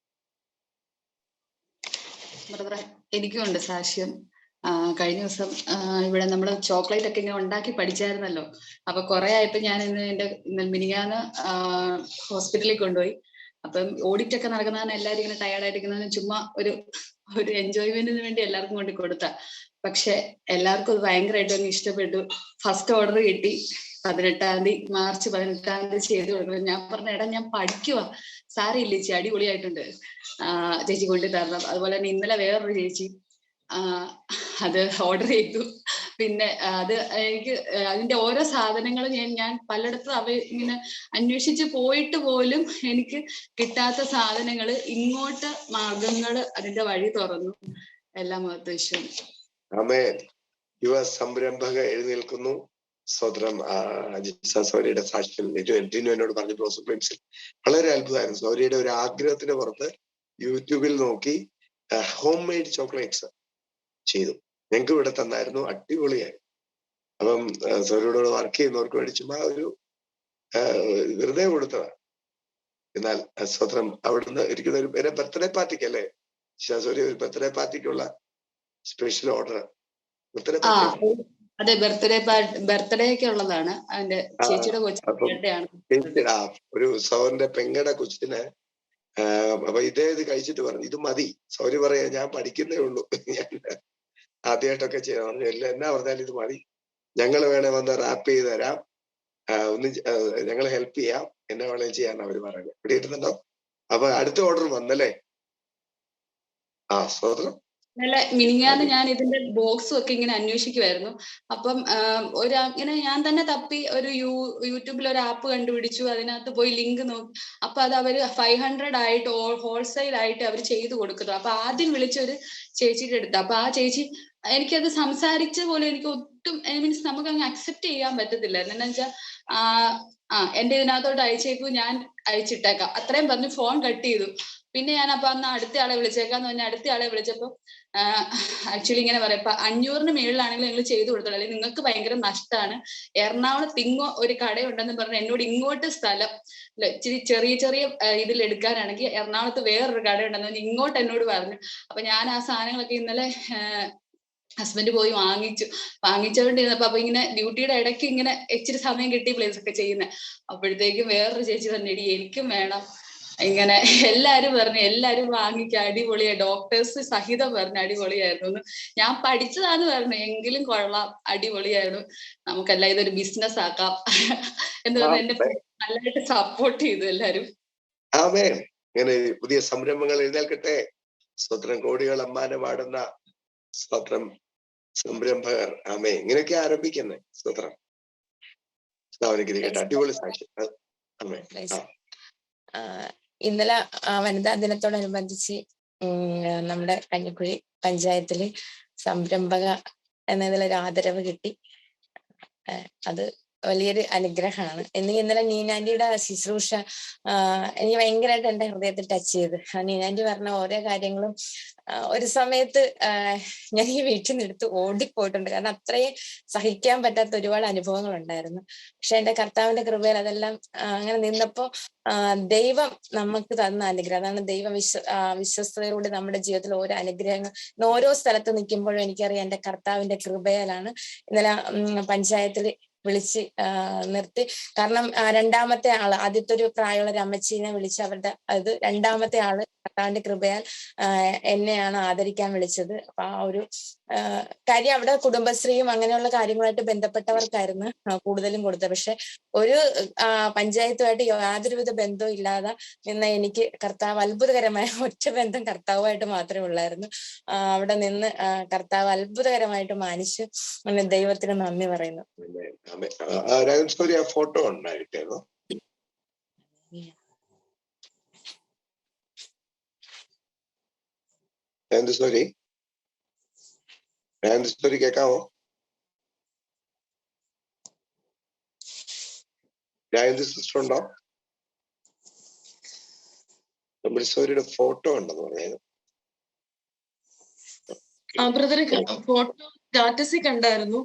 എനിക്കും ഉണ്ട് സാക്ഷ്യം. കഴിഞ്ഞ ദിവസം ഇവിടെ നമ്മൾ ചോക്ലേറ്റ് ഒക്കെ ഇങ്ങനെ ഉണ്ടാക്കി പഠിച്ചായിരുന്നല്ലോ. അപ്പൊ കുറെ ആയപ്പോ ഞാൻ മിനിഞ്ഞാന്ന് ഹോസ്പിറ്റലിൽ കൊണ്ടുപോയി. അപ്പം ഓഡിറ്റ് ഒക്കെ നടക്കുന്നതാണ്, എല്ലാവരും ഇങ്ങനെ ടയർഡായിട്ടിരിക്കുന്നതിന് ചുമ്മാ ഒരു എൻജോയ്മെന്റിന് വേണ്ടി എല്ലാവർക്കും കൊണ്ട് കൊടുത്ത. പക്ഷെ എല്ലാവർക്കും അത് ഭയങ്കരമായിട്ട് അങ്ങ് ഇഷ്ടപ്പെട്ടു. ഫസ്റ്റ് ഓർഡർ കിട്ടി 18-ാം തീയതി, മാർച്ച് 18-ാം തീയതി ചെയ്ത് കൊടുക്കുന്നത്. ഞാൻ പറഞ്ഞ എടാ ഞാൻ പഠിക്കുവാ, സാരിയില്ല ചേച്ചി, അടിപൊളിയായിട്ടുണ്ട്, ചേച്ചി കൊണ്ടു തരണം. അതുപോലെ തന്നെ ഇന്നലെ വേറൊരു ചേച്ചി അത് ഓർഡർ ചെയ്തു. പിന്നെ അത് എനിക്ക് അതിന്റെ ഓരോ സാധനങ്ങളും ഞാൻ പലയിടത്തും ഇങ്ങനെ അന്വേഷിച്ച് പോയിട്ട് പോലും എനിക്ക് കിട്ടാത്ത സാധനങ്ങൾ ഇങ്ങോട്ട് മാർഗങ്ങൾ അതിന്റെ വഴി തുറന്നു. എല്ലാം മഹത്വം. ആമേൻ. യുവ സംരംഭക എഴുന്നേൽക്കുന്നു. സ്വതന്ത്രം. സൗരിയുടെ സാക്ഷ്യം ടിനു എന്നോട് പറഞ്ഞു പ്രിൻസിൽ വളരെ അത്ഭുതമായിരുന്നു. സൗരിയുടെ ഒരു ആഗ്രഹത്തിന് പുറത്ത് യൂട്യൂബിൽ നോക്കി ഹോം മെയ്ഡ് ചോക്ലേറ്റ്സ് ചെയ്തു. ഞങ്ങൾക്ക് ഇവിടെ തന്നായിരുന്നു. അടിപൊളിയായി. അപ്പം സൗരിയോട് വർക്ക് ചെയ്യുന്നവർക്ക് വേണ്ടി ചുമ്മാ ഒരു വെറുതെ കൊടുത്തതാണ്. എന്നാൽ സ്വതന്ത്രം അവിടുന്ന് ഇരിക്കുന്ന ഒരു ബർത്ത്ഡേ പാർട്ടിക്ക് അല്ലേ സൗരി, ഒരു ബർത്ത്ഡേ പാർട്ടിക്കുള്ള സ്പെഷ്യൽ ഓർഡർ? അതെ, ബർത്ത്ഡേ ഒക്കെ ഉള്ളതാണ്. അതിന്റെ ചേച്ചിയുടെ കൊച്ചിന്റെ ആണ്. ഒരു സൗറിന്റെ പെങ്ങടെ കൊച്ചിന് അപ്പൊ ഇത് കഴിച്ചിട്ട് പറഞ്ഞു ഇത് മതി. സൗരി പറയാ ഞാൻ പഠിക്കുന്നേ ഉള്ളൂ, ഞാൻ ആദ്യമായിട്ടൊക്കെ ചെയ്യാൻ പറഞ്ഞു. എല്ലാം എന്നാ പറഞ്ഞാലും ഇത് മതി, ഞങ്ങൾ വേണേ വന്ന് റാപ്പ് ചെയ്ത് തരാം, ഒന്ന് ഞങ്ങൾ ഹെൽപ്പ് ചെയ്യാം, എന്നെ വേണേ ചെയ്യാൻ അവര് പറഞ്ഞു. ഇവിടെ ഇരുന്നുണ്ടോ? അപ്പൊ അടുത്ത ഓർഡർ വന്നല്ലേ? സ്വതന്ത്രം. മിനിഞ്ഞാന്ന് ഞാൻ ഇതിന്റെ ബോക്സും ഒക്കെ ഇങ്ങനെ അന്വേഷിക്കുമായിരുന്നു. അപ്പം ഇങ്ങനെ ഞാൻ തന്നെ തപ്പി ഒരു യൂട്യൂബിൽ ഒരു ആപ്പ് കണ്ടുപിടിച്ചു. അതിനകത്ത് പോയി ലിങ്ക് നോക്കി. അപ്പൊ അത് അവര് 500 ആയിട്ട് ഹോൾസെയിൽ ആയിട്ട് അവർ ചെയ്തു കൊടുക്കുന്നു. അപ്പൊ ആദ്യം വിളിച്ചൊരു ചേച്ചിയുടെ അടുത്ത്. അപ്പൊ ആ ചേച്ചി എനിക്കത് സംസാരിച്ച പോലെ എനിക്ക് ഒട്ടും മീൻസ് നമുക്ക് അങ്ങ് അക്സെപ്റ്റ് ചെയ്യാൻ പറ്റത്തില്ല. എന്താ വെച്ചാൽ എന്റെ ഇതിനകത്തോട്ട് അയച്ചേക്കൂ, ഞാൻ അയച്ചിട്ടേക്കാം, അത്രയും പറഞ്ഞ് ഫോൺ കട്ട് ചെയ്തു. പിന്നെ ഞാൻ അപ്പൊ അന്ന് അടുത്ത ആളെ വിളിച്ചേക്കാന്ന് പറഞ്ഞാൽ അടുത്ത ആളെ വിളിച്ചപ്പോ ആക്ച്വലി ഇങ്ങനെ പറയാം, ഇപ്പൊ 500-ന് മേളിലാണെങ്കിൽ നിങ്ങൾ ചെയ്തു കൊടുത്തോളൂ, അല്ലെങ്കിൽ നിങ്ങൾക്ക് ഭയങ്കര നഷ്ടമാണ്. എറണാകുളത്ത് ഒരു കടയുണ്ടെന്ന് പറഞ്ഞ് എന്നോട് ഇങ്ങോട്ട് സ്ഥലം ഇച്ചിരി ചെറിയ ചെറിയ ഇതിൽ എടുക്കാനാണെങ്കിൽ എറണാകുളത്ത് വേറൊരു കടയുണ്ടെന്ന് പറഞ്ഞ് ഇങ്ങോട്ട് എന്നോട് പറഞ്ഞു. അപ്പൊ ഞാൻ ആ സാധനങ്ങളൊക്കെ ഇന്നലെ ഹസ്ബൻഡ് പോയി വാങ്ങിച്ചോണ്ടിരുന്നപ്പോ അപ്പൊ ഇങ്ങനെ ഡ്യൂട്ടിയുടെ ഇടയ്ക്ക് ഇങ്ങനെ ഇച്ചിരി സമയം കിട്ടി പ്ലേസ് ഒക്കെ ചെയ്യുന്നത്. അപ്പോഴത്തേക്കും വേറൊരു ചേച്ചി പറഞ്ഞു എടി എനിക്കും വേണം. ഇങ്ങനെ എല്ലാരും വാങ്ങിക്കുക, അടിപൊളിയായി, ഡോക്ടേഴ്സ് സഹിതം പറഞ്ഞു അടിപൊളിയായിരുന്നു. ഞാൻ പഠിച്ചതാന്ന് പറഞ്ഞു, എങ്കിലും കൊള്ളാം, അടിപൊളിയായിരുന്നു, നമുക്കെല്ലാം ഇതൊരു ബിസിനസ് ആക്കാം എന്ന് പറഞ്ഞ് എന്നെ നല്ലതായിട്ട് സപ്പോർട്ട് ചെയ്തു എല്ലാരും. ഇങ്ങനെ പുതിയ സംരംഭങ്ങൾ എഴുന്നേൽക്കട്ടെ. സ്വത്രം കോടികൾ അമ്മാനം പാടുന്ന സ്വത്രം സംരംഭകർ. ഇങ്ങനെയൊക്കെ ആരംഭിക്കുന്നേ സ്വത്രം. അടിപൊളി സാക്ഷ്യം. ഇന്നലെ വനിതാ ദിനത്തോടനുബന്ധിച്ച് നമ്മുടെ കഞ്ഞിക്കുഴി പഞ്ചായത്തില് സംരംഭക എന്നതിലൊരു ആദരവ് കിട്ടി. അത് വലിയൊരു അനുഗ്രഹമാണ്. ഇന്നലെ നീനാൻറ്റിയുടെ ശുശ്രൂഷ എനിക്ക് ഭയങ്കരമായിട്ട് എൻ്റെ ഹൃദയത്തിൽ ടച്ച് ചെയ്ത്. നീനാൻറ്റി പറഞ്ഞ ഓരോ കാര്യങ്ങളും ഒരു സമയത്ത് ഞാൻ ഈ വീട്ടിൽ നിന്ന് എടുത്ത് ഓടിപ്പോയിട്ടുണ്ട്. കാരണം അത്രയും സഹിക്കാൻ പറ്റാത്ത ഒരുപാട് അനുഭവങ്ങൾ ഉണ്ടായിരുന്നു. പക്ഷെ എൻ്റെ കർത്താവിന്റെ കൃപയിൽ അതെല്ലാം അങ്ങനെ നിന്നപ്പോ ദൈവം നമുക്ക് തന്ന അനുഗ്രഹം, അതാണ് ദൈവ വിശ്വസ്തതയിലൂടെ നമ്മുടെ ജീവിതത്തിൽ ഓരോ അനുഗ്രഹങ്ങൾ ഓരോ സ്ഥലത്ത് നിൽക്കുമ്പോഴും എനിക്കറിയാം എൻ്റെ കർത്താവിന്റെ കൃപയാലാണ്. ഇന്നലെ പഞ്ചായത്തിൽ വിളിച്ച് നിർത്തി. കാരണം രണ്ടാമത്തെ ആള്, ആദ്യത്തെ ഒരു പ്രായമുള്ള ഒരു അമ്മച്ചീനെ വിളിച്ച് അവരുടെ അത് രണ്ടാമത്തെ ആള് കർത്താവിന്റെ കൃപയാൽ എന്നെയാണ് ആദരിക്കാൻ വിളിച്ചത്. അപ്പൊ ആ ഒരു കാര്യം അവിടെ കുടുംബശ്രീയും അങ്ങനെയുള്ള കാര്യങ്ങളായിട്ട് ബന്ധപ്പെട്ടവർക്കായിരുന്നു കൂടുതലും കൊടുത്തത്. പക്ഷെ ഒരു പഞ്ചായത്തുമായിട്ട് യാതൊരുവിധ ബന്ധവും ഇല്ലാതെ നിന്ന എനിക്ക് കർത്താവ് അത്ഭുതകരമായ ഒറ്റ ബന്ധം കർത്താവുമായിട്ട് മാത്രമേ ഉള്ളായിരുന്നു. അവിടെ നിന്ന് കർത്താവ് അത്ഭുതകരമായിട്ട് മാനിച്ച് ദൈവത്തിന് നന്ദി പറയുന്നു. ഫോട്ടോ ഉണ്ടായിട്ടോ? സോറി കേക്കാവോ? സിസ്റ്റർ ഉണ്ടോ? സോറിയുടെ ഫോട്ടോ ഉണ്ടെന്ന് പറഞ്ഞത്. ഫോട്ടോ സ്റ്റാറ്റസിൽ കണ്ടായിരുന്നു,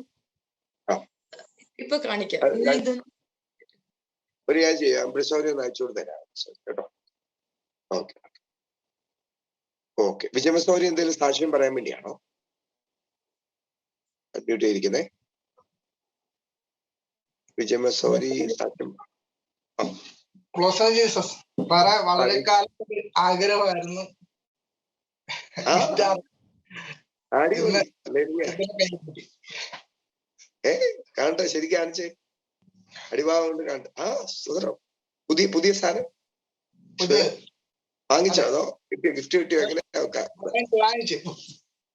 ഇപ്പൊ കാണിക്കാം. ഒരു കാര്യം ചെയ്യാം, അമൃതസൗരി ഒന്ന് അയച്ചു കൊടുത്തരാം കേട്ടോ. ഓക്കെ. വിജയമസൗരി എന്തെങ്കിലും സാക്ഷ്യം പറയാൻ വേണ്ടിയാണോ അഡ്മിറ്റ് ചെയ്തിരിക്കുന്നേ? വിജയമസൗരി സാക്ഷ്യം. വളരെ കാലത്ത് ആഗ്രഹമായിരുന്നു. കാണട്ടെ, ശരിക്കും കാണിച്ചേ, അടിഭാഗം കൊണ്ട് കാണട്ടെ. സുന്ദരം. പുതിയ സാധനം വാങ്ങിച്ചോ അതോ ഗിഫ്റ്റ് കിട്ടിയോ? എങ്ങനെ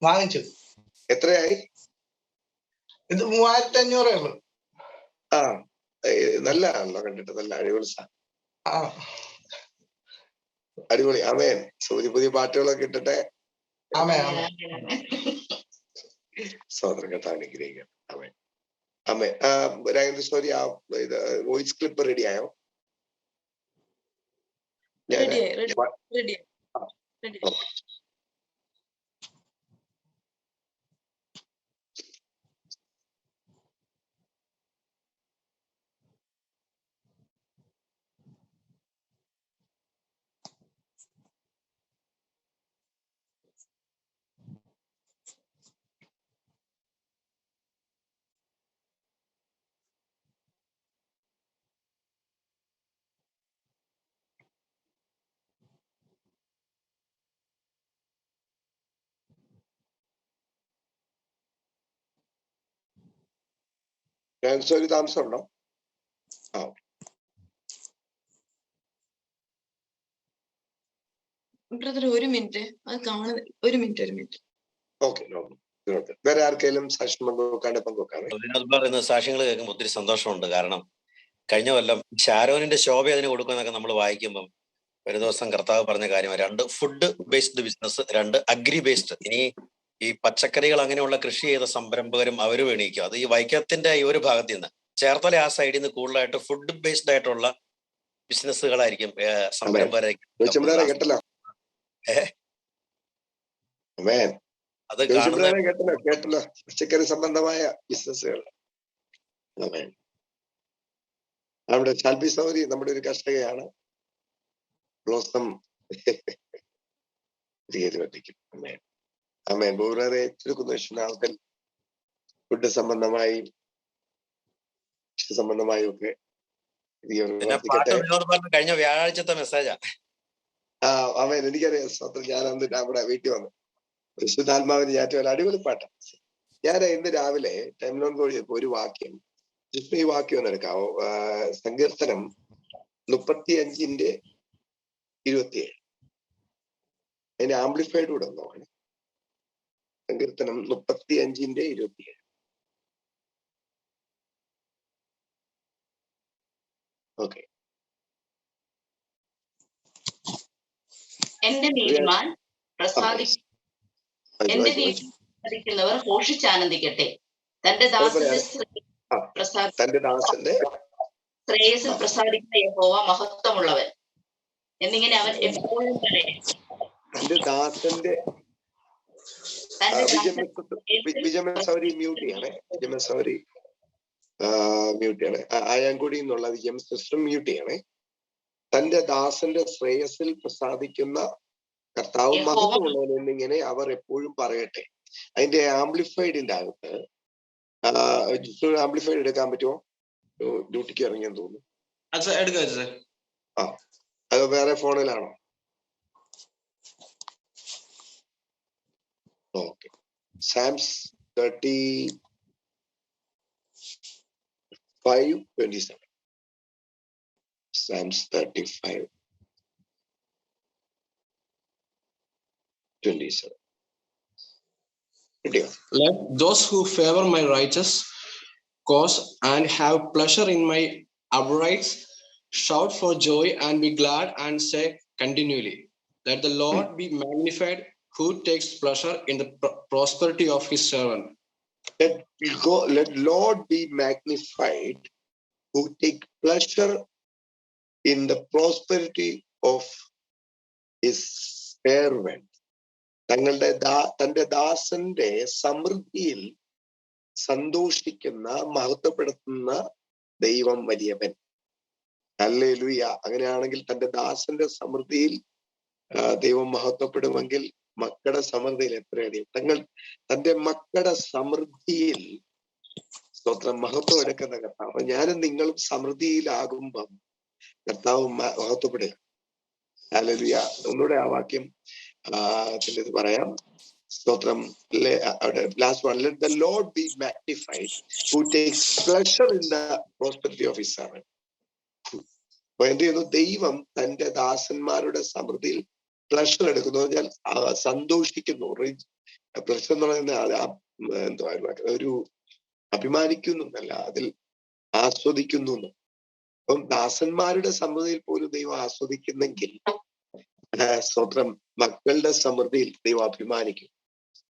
വാങ്ങിച്ചു. എത്രയായി? ഇത് 3500 ഉള്ളു. ആ നല്ലതാണല്ലോ കണ്ടിട്ട്, നല്ല അടിപൊളി അടിപൊളി. ആമേൻ. പുതിയ പുതിയ പാട്ടുകളൊക്കെ ഇട്ടിട്ടെ. സോദരൻ കർത്താവ് അനുഗ്രഹിക്കണം. ആമേൻ. ആമേൻ. രാജേന്ദ്ര ആ ഇത് വോയിസ് ക്ലിപ്പ് റെഡി ആയോ? ഒരു താമസം ഉണ്ടോ? ബ്രദർ ഒരു മിനിറ്റ്, അത് കാണുന്നത് ഒരു മിനിറ്റ്. ഓക്കെ, വേറെ ആർക്കെങ്കിലും സാക്ഷ്യം പങ്കുവെക്കാണ്? സാക്ഷ്യങ്ങൾ കേൾക്കുമ്പോൾ ഒത്തിരി സന്തോഷമുണ്ട്. കാരണം കഴിഞ്ഞ കൊല്ലം ഷാരോനിന്റെ ശോഭ അതിന് കൊടുക്കുന്നൊക്കെ നമ്മൾ വായിക്കുമ്പം ഒരു ദിവസം കർത്താവ് പറഞ്ഞ കാര്യമാണ്, 2 food based business, 2 agri based. ഇനി ഈ പച്ചക്കറികൾ അങ്ങനെയുള്ള കൃഷി ചെയ്ത സംരംഭകരും അവരും എണീക്കും. അത് ഈ വൈക്കത്തിന്റെ ഈ ഒരു ഭാഗത്ത് നിന്ന്, ചേർത്തല ആ സൈഡിൽ നിന്ന് കൂടുതലായിട്ട് ഫുഡ് ബേസ്ഡ് ആയിട്ടുള്ള ബിസിനസ്സുകളായിരിക്കും സംരംഭകരായിരിക്കും. അത് കേട്ടല്ലോ, പച്ചക്കറി സംബന്ധമായ ബിസിനസ്സുകൾ. അവിടെ ശാൽബി സൗരി നമ്മുടെ ഒരു കർഷകയാണ്. ബ്ലോസം വധിക്കും. അമേൻ. അമേൻ. ബഹുമാനെ ചുരുക്കുന്ന ആൾക്കാർ ഫുഡ് സംബന്ധമായി ഒക്കെ കഴിഞ്ഞ വ്യാഴാഴ്ചത്തെ മെസ്സേജാ. അവൻ എനിക്കറിയാം. സ്വന്തം ഞാൻ അന്ന് അവിടെ വീട്ടിൽ വന്നു. വിശുദ്ധാത്മാവിന് ഞാറ്റുവല്ല അടിപൊളി പാട്ടാ. ഞാൻ ഇന്ന് രാവിലെ ടൈമിലോൺ കോഴിയപ്പോ ഒരു വാക്യം, ഈ വാക്യം ഒന്ന് എടുക്കാവോ? സങ്കീർത്തനം 35:27. അതിന്റെ ആംപ്ലിഫൈഡ് കൂടെ ഒന്നോളെ. സങ്കീർത്തനം 35:27. ഓക്കെ. എന്റെ നീതിമാൻ പ്രസാദിക്കുന്നവർ ഘോഷിച്ചാനന്ദിക്കട്ടെ. തന്റെ ദാസന്റെ ശ്രേയസിൽ പ്രസാദിക്കുന്ന യഹോവ മഹത്വമുള്ളവൻ എന്നിങ്ങനെ അവൻ എപ്പോഴും പറയും. തന്റെ ദാസന്റെ മ്യൂട്ട് ചെയ്യണേ. ആയാൻകുടി എന്നുള്ള വിജയം സിസ്റ്റം മ്യൂട്ട് ചെയ്യണേ. തന്റെ ദാസന്റെ ശ്രേയസിൽ പ്രസാദിക്കുന്ന കർത്താവ് മഹത്വമുള്ളവൻ എന്നിങ്ങനെ അവർ എപ്പോഴും പറയട്ടെ. അതിന്റെ ആംപ്ലിഫൈഡിന്റെ അകത്ത് ആംപ്ലിഫൈഡ് എടുക്കാൻ പറ്റുമോ? ഡ്യൂട്ടിക്ക് ഇറങ്ങിയെന്ന് തോന്നുന്നു. അത് വേറെ ഫോണിലാണോ? Okay. Sam's 35:27. Psalms 35:27. Let those who favor my righteous cause and have pleasure in my uprights shout for joy and be glad and say continually, let the Lord be magnified who takes pleasure in the prosperity of his servant. Let Lord be magnified who take pleasure in the prosperity of his servant. തന്റെ ദാസന്റെ സമൃദ്ധിയിൽ സന്തോഷിക്കുന്ന മഹത്വപ്പെടുത്തുന്ന ദൈവം വലിയവൻ. Hallelujah. അങ്ങനെയാണെങ്കിൽ തന്റെ ദാസന്റെ സമൃദ്ധിയിൽ ദൈവം മഹത്വപ്പെടുമെങ്കിൽ മക്കളുടെ സമൃദ്ധിയിൽ എത്രയധികം തന്റെ മക്കളുടെ സമൃദ്ധിയിൽ സ്തോത്രം മഹത്വം എടുക്കുന്ന കർത്താവ്. ഞാനും നിങ്ങളും സമൃദ്ധിയിലാകുമ്പം കർത്താവ് മഹത്വപ്പെടുക. ഹല്ലേലൂയ. ഒന്നുകൂടെ ആ വാക്യം ഇത് പറയാം. സ്തോത്രം. അവിടെ last one, let the Lord be magnified who takes pleasure in the prosperity of his servant. അപ്പൊ എന്ത് ചെയ്യുന്നു? ദൈവം തന്റെ ദാസന്മാരുടെ സമൃദ്ധിയിൽ പ്ലഷർ എടുക്കുന്നു, പറഞ്ഞാൽ സന്തോഷിക്കുന്നു. പ്ലഷർ എന്ന് പറയുന്നത് എന്തുവാ ഒരു അഭിമാനിക്കുന്നു എന്നല്ല, അതിൽ ആസ്വദിക്കുന്നു. അപ്പം ദാസന്മാരുടെ സമൃദ്ധിയിൽ പോലും ദൈവം ആസ്വദിക്കുന്നെങ്കിൽ സ്വന്തം മക്കളുടെ സമൃദ്ധിയിൽ ദൈവം അഭിമാനിക്കും.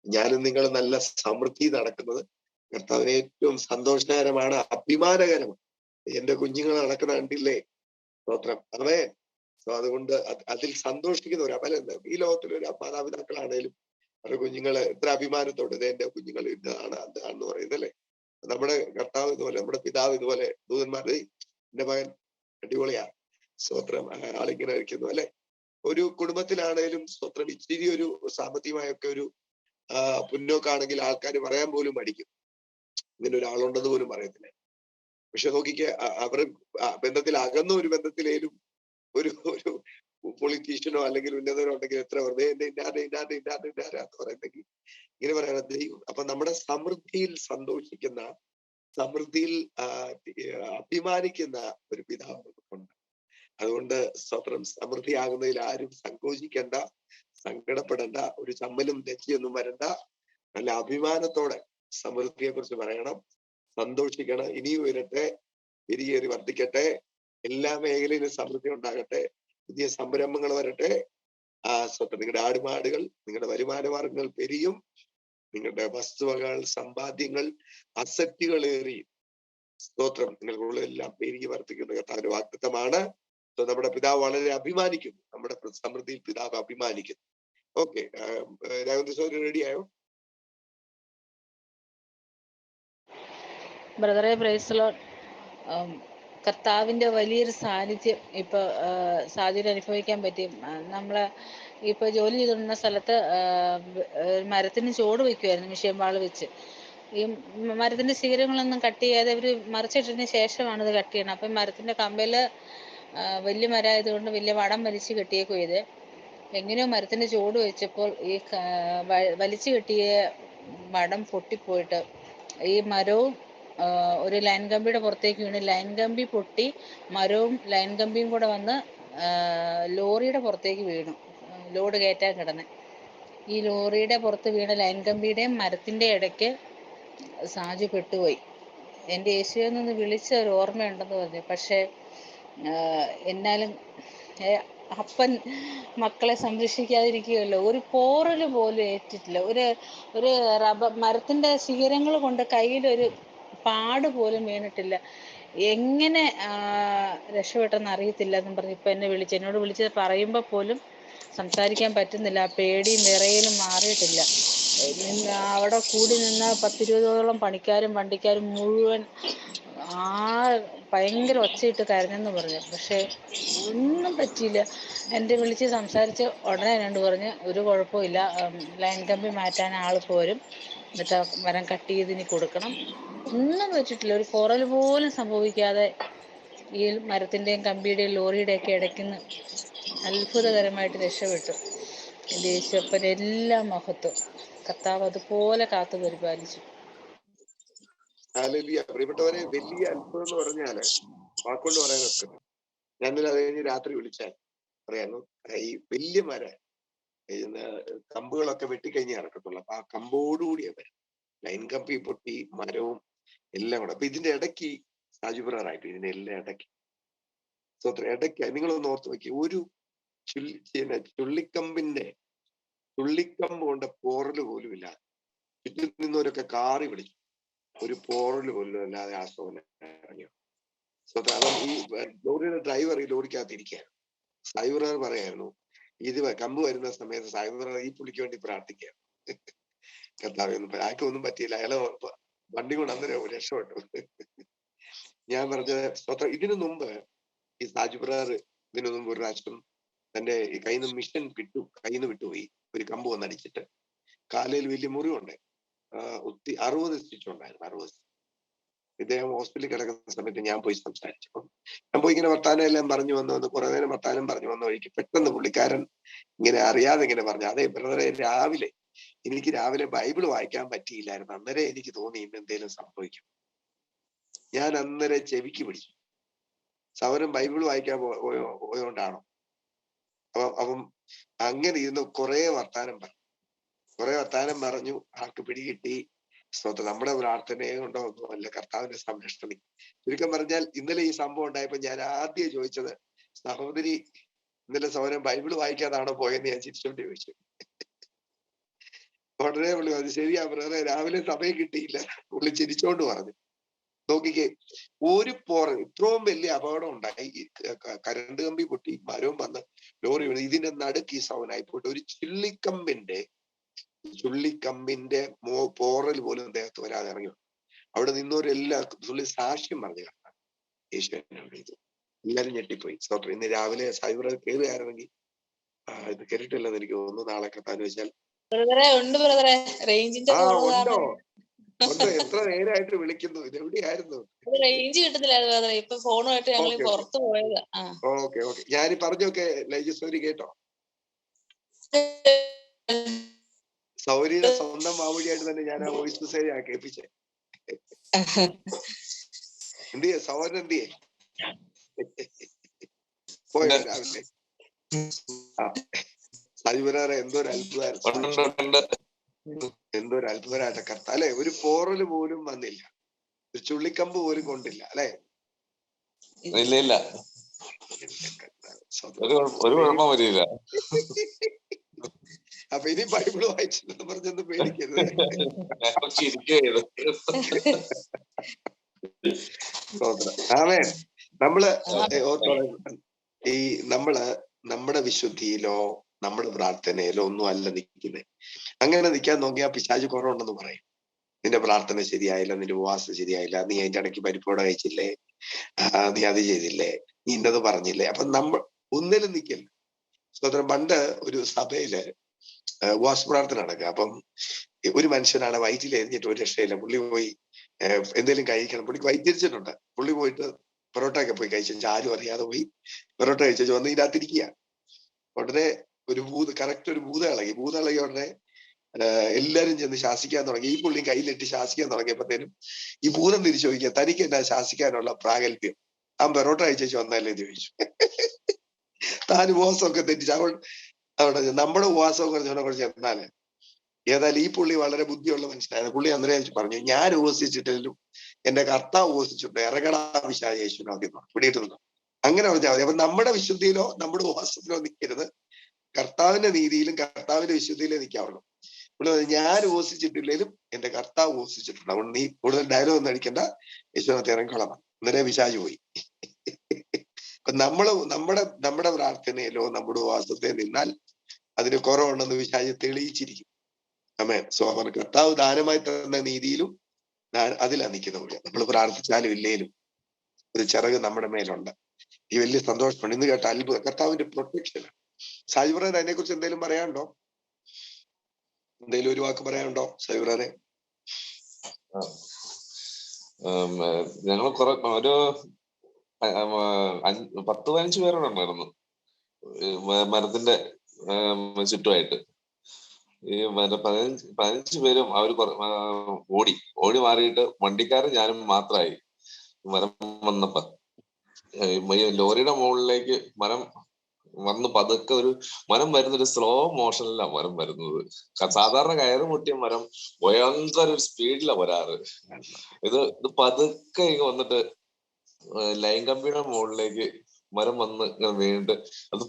ഞാനും നിങ്ങൾ നല്ല സമൃദ്ധി നടക്കുന്നത് കർത്താവിന് ഏറ്റവും സന്തോഷകരമാണ്, അഭിമാനകരമാണ്. എന്റെ കുഞ്ഞുങ്ങൾ നടക്കുന്ന കണ്ടില്ലേ? സ്തോത്രം. അവേ അതുകൊണ്ട് അതിൽ സന്തോഷിക്കുന്നവർ അവരെന്താ ഈ ലോകത്തിലൊരു മാതാപിതാക്കളാണേലും അവരുടെ കുഞ്ഞുങ്ങള് എത്ര അഭിമാനത്തോടെ എന്റെ കുഞ്ഞുങ്ങൾ ഇതാണ് അതാണെന്ന് പറയുന്നത് അല്ലേ? നമ്മുടെ കർത്താവ് ഇതുപോലെ, നമ്മുടെ പിതാവ് ഇതുപോലെ ദൂതന്മാരുടെ എന്റെ മകൻ അടിപൊളിയാ സ്തോത്രം ആളിങ്ങനെ ഇരിക്കുന്നു അല്ലെ? ഒരു കുടുംബത്തിലാണേലും സ്തോത്രം ഇച്ചിരി ഒരു സാമ്പത്തികമായൊക്കെ ഒരു പുന്നോക്കാണെങ്കിൽ ആൾക്കാർ പറയാൻ പോലും മടിക്കും, ഇങ്ങനെ ഒരാളുണ്ടെന്ന് പോലും പറയത്തില്ല. പക്ഷെ നോക്കിക്കേ, അവർ ബന്ധത്തിൽ അകന്ന ഒരു ബന്ധത്തിലേലും ഒരു ഒരു പൊളിറ്റീഷ്യനോ അല്ലെങ്കിൽ ഉന്നതനോ ഉണ്ടെങ്കിൽ എത്ര വെറുതെ എന്ന് പറയുന്നെങ്കിൽ ഇങ്ങനെ പറയാൻ ദൈവം. അപ്പൊ നമ്മുടെ സമൃദ്ധിയിൽ സന്തോഷിക്കുന്ന, സമൃദ്ധിയിൽ അഭിമാനിക്കുന്ന ഒരു പിതാവ് ഉണ്ട്. അതുകൊണ്ട് സ്വത്രം സമൃദ്ധിയാകുന്നതിൽ ആരും സങ്കോചിക്കേണ്ട, സങ്കടപ്പെടേണ്ട, ഒരു ചമ്മലും തെച്ചിയൊന്നും വരണ്ട. നല്ല അഭിമാനത്തോടെ സമൃദ്ധിയെ കുറിച്ച് പറയണം, സന്തോഷിക്കണം. ഇനിയും വരട്ടെ, പെരിയേറി വർദ്ധിക്കട്ടെ, എല്ലാ മേഖലയിലും സമൃദ്ധി ഉണ്ടാകട്ടെ, പുതിയ സംരംഭങ്ങൾ വരട്ടെ. സ്വത്രം നിങ്ങളുടെ ആടുമാടുകൾ, നിങ്ങളുടെ വരുമാന മാർഗങ്ങൾ പെരിയും, നിങ്ങളുടെ വസ്തുവകൾ, സമ്പാദ്യങ്ങൾ, അസറ്റുകളേറി സ്തോത്രം നിങ്ങൾക്കുള്ളതെല്ലാം പെരുകി വർദ്ധിക്കുന്ന കർത്താവിന്റെ വാഗ്ദത്തമാണ്. നമ്മുടെ പിതാവ് വളരെ അഭിമാനിക്കുന്നു, നമ്മുടെ സമൃദ്ധിയിൽ പിതാവ് അഭിമാനിക്കുന്നു. ഓക്കെ, രാഘവൻ സഹോദരൻ റെഡിയായോ? ബ്രദറെ പ്രൈസ് ലോർഡ്. കർത്താവിന്റെ വലിയൊരു സാന്നിധ്യം ഇപ്പൊ സാധ്യത അനുഭവിക്കാൻ പറ്റി. നമ്മള് ഇപ്പൊ ജോലി ചെയ്തിരുന്ന സ്ഥലത്ത് മരത്തിന് ചോട് വയ്ക്കുമായിരുന്നു, മിഷ്യൻ വാള് വെച്ച്. ഈ മരത്തിന്റെ ശിഖരങ്ങളൊന്നും കട്ട് ചെയ്യാതെ ഇവര് മറിച്ചിട്ടതിന് ശേഷമാണ് ഇത് കട്ട് ചെയ്യണം. അപ്പം മരത്തിന്റെ കമ്പല് വലിയ മരമായതുകൊണ്ട് വലിയ വടം വലിച്ച് കെട്ടിയേക്കും. ഇത് എങ്ങനെയോ മരത്തിന്റെ ചോട് വെച്ചപ്പോൾ ഈ വലിച്ചു കെട്ടിയ വടം പൊട്ടിപ്പോയിട്ട് ഈ മരവും ഒരു ലൈൻ കമ്പിയുടെ പുറത്തേക്ക് വീണ് ലൈൻ കമ്പി പൊട്ടി, മരവും ലൈൻ കമ്പിയും കൂടെ വന്ന് ലോറിയുടെ പുറത്തേക്ക് വീണു. ലോഡ് കയറ്റാൻ കിടന്ന് ഈ ലോറിയുടെ പുറത്ത് വീണ ലൈൻ കമ്പിയുടെയും മരത്തിന്റെ ഇടയ്ക്ക് സാജു പെട്ടുപോയി. എൻ്റെ യേശുവിൽ നിന്ന് വിളിച്ച ഒരു ഓർമ്മയുണ്ടെന്ന് പറഞ്ഞു. പക്ഷേ എന്നാലും അപ്പൻ മക്കളെ സംരക്ഷിക്കാതിരിക്കുകയല്ലോ. ഒരു പോറൽ പോലും ഏറ്റിട്ടില്ല. ഒരു മരത്തിന്റെ ശിഖരങ്ങൾ കൊണ്ട് കയ്യിലൊരു പാട് പോലും വീണിട്ടില്ല. എങ്ങനെ രക്ഷപ്പെട്ടെന്ന് അറിയത്തില്ല എന്നും പറഞ്ഞ് ഇപ്പം എന്നോട് വിളിച്ച് പറയുമ്പോൾ പോലും സംസാരിക്കാൻ പറ്റുന്നില്ല. പേടിയും വിറയലും മാറിയിട്ടില്ല. അവിടെ കൂടി നിന്ന 10-20ഓളം പണിക്കാരും വണ്ടിക്കാരും മുഴുവൻ ഭയങ്കര ഒച്ചയിട്ട് കരഞ്ഞെന്ന് പറഞ്ഞു. പക്ഷെ ഒന്നും പറ്റിയില്ല. എൻ്റെ വിളിച്ച് സംസാരിച്ച് ഉടനെ എന്നോട് പറഞ്ഞ് ഒരു കുഴപ്പമില്ല, ലൈൻ കമ്പി മാറ്റാൻ ആൾ പോരും, എന്നിട്ട് മരം കട്ട് ചെയ്ത് ഇനി കൊടുക്കണം. ഒന്നും പറ്റിയിട്ടില്ല. ഒരു പോറൽ പോലും സംഭവിക്കാതെ ഈ മരത്തിൻ്റെയും കമ്പിയുടെയും ലോറിയുടെയൊക്കെ ഇടയ്ക്കുന്ന് അത്ഭുതകരമായിട്ട് രക്ഷപ്പെട്ടു. എൻ്റെ യേശുവപ്പൻ എല്ലാ മഹത്വം. കർത്താവ് അതുപോലെ കാത്തു പരിപാലിച്ചു. പ്രിയപ്പെട്ടവരെ, വലിയ അത്ഭുതം എന്ന് പറഞ്ഞാല് വാക്കുകൊണ്ട് പറയാനൊക്കെ. ഞാനിൽ അത് കഴിഞ്ഞ് രാത്രി വിളിച്ചാൽ പറയാന്നു, ഈ വലിയ മരം കമ്പുകളൊക്കെ വെട്ടിക്കഴിഞ്ഞേ ഇറക്കത്തുള്ളൂ. അപ്പൊ ആ കമ്പോടുകൂടിയ മരം, ലൈൻ കമ്പി പൊട്ടി മരവും എല്ലാം കൂടെ. അപ്പൊ ഇതിന്റെ ഇടയ്ക്ക് സാജുപ്രാറായിട്ട് ഇതിന്റെ എല്ലാം ഇടയ്ക്ക് ഇടയ്ക്ക് നിങ്ങളൊന്ന് ഓർത്ത് നോക്കി, ഒരു ചുള്ളിക്കമ്പ് കൊണ്ട് പോറല് പോലും ഇല്ലാതെ ചുറ്റും നിന്നവരൊക്കെ കാറി വിളിച്ചു. ഒരു പോറല് പോലും അല്ലാതെ ആ സോന ഇറങ്ങിയോ. അപ്പം ഈ ലോറിയുടെ ഡ്രൈവർ ഈ ലോറിക്കകത്ത് ഇരിക്കുകയാണ്. സായിബ്രാർ പറയായിരുന്നു, ഇത് കമ്പ് വരുന്ന സമയത്ത് സായിബ്രാർ ഈ പുള്ളിക്ക് വേണ്ടി പ്രാർത്ഥിക്കുക. കർത്താവൊന്നും ആർക്കൊന്നും പറ്റിയില്ല, അയാളെ വണ്ടി കൊണ്ട് അന്നേരം രക്ഷപ്പെട്ടു. ഞാൻ പറഞ്ഞത് ഇതിനു മുമ്പ് ഈ സാജുബ്രാർ ഇതിനു മുമ്പ് ഒരു പ്രാവശ്യം തന്റെ കയ്യിൽ നിന്ന് മിഷൻ വിട്ടുപോയി. ഒരു കമ്പ് വന്നടിച്ചിട്ട് കാലയിൽ വലിയ മുറിവുണ്ട്. 60 സ്റ്റിച്ച് ഉണ്ടായിരുന്നു. 60. ഇദ്ദേഹം ഹോസ്പിറ്റലിൽ കിടക്കുന്ന സമയത്ത് ഞാൻ പോയി സംസാരിച്ചു. ഞാൻ പോയി ഇങ്ങനെ വർത്താനം എല്ലാം പറഞ്ഞു വന്നു കുറെ നേരം വർത്താനം പറഞ്ഞു വന്ന വഴിക്ക് പെട്ടെന്ന് പുള്ളിക്കാരൻ ഇങ്ങനെ അറിയാതെ ഇങ്ങനെ പറഞ്ഞു, അതേ ബ്രദറെ, എനിക്ക് രാവിലെ ബൈബിൾ വായിക്കാൻ പറ്റിയില്ലായിരുന്നു. അന്നേരം എനിക്ക് തോന്നി ഇന്ന് എന്തെങ്കിലും സംഭവിക്കും. ഞാൻ അന്നേരം ചെവിക്ക് പിടിച്ചു. സൗരൻ ബൈബിൾ വായിക്കാൻ പോയോണ്ടാണോ? അപ്പം അങ്ങനെ ഇരുന്ന് കുറെ വർത്താനം പറഞ്ഞു. ആൾക്ക് പിടികിട്ടി. സ്തോത്രം. നമ്മുടെ പ്രാർത്ഥനയെ കൊണ്ടോ ഒന്നും അല്ല കർത്താവിന്റെ സംരക്ഷണം. ചുരുക്കം പറഞ്ഞാൽ ഇന്നലെ ഈ സംഭവം ഉണ്ടായപ്പോ ഞാൻ ആദ്യം ചോദിച്ചത്, സഹോദരി ഇന്നലെ സഹോദരൻ ബൈബിള് വായിക്കാതാണോ പോയെന്ന് ഞാൻ ചിരിച്ചോണ്ട് ചോദിച്ചു. ഉടനെ പുള്ളി പറഞ്ഞു, ശരിയാ ബ്രദറെ, രാവിലെ സമയം കിട്ടിയില്ല. പുള്ളി ചിരിച്ചോണ്ട് പറഞ്ഞു. നോക്കിക്കേ, ഒരു ഇത്രയും വലിയ അപകടം ഉണ്ടായി, കരണ്ട് കമ്പി പൊട്ടി, മരവും വന്ന് ലോറി വീണ്, ഇതിന്റെ നടുക്ക് ഈ സൗനായി പോയിട്ട് ഒരു ചുള്ളിക്കമ്പിന്റെ പോറൽ പോലും അദ്ദേഹത്ത് വരാതെ ഇറങ്ങി. അവിടെ നിന്നവരെല്ലാം പുള്ളി സാക്ഷ്യം പറഞ്ഞു കാണാം. യേശു എന്നെ വിളിച്ചു. എല്ലാരും ഞെട്ടിപ്പോയി. സ്തോത്രം. ഇന്ന് രാവിലെ സൈബർ കയറുകയായിരുന്നെങ്കിൽ ഇത് കേട്ടിട്ടില്ലെന്ന് എനിക്ക് തോന്നുന്നു. നാളെ കത്താന്ന് വെച്ചാൽ റേഞ്ചിന്റെ ഉണ്ടോ എത്ര നേരമായിട്ട് വിളിക്കുന്നു. ഇത് എവിടെയായിരുന്നു? റേഞ്ച് കിട്ടുന്നില്ലായിരുന്നു. ഇപ്പൊ ഫോണുമായിട്ട് ഞങ്ങൾ പുറത്തു പോയതാ. ഓക്കെ. ഞാൻ പറഞ്ഞൊക്കെ ലൈജസ്വരി കേട്ടോ? സൗരിയുടെ സ്വന്തം മാമൂലിയായിട്ട് തന്നെ ഞാൻ ആ വോയിസ് മെസ്സേജ് കേൾപ്പിച്ചേ. എന്തിയെ സൗരൻ, എന്തിയെ പോയോ രാവിലെ? സജിബരാറെ എന്തൊരു അത്ഭുതമായിട്ട് കർത്താവ് അല്ലെ. ഒരു പോറല് പോലും വന്നില്ല, ഒരു ചുള്ളിക്കമ്പ് പോലും കൊണ്ടില്ല അല്ലെ. ഇല്ല, ഒരു കുഴപ്പം വരില്ല. അപ്പൊ ഇനി ബൈബിള് വായിച്ചെന്ന് പറഞ്ഞൊന്ന് പേടിക്കരുത്. ആമേൻ. നമ്മള് നമ്മുടെ വിശുദ്ധിയിലോ നമ്മുടെ പ്രാർത്ഥനയിലോ ഒന്നും അല്ല നിൽക്കുന്നത്. അങ്ങനെ നിൽക്കാൻ നോക്കിയാൽ പിശാച് കുറവുണ്ടെന്ന് പറയും. നിന്റെ പ്രാർത്ഥന ശരിയായില്ല, നിന്റെ ഉപവാസം ശരിയായില്ല, നീ അതിന്റെ ഇടയ്ക്ക് പരിപ്പോടെ കഴിച്ചില്ലേ, നീ അത് ചെയ്തില്ലേ, നീ ഇന്നത് പറഞ്ഞില്ലേ. അപ്പൊ നമ്മൾ ഒന്നിലും നിൽക്കില്ല. സ്വതന്ത്രം. പണ്ട് ഒരു സഭയില് ഉപവാസ പ്രാർത്ഥന നടക്കുക. അപ്പം ഒരു മനുഷ്യനാണ് വയറ്റിൽ എരിഞ്ഞിട്ട് ഒരു രക്ഷയില്ല. പുള്ളി പോയി എന്തെങ്കിലും കഴിക്കണം. പുള്ളിക്ക് വൈദ്യരിച്ചിട്ടുണ്ട്. പുള്ളി പോയിട്ട് പൊറോട്ടയൊക്കെ പോയി കഴിച്ചു. ആരും അറിയാതെ പോയി പൊറോട്ട കഴിച്ചു വന്ന് ഇതിനകത്തിരിക്കുക. ഉടനെ ഒരു കറക്റ്റ് ഒരു ഭൂതം ഇളകി ഉടനെ എല്ലാരും ചെന്ന് ശാസിക്കാൻ തുടങ്ങി. ഈ പുള്ളിയും കയ്യിലിട്ട് ശാസിക്കാൻ തുടങ്ങിയപ്പോഴത്തേനും ഈ ഭൂതം തിരിച്ചു ചോദിക്കുക, തനിക്ക് എന്നാ ശാസിക്കാനുള്ള പ്രാഗൽഭ്യം? താൻ പൊറോട്ട കഴിച്ചു വന്നല്ലേ എന്ന് ചോദിച്ചു. താൻ ഉപവാസമൊക്കെ തെറ്റിച്ച് അവിടെ നമ്മുടെ ഉപവാസമൊക്കെ കുറച്ച് ചെന്നാല് ഏതായാലും ഈ പുള്ളി വളരെ ബുദ്ധിയുള്ള മനുഷ്യനായിരുന്നു. പുള്ളി അന്നേരം പറഞ്ഞു, ഞാൻ ഉപവസിച്ചിട്ടില്ലും എന്റെ കർത്താവ് ഉപവസിച്ചിട്ടുണ്ട്, ഇറങ്ങടാ പിശാച് യേശുവിനോക്കി പിടിയിട്ട് നിന്നു. അങ്ങനെ പറഞ്ഞാൽ മതി. അപ്പൊ നമ്മുടെ വിശുദ്ധിയിലോ നമ്മുടെ ഉപവാസത്തിലോ നിൽക്കരുത്, കർത്താവിന്റെ നീതിയിലും കർത്താവിന്റെ വിശുദ്ധിയിലേ നിൽക്കാവുള്ളൂ. പുള്ളി ഞാൻ ഉപവസിച്ചിട്ടില്ലേലും എന്റെ കർത്താവ് ഉപവസിച്ചിട്ടുണ്ട്, അതുകൊണ്ട് നീ കൂടുതൽ ഡയലോഗ് ഒന്നും അടിക്കണ്ട, യേശുവിനകത്ത് ഇറങ്ങിക്കോളാം. അന്നേരം പിശാച് പോയി. അപ്പൊ നമ്മുടെ പ്രാർത്ഥനയിലോ നമ്മുടെ ഉപവാസത്തെ നിന്നാൽ അതിന് കുറവുണ്ടെന്ന് പിശാച് തെളിയിച്ചിരിക്കും. ആമേൻ. സോ അവന് കർത്താവ് ദാനമായി തന്ന നീതിയിലും അതിലാ നിൽക്കുന്ന പോലെ നമ്മൾ പ്രാർത്ഥിച്ചാലും ഇല്ലേലും ഒരു ചിറക് നമ്മുടെ മേലുണ്ട്. ഈ വലിയ സന്തോഷമുണ്ട്. ഇന്ന് കേട്ട അത്ഭുതം കർത്താവിന്റെ പ്രൊട്ടക്ഷൻ. സാജിബ്രാൻ അതിനെ കുറിച്ച് എന്തെങ്കിലും പറയാനുണ്ടോ? എന്തെങ്കിലും ഒരു വാക്ക് പറയാനുണ്ടോ സാജിബ്രാനെ? ഞങ്ങൾ ഒരു 10-15 പേരോടെ ഉണ്ടായിരുന്നു മരത്തിന്റെ ചുറ്റുമായിട്ട്. ഈ 15 പേരും അവർ ഓടി മാറിയിട്ട് വണ്ടിക്കാരൻ ഞാനും മാത്രമായി. മരം വന്നപ്പോ ലോറിയുടെ മുകളിലേക്ക് മരം വന്ന് പതുക്കെ മരം വരുന്നൊരു സ്ലോ മോഷനിലാണ് മരം വരുന്നത്. സാധാരണ കയറ് പൊട്ടിയ മരം ഭയങ്കര ഒരു സ്പീഡിലാണ് വരാറ്. ഇത് പതുക്കെ വന്നിട്ട് ലൈൻ കമ്പിയുടെ മുകളിലേക്ക് മരം വന്ന് ഇങ്ങനെ വീണിട്ട് അത്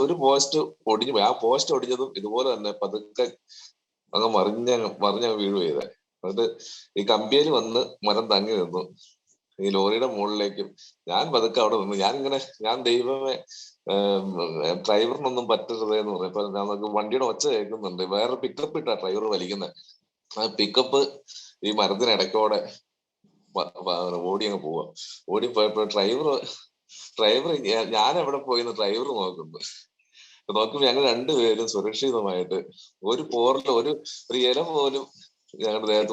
ഒരു പോസ്റ്റ് ഒടിഞ്ഞു പോയി. ആ പോസ്റ്റ് ഒടിഞ്ഞതും ഇതുപോലെ തന്നെ പതുക്കെ അങ്ങ് മറിഞ്ഞ വീഴു ചെയ്തേ. എന്നിട്ട് ഈ കമ്പിയിൽ വന്ന് മരം തങ്ങി നിന്നു ഈ ലോറിയുടെ മുകളിലേക്കും. ഞാൻ പതുക്കെ അവിടെ നിന്നു. ഞാൻ ദൈവമേ ഡ്രൈവറിനൊന്നും പറ്റരുതേ എന്ന് പറഞ്ഞു. ഇപ്പൊ നമുക്ക് വണ്ടിയുടെ ഒച്ച കേൾക്കുന്നുണ്ട്. വേറെ പിക്കപ്പ് ഇട്ടാ ഡ്രൈവർ വലിക്കുന്നത്. ആ പിക്കപ്പ് ഈ മരത്തിനിടയ്ക്കോടെ ഓടി അങ്ങ് പോവാ. ഓടിപ്പോയപ്പോ ഡ്രൈവർ ഞാൻ എവിടെ പോയിന്ന് ഡ്രൈവർ നോക്കുമ്പോ ഞങ്ങൾ രണ്ടുപേരും സുരക്ഷിതമായിട്ട് ഒരു പോറിൽ ഒരു ഇല പോലും ഞങ്ങളുടെ ദേഹത്ത്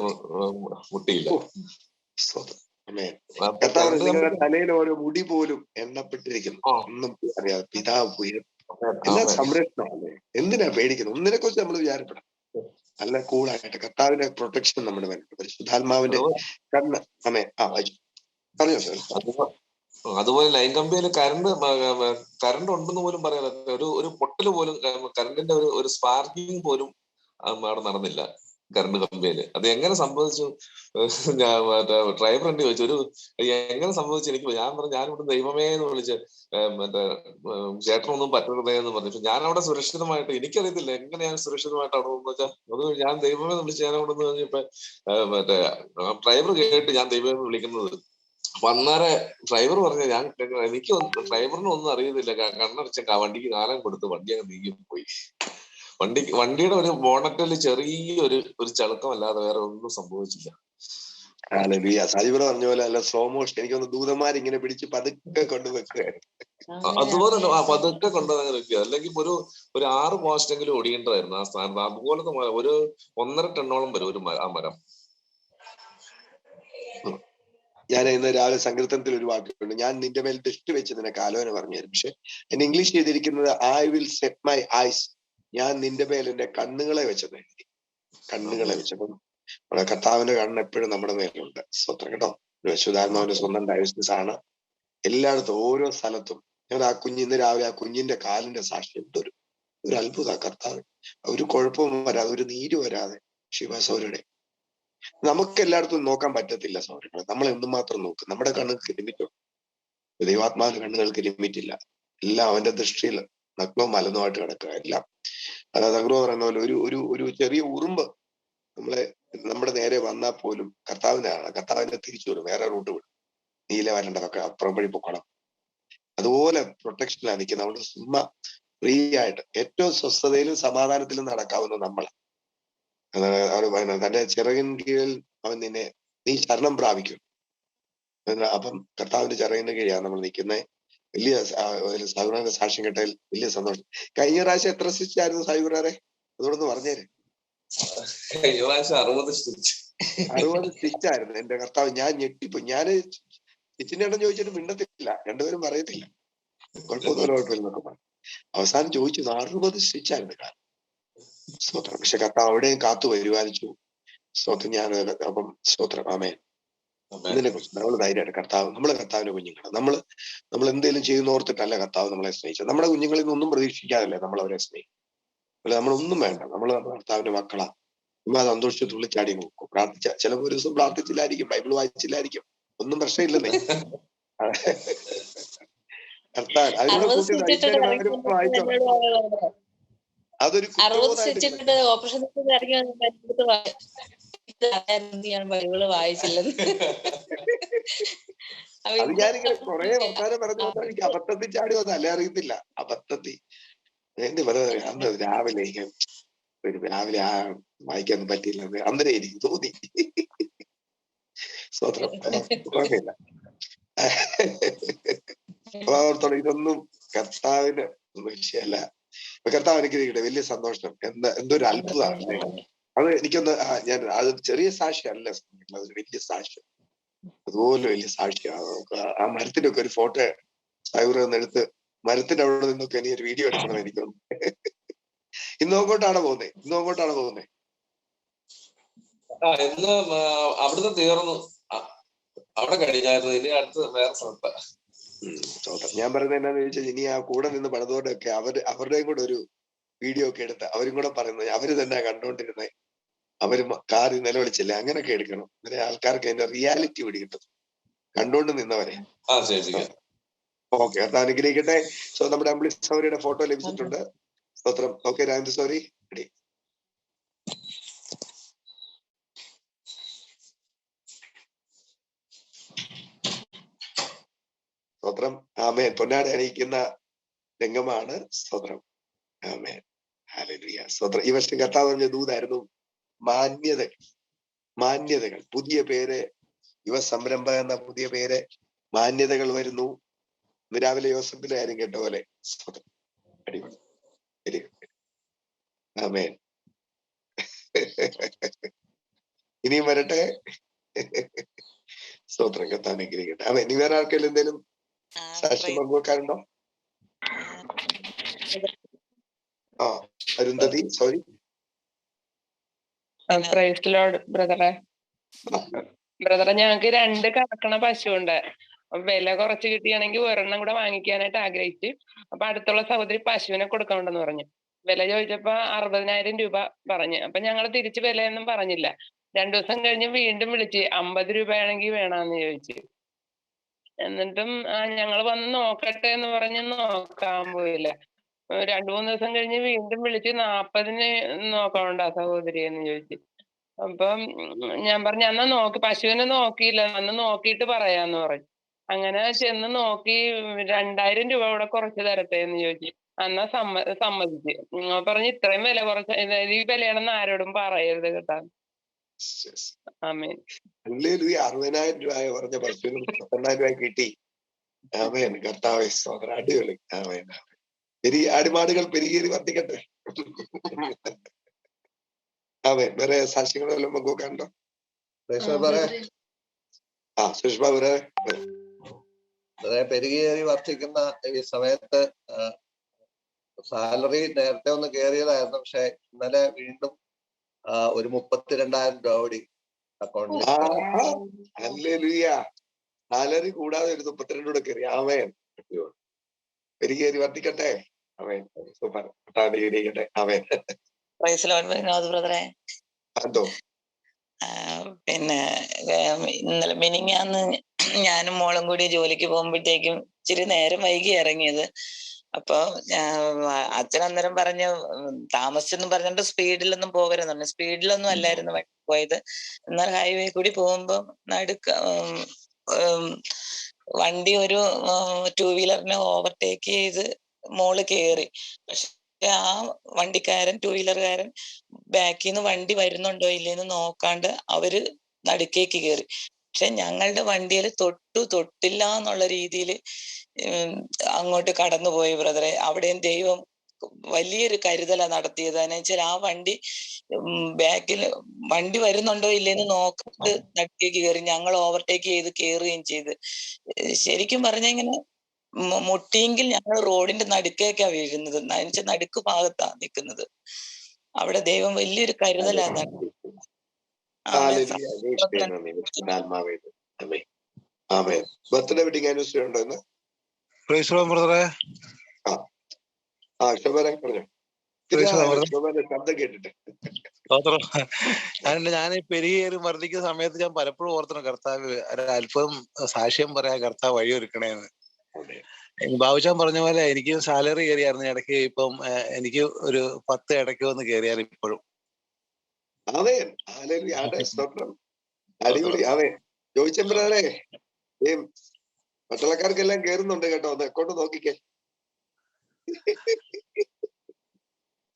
മുട്ടിയില്ല. തലയിൽ ഓരോ മുടി പോലും എണ്ണപ്പെട്ടിരിക്കുന്നു. ഒന്നും അറിയാതെ പിതാവ് എല്ലാ സംരക്ഷണമല്ലേ. എന്തിനാ പേടിക്കുന്നത്? ഒന്നിനെ കുറിച്ച് നമ്മൾ വിചാരപ്പെടാം. നല്ല കൂളായിട്ട് കർത്താവിന്റെ പ്രൊട്ടക്ഷൻ നമ്മുടെ മേലുണ്ട്. പരിശുദ്ധാത്മാവിന്റെ കണ്ണ് അമേ പറഞ്ഞോ സാർ. അതുപോലെ ലൈൻ കമ്പിയിൽ കറണ്ട് ഉണ്ടെന്ന് പോലും പറയാൻ ഒരു പൊട്ടല് പോലും കറണ്ടിന്റെ ഒരു സ്പാർക്കിംഗ് പോലും അവിടെ നടന്നില്ല. കറണ്ട് കമ്പിയില്. അത് എങ്ങനെ സംഭവിച്ചു? ഞാൻ മറ്റേ ഡ്രൈവറിന്റെ ചോദിച്ചു, ഒരു എങ്ങനെ സംഭവിച്ചു? എനിക്ക് ഞാൻ പറഞ്ഞു, ഞാനിവിടെ ദൈവമേ എന്ന് വിളിച്ച് മറ്റേ ചേട്ടനൊന്നും പറ്റരുതേ എന്ന് പറഞ്ഞു. ഞാൻ അവിടെ സുരക്ഷിതമായിട്ട്, എനിക്കറിയത്തില്ല എങ്ങനെ ഞാൻ സുരക്ഷിതമായിട്ട് അവിടെ എന്ന് വെച്ചാൽ, അത് ഞാൻ ദൈവമേ എന്ന് വിളിച്ച് ഞാൻ അവിടെ നിന്ന് കഴിഞ്ഞപ്പോ മറ്റേ ഡ്രൈവർ കേട്ട് ഞാൻ ദൈവമേ വിളിക്കുന്നത്. അപ്പൊ അന്നേരെ ഡ്രൈവർ പറഞ്ഞു, എനിക്ക് ഡ്രൈവറിന് ഒന്നും അറിയുന്നില്ല, കണ്ണടച്ച വണ്ടിക്ക് കാലം കൊടുത്ത് വണ്ടി അങ്ങ് നീങ്ങി പോയി. വണ്ടിയുടെ ഒരു ബോണറ്റിൽ ചെറിയൊരു ചളുക്കമല്ലാതെ വേറെ ഒന്നും സംഭവിച്ചില്ല. സാജിബ് പറഞ്ഞ പോലെ അല്ല, സ്ലോ മോഷൻ. എനിക്കൊന്ന് ദൂതന്മാരിങ്ങനെ പിടിച്ച് പതുക്കെ കൊണ്ടുവെക്കുകയായിരുന്നു. അതുപോലെ പതുക്കെ കൊണ്ടുവന്ന് വെക്കുക. അല്ലെങ്കിൽ ഒരു 6 പോസ്റ്റെങ്കിലും ഒടിയേണ്ടതായിരുന്നു ആ സ്ഥാനത്ത്. അതുപോലത്തെ ഒരു 1.5 ടണ്ണോളം വരും ആ മരം. ഞാൻ ഇന്ന് രാവിലെ സങ്കീർത്തനത്തിൽ ഒരു വാക്കുണ്ട്, ഞാൻ നിന്റെ മേൽ ദൃഷ്ടി വെച്ച് നിനക്ക് ആലോചന പറഞ്ഞു തരും. പക്ഷെ എന്നെ ഇംഗ്ലീഷ് ചെയ്തിരിക്കുന്നത് I will set my eyes, ഞാൻ നിന്റെ മേൽ എന്റെ കണ്ണുകളെ വെച്ചത്. കണ്ണുകളെ വെച്ചപ്പം നമ്മുടെ കർത്താവിന്റെ കണ്ണ് എപ്പോഴും നമ്മുടെ മേലുണ്ട്. സ്വത്രം കേട്ടോ. വിശുദ്ധാത്മാവിന്റെ സ്വന്തം ഡയസിസ് ആണ് എല്ലായിടത്തും, ഓരോ സ്ഥലത്തും. ഞാൻ ആ ഇന്ന് രാവിലെ ആ കുഞ്ഞിന്റെ കാലിന്റെ സാക്ഷി എന്തൊരു അത്ഭുത കർത്താവ്. ഒരു കുഴപ്പവും വരാതെ, ഒരു നീര് വരാതെ ശിവസൗരുടെ. നമുക്ക് എല്ലായിടത്തും നോക്കാൻ പറ്റത്തില്ല സൗരങ്ങളെ. നമ്മൾ എന്തുമാത്രം നോക്കും? നമ്മുടെ കണ്ണുകൾക്ക് ലിമിറ്റുണ്ട്. ദൈവാത്മാവിന്റെ കണ്ണുകൾക്ക് ലിമിറ്റില്ല. എല്ലാം അവന്റെ ദൃഷ്ടിയിൽ നഗ്നവും മലന്നുമായിട്ട് കിടക്കുക എല്ലാം. അതായത് അഗ്രോ പറയുന്ന പോലെ ഒരു ചെറിയ ഉറുമ്പ് നമ്മുടെ നേരെ വന്നാൽ പോലും കർത്താവിനെ തിരിച്ചു വരും, വേറെ റൂട്ട് വിടും. നീല വരേണ്ടതൊക്കെ അപ്പുറം വഴി പൊക്കണം. അതുപോലെ പ്രൊട്ടക്ഷനിലാണ് നിൽക്കുന്നത്. അതുകൊണ്ട് സുമ്മാ ഫ്രീ ആയിട്ട് ഏറ്റവും സ്വസ്ഥതയിലും സമാധാനത്തിലും നടക്കാവുന്ന നമ്മൾ. തന്റെ ചിറകിൻ കീഴിൽ അവൻ നീ ശരണം പ്രാപിക്കും. അപ്പം കർത്താവിന്റെ ചിറകിന്റെ കീഴിലാണ് നമ്മൾ നിൽക്കുന്നത്. വലിയ സാഹിബുറാന്റെ സാക്ഷ്യം കേട്ടതിൽ വലിയ സന്തോഷം. കഴിഞ്ഞ പ്രാവശ്യം എത്ര സ്റ്റിച്ചായിരുന്നു സാഹിബുറാറെ? അതോടൊന്ന് പറഞ്ഞേരെ. കഴിഞ്ഞ പ്രാവശ്യം 60 സ്റ്റിച്ചായിരുന്നു. എന്റെ കർത്താവ്, ഞാൻ ഞെട്ടിപ്പോയി. ഞാന് സ്റ്റിച്ചിന്റെ എണ്ണം ചോദിച്ചിട്ട് മിണ്ടത്തില്ല, രണ്ടുപേരും പറയത്തില്ല. കുഴപ്പമില്ല. അവസാനം ചോദിച്ചു 60 സ്റ്റിച്ചായിരുന്നു കാലം. സ്തോത്രം. പക്ഷെ കർത്താവ് അവിടെയും കാത്തു പരിപാലിച്ചു. സ്തോത്രം. അപ്പം സ്തോത്രം. ആമേൻ. ഇതിനെ കുറിച്ച് നമ്മൾ ധൈര്യമായിട്ട് കർത്താവ്, നമ്മളെ കർത്താവിന്റെ കുഞ്ഞുങ്ങളാണ്. നമ്മൾ എന്തെങ്കിലും ചെയ്യുന്നോർത്തിട്ടല്ല കർത്താവ് നമ്മളെ സ്നേഹിച്ചത്. നമ്മുടെ കുഞ്ഞുങ്ങളിൽ നിന്നൊന്നും പ്രതീക്ഷിക്കാതല്ലേ നമ്മൾ അവരെ സ്നേഹിക്കും. അല്ല, നമ്മളൊന്നും വേണ്ട, നമ്മൾ കർത്താവിന്റെ മക്കളാ. നമ്മൾ സന്തോഷിച്ച് തുള്ളിച്ചാടി നോക്കും. ചിലപ്പോൾ ഒരു ദിവസം പ്രാർത്ഥിച്ചില്ലായിരിക്കും, ബൈബിൾ വായിച്ചില്ലായിരിക്കും, ഒന്നും പ്രശ്നമില്ലെന്നേ. കർത്താൻ അതിലൂടെ കൂട്ടി വായിച്ചോ. അതൊരു കുറ്റബോധമായിട്ട് ഓപ്പറേഷൻ ബൈബിള് വായിച്ചില്ലെന്ന്. അത് ഞാനിങ്ങനെ കുറെ വർത്താനം പറഞ്ഞുകൊണ്ട് എനിക്ക് അബദ്ധത്തിൽ ചാടി വന്ന അല്ലേ അറിയത്തില്ല. അബദ്ധത്തിൽ എന്റെ അന്ന് രാവിലെ ആ വായിക്കാനൊന്നും പറ്റിയില്ല. അന്നേരം എനിക്ക് തോന്നി. സ്വത്രം. കുഴപ്പമില്ല. ഓർത്തോളം ഇതൊന്നും കർത്താവിന് വിഷയമല്ല. കർത്താവ് എനിക്ക് വലിയ സന്തോഷം. എന്തൊരു അത്ഭുതമാണ് അത്. എനിക്കൊന്ന് അത് ചെറിയ സാക്ഷിയല്ല, അതൊരു വലിയ സാക്ഷ്യം. അതുപോലെ വലിയ സാക്ഷിയാണ്. ആ മരത്തിന്റെ ഒക്കെ ഒരു ഫോട്ടോ സാഹിബ് എടുത്ത് മരത്തിന്റെ അവിടെ നിന്നൊക്കെ ഇനി ഒരു വീഡിയോ എടുക്കണം എനിക്കൊന്ന്. ഇന്ന് അങ്ങോട്ടാണ് പോകുന്നത്. ഇന്ന് അവിടുന്ന് തീർന്നു, അവിടെ കഴിഞ്ഞായിരുന്നു. ഇനി അടുത്ത് വേറെ സ്ഥലത്താ. ഞാൻ പറയുന്നത് എന്നാന്ന് ചോദിച്ചാൽ, ഇനി ആ കൂടെ നിന്ന് പണിതോടൊക്കെ അവരുടെയും കൂടെ ഒരു വീഡിയോ ഒക്കെ എടുത്ത് അവരും കൂടെ പറയുന്നത് അവര് തന്നെ കണ്ടോണ്ടിരുന്നത്, അവര് കാറി നിലവിളിച്ചില്ലേ, അങ്ങനെയൊക്കെ എടുക്കണം. അങ്ങനെ ആൾക്കാർക്ക് അതിന്റെ റിയാലിറ്റി പിടികിട്ടും, കണ്ടോണ്ട് നിന്നവരെ. ഓക്കെ, അത് അനുഗ്രഹിക്കട്ടെ. സോ നമ്മുടെ അമ്പിളിസൗരിയുടെ ഫോട്ടോ ലഭിച്ചിട്ടുണ്ട്. സ്തോത്രം. ഓക്കെ, രാജസൗരി റെഡി. സ്തോത്രം. ആമേൻ. പൊന്നാട അണിയിക്കുന്ന രംഗമാണ്. സ്തോത്രം. ആമേൻ. ഹല്ലേലൂയ. സ്തോത്രം. ഈ വർഷം കർത്താവ് പറഞ്ഞ ദൂതായിരുന്നു മാന്യതകൾ. പുതിയ പേര്, യുവസംരംഭ എന്ന പുതിയ പേര്. മാന്യതകൾ വരുന്നു. ഇന്ന് രാവിലെ യോസഫിന്റെ കാര്യം കേട്ട പോലെ. സ്തോത്രം. അടിപൊളി. Very good. ആമേൻ. ഇനിയും വരട്ടെ. സ്തോത്രം. കർത്താവ് അനുഗ്രഹിക്കട്ടെ. ആമേൻ. ഇനി വേറെ ആർക്കെങ്കിലും എന്തെങ്കിലും സാക്ഷ്യം പങ്കുവെക്കാനുണ്ടോ? അരുന്ധതി, സോറി. ബ്രദറെ, ഞങ്ങക്ക് 2 കറക്കണ പശുവുണ്ട്. വില കുറച്ച് കിട്ടിയാണെങ്കിൽ ഒരെണ്ണം കൂടെ വാങ്ങിക്കാനായിട്ട് ആഗ്രഹിച്ച്. അപ്പൊ അടുത്തുള്ള സഹോദരി പശുവിനെ കൊടുക്കണമെന്ന് പറഞ്ഞു. വില ചോദിച്ചപ്പോ 60,000 രൂപ പറഞ്ഞു. അപ്പൊ ഞങ്ങൾ തിരിച്ച് വിലയൊന്നും പറഞ്ഞില്ല. 2 ദിവസം കഴിഞ്ഞ് വീണ്ടും വിളിച്ച് 50 രൂപയാണെങ്കിൽ വേണമെന്ന് ചോദിച്ചു. എന്നിട്ടും ഞങ്ങൾ വന്ന് നോക്കട്ടെ എന്ന് പറഞ്ഞ് നോക്കാൻ പോയില്ല. 2-3 ദിവസം കഴിഞ്ഞ് വീണ്ടും വിളിച്ച് 40-ന് നോക്കണുണ്ടോ സഹോദരി എന്ന് ചോദിച്ചു. അപ്പം ഞാൻ പറഞ്ഞു എന്നാ നോക്കി, പശുവിനെ നോക്കിയില്ല, അന്ന് നോക്കിയിട്ട് പറയാന്ന് പറഞ്ഞു. അങ്ങനെ ചെന്ന് നോക്കി 2000 രൂപ കൂടെ കുറച്ച് തരട്ടെ എന്ന് ചോദിച്ചു. എന്നാ സമ്മതിച്ച്. പറഞ്ഞു ഇത്രയും വില കുറച്ച് ഈ വിലയാണെന്ന് ആരോടും പറയരുത് കേട്ടാ. ആമേൻ. 60,000 രൂപ പറഞ്ഞ പശുവിന് 32,000 രൂപ കിട്ടി. ആമേൻ. കർത്താവേ സ്തോത്രം. അടിപൊളി. ആമേൻ. ആടുമാടുകൾ പെരുകേറി വർദ്ധിക്കട്ടെ. ആമേൻ. വേറെ സാക്ഷ്യങ്ങളെല്ലാം പങ്കുവെക്കാനുണ്ടോ? സുഷ്മ പെരുകേറി വർദ്ധിക്കുന്ന ഈ സമയത്ത് സാലറി നേരത്തെ ഒന്ന് കയറിയതായിരുന്നു. പക്ഷെ ഇന്നലെ വീണ്ടും ഒരു 32,000 രൂപ കൂടി അക്കൗണ്ടിൽ. സാലറി കൂടാതെ ഒരു 32 കൂടെ കയറി. ആമേൻ. പെരുകേറി വർദ്ധിക്കട്ടെ. ആമേൻ. സൂപ്പർ. ആമേൻ. ബ്രദറെ, അതോ പിന്നെ ഇന്നലെ മിനിങ്ങാന്ന് ഞാനും മോളും കൂടി ജോലിക്ക് പോകുമ്പോഴത്തേക്കും ഇച്ചിരി നേരം വൈകി ഇറങ്ങിയത്. അപ്പൊ അച്ഛൻ അന്നേരം പറഞ്ഞു താമസിച്ചെന്നും പറഞ്ഞിട്ട് സ്പീഡിലൊന്നും പോകരുതെന്നു. സ്പീഡിലൊന്നും അല്ലായിരുന്നു പോയത്. എന്നാൽ ഹൈവേ കൂടി പോകുമ്പോ വണ്ടി ഒരു 2 വീലറിനെ ഓവർടേക്ക് ചെയ്ത് മോള് കേറി. പക്ഷെ ആ വണ്ടിക്കാരൻ 2 വീലറുകാരൻ ബാക്കിൽ നിന്ന് വണ്ടി വരുന്നുണ്ടോ ഇല്ലേന്ന് നോക്കാണ്ട് അവര് നടുക്കേക്ക് കയറി. പക്ഷെ ഞങ്ങളുടെ വണ്ടിയിൽ തൊട്ടില്ല എന്നുള്ള രീതിയിൽ അങ്ങോട്ട് കടന്നുപോയി ബ്രദറെ. അവിടെയും ദൈവം വലിയൊരു കരുതലാണ് നടത്തിയത്. എന്ന് വെച്ചാൽ ആ വണ്ടി ബാക്കിൽ വണ്ടി വരുന്നുണ്ടോ ഇല്ലേന്ന് നോക്കിട്ട് നടുക്കേക്ക് കയറി. ഞങ്ങൾ ഓവർടേക്ക് ചെയ്ത് കയറുകയും ചെയ്ത്. ശരിക്കും പറഞ്ഞ ഇങ്ങനെ മുട്ടിയെങ്കിൽ ഞങ്ങൾ റോഡിന്റെ നടുക്കേക്കാ വീഴുന്നത്. എന്നുവെച്ചാൽ നടുക്ക് ഭാഗത്താ നിൽക്കുന്നത്. അവിടെ ദൈവം വലിയൊരു കരുതലാണ്. ബർത്ത്ഡേ വെഡിങ് ആനിവേഴ്സറി ഉണ്ടോ ഇന്ന്? ശബ്ദം കേട്ടിട്ട് ഞാൻ പെരുകേറി വർദ്ധിക്കുന്ന സമയത്ത് ഞാൻ പലപ്പോഴും ഓർത്തണം കർത്താവ് അല്പം സാക്ഷ്യം പറയാൻ കർത്താവ് വഴിയൊരുക്കണേന്ന്. ബാബുച്ചാൻ പറഞ്ഞ പോലെ എനിക്കും സാലറി കയറിയായിരുന്നു ഇടയ്ക്ക്. ഇപ്പം എനിക്ക് ഒരു 10 ഇടയ്ക്ക് വന്ന് കയറിയാൽ ഇപ്പോഴും. അടിപൊളി. അവൻ ചോദിച്ചേ പട്ടാളക്കാർക്കെല്ലാം കേറുന്നുണ്ട് കേട്ടോ. ഒന്ന് അക്കൗണ്ട് നോക്കിക്കേ.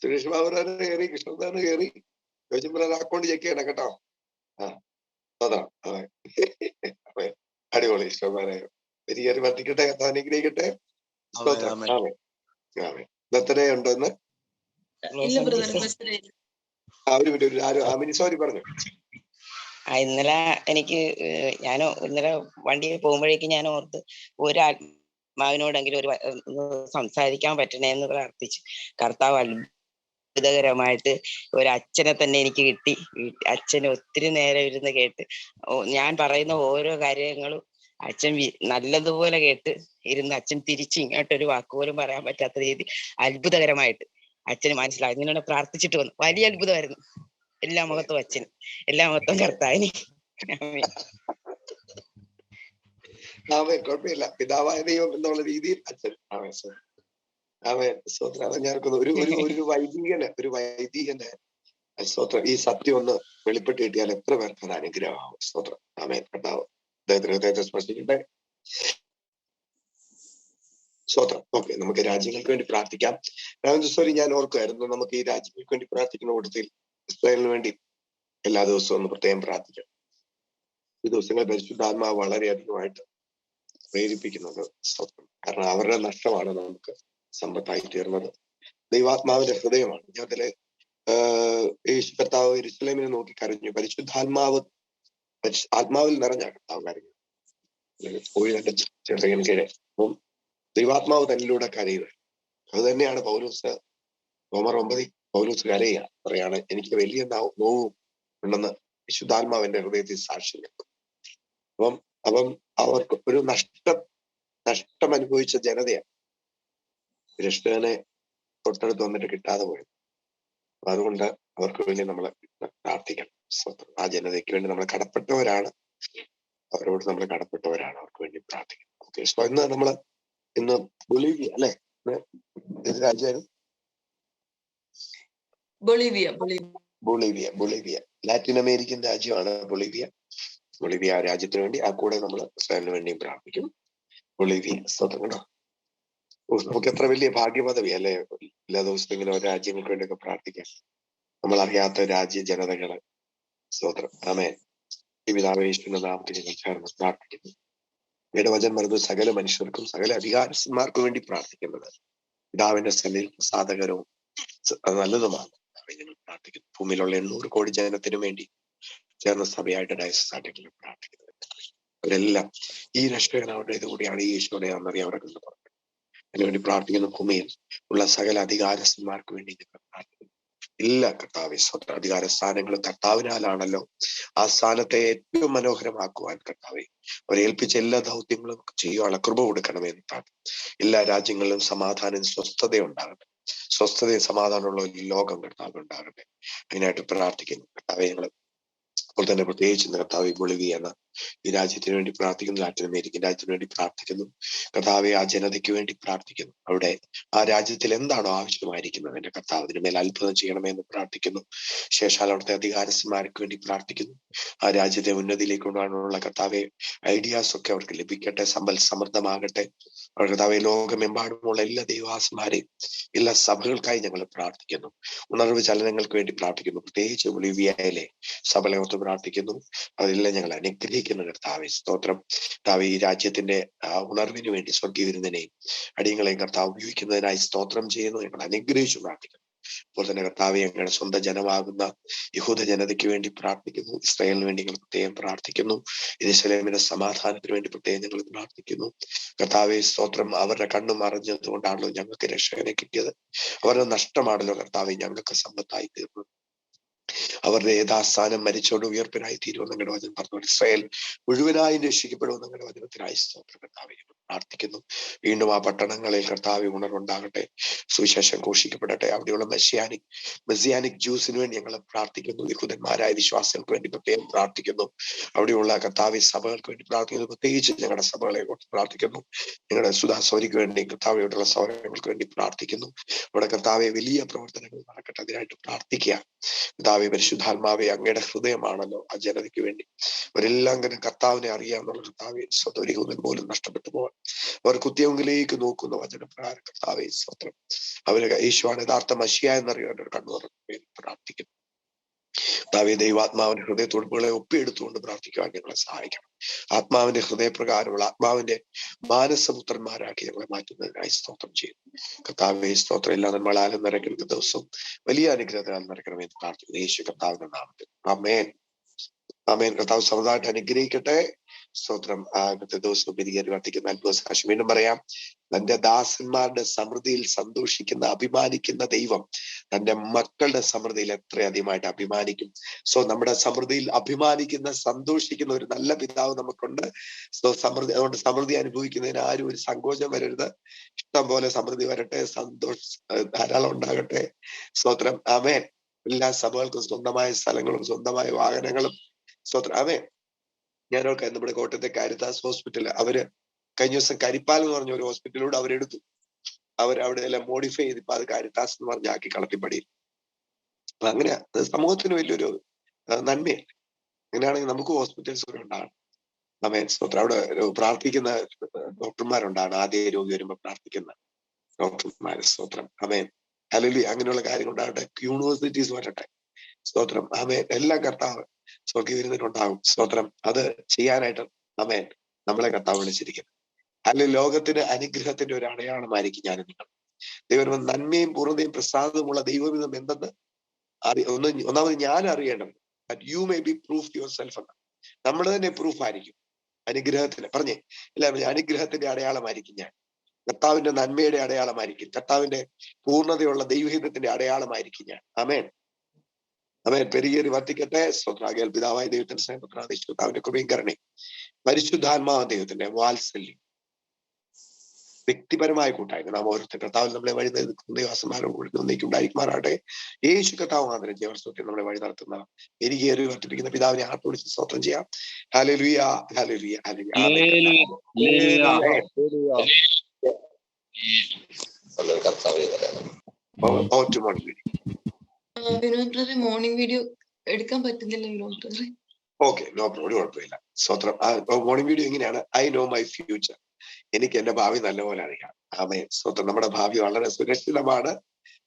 സുരേഷ് ബാബുരാന് കയറി, കൃഷ്ണദാന് കയറി. ചോദിച്ചപ്പോഴാണ് അക്കൗണ്ട് ചെക്ക് ചെയ്യണം കേട്ടോ. അതാ അടിപൊളി. ഇഷ്ടംപോലെ പെരിയേറി വർദ്ധിക്കട്ടെ. അനുഗ്രഹിക്കട്ടെ. ബർത്ത്ഡേ ഉണ്ടോ ഇന്ന്? ഒരു മിനിറ്റ്. ആരും സോറി പറഞ്ഞു. ഇന്നലെ എനിക്ക് ഇന്നലെ വണ്ടിയിൽ പോകുമ്പോഴേക്കും ഞാൻ ഓർത്ത് ഒരു ആത്മാവിനോടെങ്കിലും ഒരു സംസാരിക്കാൻ പറ്റണേ എന്ന് പ്രാർത്ഥിച്ചു. കർത്താവ് അത്ഭുതകരമായിട്ട് ഒരു അച്ഛനെ തന്നെ എനിക്ക് കിട്ടി. അച്ഛന് ഒത്തിരി നേരം ഇരുന്ന് കേട്ട് ഞാൻ പറയുന്ന ഓരോ കാര്യങ്ങളും അച്ഛൻ നല്ലതുപോലെ കേട്ട് ഇരുന്ന് അച്ഛൻ തിരിച്ച് ഇങ്ങോട്ടൊരു വാക്കുപോലും പറയാൻ പറ്റാത്ത രീതി അത്ഭുതകരമായിട്ട് അച്ഛന് മനസ്സിലായി. നിന്നോട് പ്രാർത്ഥിച്ചിട്ട് വന്നു. വലിയ അത്ഭുതമായിരുന്നു. എല്ലാ മുഖത്തും അച്ഛന്, എല്ലാ മുഖത്തും കർത്താവിന്. കുഴപ്പമില്ല. പിതാവായ ദൈവം എന്നുള്ള രീതിയിൽ അച്ഛൻ. ഒരു വൈദികന് സ്തോത്രം ഈ സത്യം ഒന്ന് വെളിപ്പെട്ട് കിട്ടിയാൽ എത്ര പേർക്ക് അത് അനുഗ്രഹമാവും. സ്തോത്രം. ആമേൻ. കർത്താവ് അദ്ദേഹത്തെ സ്പർശിക്കട്ടെ. സ്തോത്രം. ഓക്കെ, നമുക്ക് രാജ്യങ്ങൾക്ക് വേണ്ടി പ്രാർത്ഥിക്കാം. സോറി, ഞാൻ ഓർക്കുമായിരുന്നു നമുക്ക് ഈ രാജ്യങ്ങൾക്ക് വേണ്ടി പ്രാർത്ഥിക്കുന്ന കൂട്ടത്തിൽ ഇസ്രായേലിന് വേണ്ടി എല്ലാ ദിവസവും ഒന്ന് പ്രത്യേകം പ്രാർത്ഥിക്കാം. ഈ ദിവസങ്ങൾ പരിശുദ്ധാത്മാവ് വളരെയധികമായിട്ട് പ്രേരിപ്പിക്കുന്നുണ്ട്. സ്തോത്രം. കാരണം അവരുടെ നഷ്ടമാണ് നമുക്ക് സമ്പത്തായി തീർന്നത്. ദൈവാത്മാവിന്റെ ഹൃദയമാണ്. ഞാനതില് യേശു കർത്താവ് യെരൂശലേമിനെ നോക്കി കരഞ്ഞു. ആത്മാവിൽ നിറഞ്ഞ കർത്താവ് കരഞ്ഞു. കോഴിയുടെ ചെറിയ കീഴെ ദൈവാത്മാവ് തന്നിലൂടെ കരയുക. അത് തന്നെയാണ് പൗലോസ് റോമർ 9 പൗലോസ് കരയുക. പറയാണ് എനിക്ക് വലിയ നോവും ഉണ്ടെന്ന് വിശുദ്ധാത്മാവിന്റെ ഹൃദയത്തിൽ സാക്ഷ്യം നിൽക്കും. അപ്പം അവർക്ക് ഒരു നഷ്ടം അനുഭവിച്ച ജനതയാണ്. രക്ഷകനെ തൊട്ടടുത്ത് വന്നിട്ട് കിട്ടാതെ പോയത്. അപ്പൊ അതുകൊണ്ട് അവർക്ക് വേണ്ടി നമ്മൾ പ്രാർത്ഥിക്കണം. സ്തോത്രം. ആ ജനതയ്ക്ക് വേണ്ടി നമ്മൾ കടപ്പെട്ടവരാണ്, അവരോട് നമ്മൾ കടപ്പെട്ടവരാണ്, അവർക്ക് വേണ്ടി പ്രാർത്ഥിക്കണം. ഓക്കെ. സോ ഇന്ന് ബൊളീവിയ അല്ലെ, ഏത് രാജ്യമായിരുന്നു? ബൊളീവിയ ലാറ്റിൻ അമേരിക്കൻ രാജ്യമാണ് ബൊളീവിയ. ബൊളീവിയ ആ രാജ്യത്തിന് വേണ്ടി, ആ കൂടെ നമ്മൾ ഇസ്രായേലിന് വേണ്ടിയും പ്രാർത്ഥിക്കും. ബൊളീവിയ. സ്തോത്രം കേട്ടോ. നമുക്ക് എത്ര വലിയ ഭാഗ്യപദവി അല്ലെ, എല്ലാ ദിവസവും ഇങ്ങനെ ഓരോ രാജ്യങ്ങൾക്ക് വേണ്ടിയൊക്കെ പ്രാർത്ഥിക്കാം. നമ്മൾ അറിയാത്ത രാജ്യ ജനതകള്. സ്തോത്രം. ആമേൻ. ഈ പിതാവേ യേശുവിന്റെ നാമത്തിൽ ഞങ്ങൾ ചേർന്ന് പ്രാർത്ഥിക്കുന്നു. ഇവിടെ വചനം വരുന്നത് സകല മനുഷ്യർക്കും സകല അധികാരന്മാർക്കും വേണ്ടി പ്രാർത്ഥിക്കുന്നത് പിതാവിന്റെ സന്നിധിയിൽ പ്രസാദകരവും നല്ലതുമാണ്. ഞങ്ങൾ പ്രാർത്ഥിക്കുന്നു. ഭൂമിയിലുള്ള 800 കോടി ജനത്തിനു വേണ്ടി ചേർന്ന സഭയായിട്ട് ഡയസിസ് ആയിട്ടെങ്കിലും പ്രാർത്ഥിക്കുന്നത്. അവരെല്ലാം ഈ രക്ഷകൻ അവരുടെ ഇതുകൂടിയാണ്, ഈ യേശുവിടെ ആണെന്നറിയാം അവരെ കൊണ്ട് പറഞ്ഞു. അതിനുവേണ്ടി പ്രാർത്ഥിക്കുന്ന ഭൂമിയിൽ ഉള്ള സകല അധികാരസ്ഥന്മാർക്ക് വേണ്ടി ഞങ്ങൾ പ്രാർത്ഥിക്കുന്നു. എല്ലാ കർത്താവെ സ്വന്തം അധികാര സ്ഥാനങ്ങളും കർത്താവിനാലാണല്ലോ. ആ സ്ഥാനത്തെ ഏറ്റവും മനോഹരമാക്കുവാൻ കർത്താവെ അവരേൽപ്പിച്ച എല്ലാ ദൗത്യങ്ങളും ചെയ്യുവാനുള്ള കൃപ കൊടുക്കണമെന്ന് പ്രാർത്ഥന. എല്ലാ രാജ്യങ്ങളിലും സമാധാനം സ്വസ്ഥത ഉണ്ടാകട്ടെ. സ്വസ്ഥതയും സമാധാനമുള്ള ഒരു ലോകം കർത്താവ് ഉണ്ടാകട്ടെ. അതിനായിട്ട് പ്രാർത്ഥിക്കുന്നു കർത്താവെ. ഞങ്ങൾ അപ്പോൾ തന്നെ പ്രത്യേകിച്ച് കർത്താവ് ബൊളീവിയ എന്ന ഈ രാജ്യത്തിന് വേണ്ടി പ്രാർത്ഥിക്കുന്നു. ലാറ്റിൻ അമേരിക്കൻ രാജ്യത്തിന് വേണ്ടി പ്രാർത്ഥിക്കുന്നു കർത്താവെ. ആ ജനതയ്ക്ക് വേണ്ടി പ്രാർത്ഥിക്കുന്നു. അവിടെ ആ രാജ്യത്തിൽ എന്താണോ ആവശ്യമായിരിക്കുന്നത് എന്റെ കർത്താവ് അതിനുമേൽ അത്ഭുതം ചെയ്യണമെന്ന് പ്രാർത്ഥിക്കുന്നു. ശേഷം അവിടുത്തെ അധികാരസ്ഥന്മാർക്ക് വേണ്ടി പ്രാർത്ഥിക്കുന്നു. ആ രാജ്യത്തെ ഉന്നതിയിലേക്ക് കൊണ്ടുപോകാനുള്ള കർത്താവെ ഐഡിയാസ് ഒക്കെ അവർക്ക് ലഭിക്കട്ടെ, സമ്പൽ സമൃദ്ധമാകട്ടെ. അവർ കർത്താവെ ലോകമെമ്പാടുമുള്ള എല്ലാ ദൈവാസന്മാരെയും എല്ലാ സഭകൾക്കായി ഞങ്ങൾ പ്രാർത്ഥിക്കുന്നു. ഉണർവ് ചലനങ്ങൾക്ക് വേണ്ടി പ്രാർത്ഥിക്കുന്നു. പ്രത്യേകിച്ച് ബൊളീവിയയിലെ സഭകളെ പ്രാർത്ഥിക്കുന്നു. അതെല്ലാം ഞങ്ങൾ അനുഗ്രഹിക്കുന്ന കർത്താവെ സ്തോത്രം. കർത്താവ് ഈ രാജ്യത്തിന്റെ ഉണർവിന് വേണ്ടി സ്വർഗീയ വിരുന്നിനെയും അടിയങ്ങളെയും കർത്താവ് ഉപയോഗിക്കുന്നതിനായി സ്തോത്രം ചെയ്യുന്നു. ഞങ്ങൾ അനുഗ്രഹിച്ചു പ്രാർത്ഥിക്കുന്നു. അപ്പോൾ തന്നെ കർത്താവെ ഞങ്ങളുടെ സ്വന്തം ജനമാകുന്ന യഹൂദ ജനതയ്ക്ക് വേണ്ടി പ്രാർത്ഥിക്കുന്നു. ഇസ്രായേലിന് വേണ്ടി ഞങ്ങൾ പ്രത്യേകം പ്രാർത്ഥിക്കുന്നു. യെരൂശലേമിന്റെ സമാധാനത്തിന് വേണ്ടി പ്രത്യേകം ഞങ്ങൾ പ്രാർത്ഥിക്കുന്നു. കർത്താവെ സ്തോത്രം. അവരുടെ കണ്ണു മറഞ്ഞത് കൊണ്ടാണല്ലോ ഞങ്ങൾക്ക് രക്ഷകനെ കിട്ടിയത്. അവരുടെ നഷ്ടമാണല്ലോ കർത്താവെ ഞങ്ങൾക്ക് സമ്പത്തായി തീർന്നത്. അവരുടെ യഥാസ്ഥാനം മരിച്ചോണ്ട് ഉയർപ്പിനായി തീരുമെന്ന് ഞങ്ങളുടെ വചനം പറഞ്ഞു. ഇസ്രായേൽ മുഴുവനായും രക്ഷിക്കപ്പെടുമെന്ന് ഞങ്ങളുടെ വചനത്തിനായി സ്തോത്രം കർത്താവെ പ്രാർത്ഥിക്കുന്നു. വീണ്ടും ആ പട്ടണങ്ങളിൽ കർത്താവെ ഉണർവുണ്ടാകട്ടെ, സുവിശേഷം ഘോഷിക്കപ്പെടട്ടെ. അവിടെയുള്ള മെസ്സിയാനിക് ജ്യൂസിന് വേണ്ടി ഞങ്ങൾ പ്രാർത്ഥിക്കുന്നു. യഹൂദന്മാരായ വിശ്വാസികൾക്ക് വേണ്ടി പ്രത്യേകം പ്രാർത്ഥിക്കുന്നു. അവിടെയുള്ള കർത്താവെ സഭകൾക്ക് വേണ്ടി പ്രാർത്ഥിക്കുന്നു. പ്രത്യേകിച്ച് ഞങ്ങളുടെ സഭകളെ പ്രാർത്ഥിക്കുന്നു. ഞങ്ങളുടെ സുധാസൗരിക്ക് വേണ്ടി കർത്താവയോടുള്ള സൗകര്യങ്ങൾക്ക് വേണ്ടി പ്രാർത്ഥിക്കുന്നു. അവിടെ കർത്താവെ വലിയ പ്രവർത്തനങ്ങൾ നടക്കട്ടെ, അതിനായിട്ട് പ്രാർത്ഥിക്കുക. കർത്താവെ പരിശുദ്ധാത്മാവെ അങ്ങയുടെ ഹൃദയമാണല്ലോ ആ ജനതയ്ക്ക് വേണ്ടി. അവരെല്ലാം അങ്ങനെ കർത്താവിനെ അറിയാമെന്നുള്ള കർത്താവെ സ്വന്തം ഒരു യഹൂദൻ പോലും നഷ്ടപ്പെട്ടു പോകാൻ അവർ കുത്തിയവങ്കിലേക്ക് നോക്കുന്ന വചനപ്രകാരം കർത്താവെ സ്വത്രം അവര് യേശുവാണ് യഥാർത്ഥ മശിയ എന്നറിയാൻ കണ്ണു തുറന്ന് പ്രാർത്ഥിക്കുന്നു. കർത്താവെ ദൈവാത്മാവിന്റെ ഹൃദയത്തോടുകളെ ഒപ്പിയെടുത്തുകൊണ്ട് പ്രാർത്ഥിക്കുവാൻ ഞങ്ങളെ സഹായിക്കണം. ആത്മാവിന്റെ ഹൃദയപ്രകാരമുള്ള ആത്മാവിന്റെ മാനസപുത്രന്മാരാക്കി ഞങ്ങളെ മാറ്റുന്നതിനായി സ്തോത്രം ചെയ്യുന്നു. കർത്താവെ സ്തോത്രം. എല്ലാ നന്മകളാലും നിറയ്ക്കുന്ന ദിവസം വലിയ അനുഗ്രഹത്താൽ നിറയ്ക്കണമെന്ന് പ്രാർത്ഥിക്കുന്നു യേശു കർത്താവിന്റെ നാമത്തിൽ. ആമേൻ. ആമേൻ. കർത്താവ് സമൃദ്ധമായിട്ട് അനുഗ്രഹിക്കട്ടെ. സ്തോത്രം. ആദ്യത്തെ ദിവസം പെരുകേറി വർദ്ധിക്കുന്ന അത്ഭുത സാക്ഷ്യം. വീണ്ടും പറയാം, തന്റെ ദാസന്മാരുടെ സമൃദ്ധിയിൽ സന്തോഷിക്കുന്ന അഭിമാനിക്കുന്ന ദൈവം തന്റെ മക്കളുടെ സമൃദ്ധിയിൽ എത്രയധികമായിട്ട് അഭിമാനിക്കും. സോ നമ്മുടെ സമൃദ്ധിയിൽ അഭിമാനിക്കുന്ന സന്തോഷിക്കുന്ന ഒരു നല്ല പിതാവ് നമുക്കുണ്ട്. സോ സമൃദ്ധി, അതുകൊണ്ട് സമൃദ്ധി അനുഭവിക്കുന്നതിന് ആരും ഒരു സങ്കോചം വരരുത്. ഇഷ്ടം പോലെ സമൃദ്ധി വരട്ടെ, ധാരാളം ഉണ്ടാകട്ടെ. സ്തോത്രം. ആമേൻ. എല്ലാ സഭകൾക്കും സ്വന്തമായ സ്ഥലങ്ങളും സ്വന്തമായ വാഹനങ്ങളും. സ്തോത്രം. ആമേൻ. ഞാനൊക്കെ നമ്മുടെ കോട്ടയത്തെ കാരിത്താസ് ഹോസ്പിറ്റല് അവര് കഴിഞ്ഞ ദിവസം കരിപ്പാൽ എന്ന് പറഞ്ഞ ഒരു ഹോസ്പിറ്റലിലൂടെ അവരെടുത്തു. അവിടെ എല്ലാം മോഡിഫൈ ചെയ്ത് ഇപ്പൊ അത് കാരിത്താസ് എന്ന് പറഞ്ഞാക്കി കളത്തിപ്പടിയിൽ. അപ്പൊ അങ്ങനെ സമൂഹത്തിന് വലിയൊരു നന്മയാണ്. അങ്ങനെയാണെങ്കിൽ നമുക്ക് ഹോസ്പിറ്റൽസ് കൂടെ ഉണ്ടാകണം. ആമേൻ. സ്തോത്രം. അവിടെ പ്രാർത്ഥിക്കുന്ന ഡോക്ടർമാരുണ്ടാണ്. ആദ്യ രോഗി വരുമ്പോ പ്രാർത്ഥിക്കുന്ന ഡോക്ടർമാര്. സ്തോത്രം. ആമേൻ. ഹല്ലേലൂയ. അങ്ങനെയുള്ള കാര്യങ്ങൾ ഉണ്ടാകട്ടെ. യൂണിവേഴ്സിറ്റീസ് വരട്ടെ. സ്തോത്രം. ആമേൻ. എല്ലാം കർത്താവ് സ്വർഗീയ വിരുന്നിനുണ്ടാകും. സ്തോത്രം. അത് ചെയ്യാനായിട്ട് ആമേൻ നമ്മളെ കർത്താവ് വിളിച്ചിരിക്കുന്നു. അല്ലെങ്കിൽ ലോകത്തിന് അനുഗ്രഹത്തിന്റെ ഒരു അടയാളമായിരിക്കും ഞാൻ നിങ്ങൾ. ദൈവം നന്മയും പൂർണ്ണതയും പ്രസാദമുള്ള ദൈവവിധം എന്തെന്ന് ഒന്നാമത് ഞാൻ അറിയേണ്ടത്. You may be proof your self എന്ന്. നമ്മൾ തന്നെ പ്രൂഫ് ആയിരിക്കും അനുഗ്രഹത്തിന്. പറഞ്ഞേ എല്ലാവരും, അനുഗ്രഹത്തിന്റെ അടയാളമായിരിക്കും ഞാൻ. കർത്താവിന്റെ നന്മയുടെ അടയാളമായിരിക്കും. കർത്താവിന്റെ പൂർണ്ണതയുള്ള ദൈവഹിതത്തിന്റെ അടയാളമായിരിക്കും ഞാൻ. ആമേൻ. ആമേൻ. പെരുകേറി വർദ്ധിക്കട്ടെ. സ്വത്രാകേൽ പിതാവായ ദൈവത്തിന്റെ സ്നേഹപുത്രനായ കർത്താവിന്റെ കൃപയും കരുണയും പരിശുദ്ധാത്മാവ് ദൈവത്തിന്റെ വാത്സല്യം വ്യക്തിപരമായ കൂട്ടായ്മ നാം ഓരോരുത്തർ കർത്താവിൽ നമ്മളെ വഴി നടത്തുന്ന ദൈവദാസന്മാരോട് കൂടി ഉണ്ടായിരിക്കുമാറാട്ടെ. യേശു കർത്താവ് മാത്രം ജീവസ്വത്തിൽ നമ്മളെ വഴി നടത്തുന്ന എനിക്കേറി വർദ്ധിപ്പിക്കുന്ന പിതാവിനെ ആർപ്പോട് സ്തോത്രം ചെയ്യാം. Hallelujah, hallelujah, hallelujah. വിനോദ് ബ്രദറെ മോർണിംഗ് വീഡിയോ എടുക്കാൻ പറ്റുന്നില്ല വിനോദ് ബ്രദറെ. ഓക്കെ, നോ പ്രോബ്ലം, ഒരു കുഴപ്പമില്ല. സ്വത്രം. മോർണിംഗ് വീഡിയോ എങ്ങനെയാണ്? I know my future. എനിക്ക് എന്റെ ഭാവി നല്ലപോലെ അറിയാം. ആമേൻ. സ്വത്രം. നമ്മുടെ ഭാവി വളരെ സുരക്ഷിതമാണ്.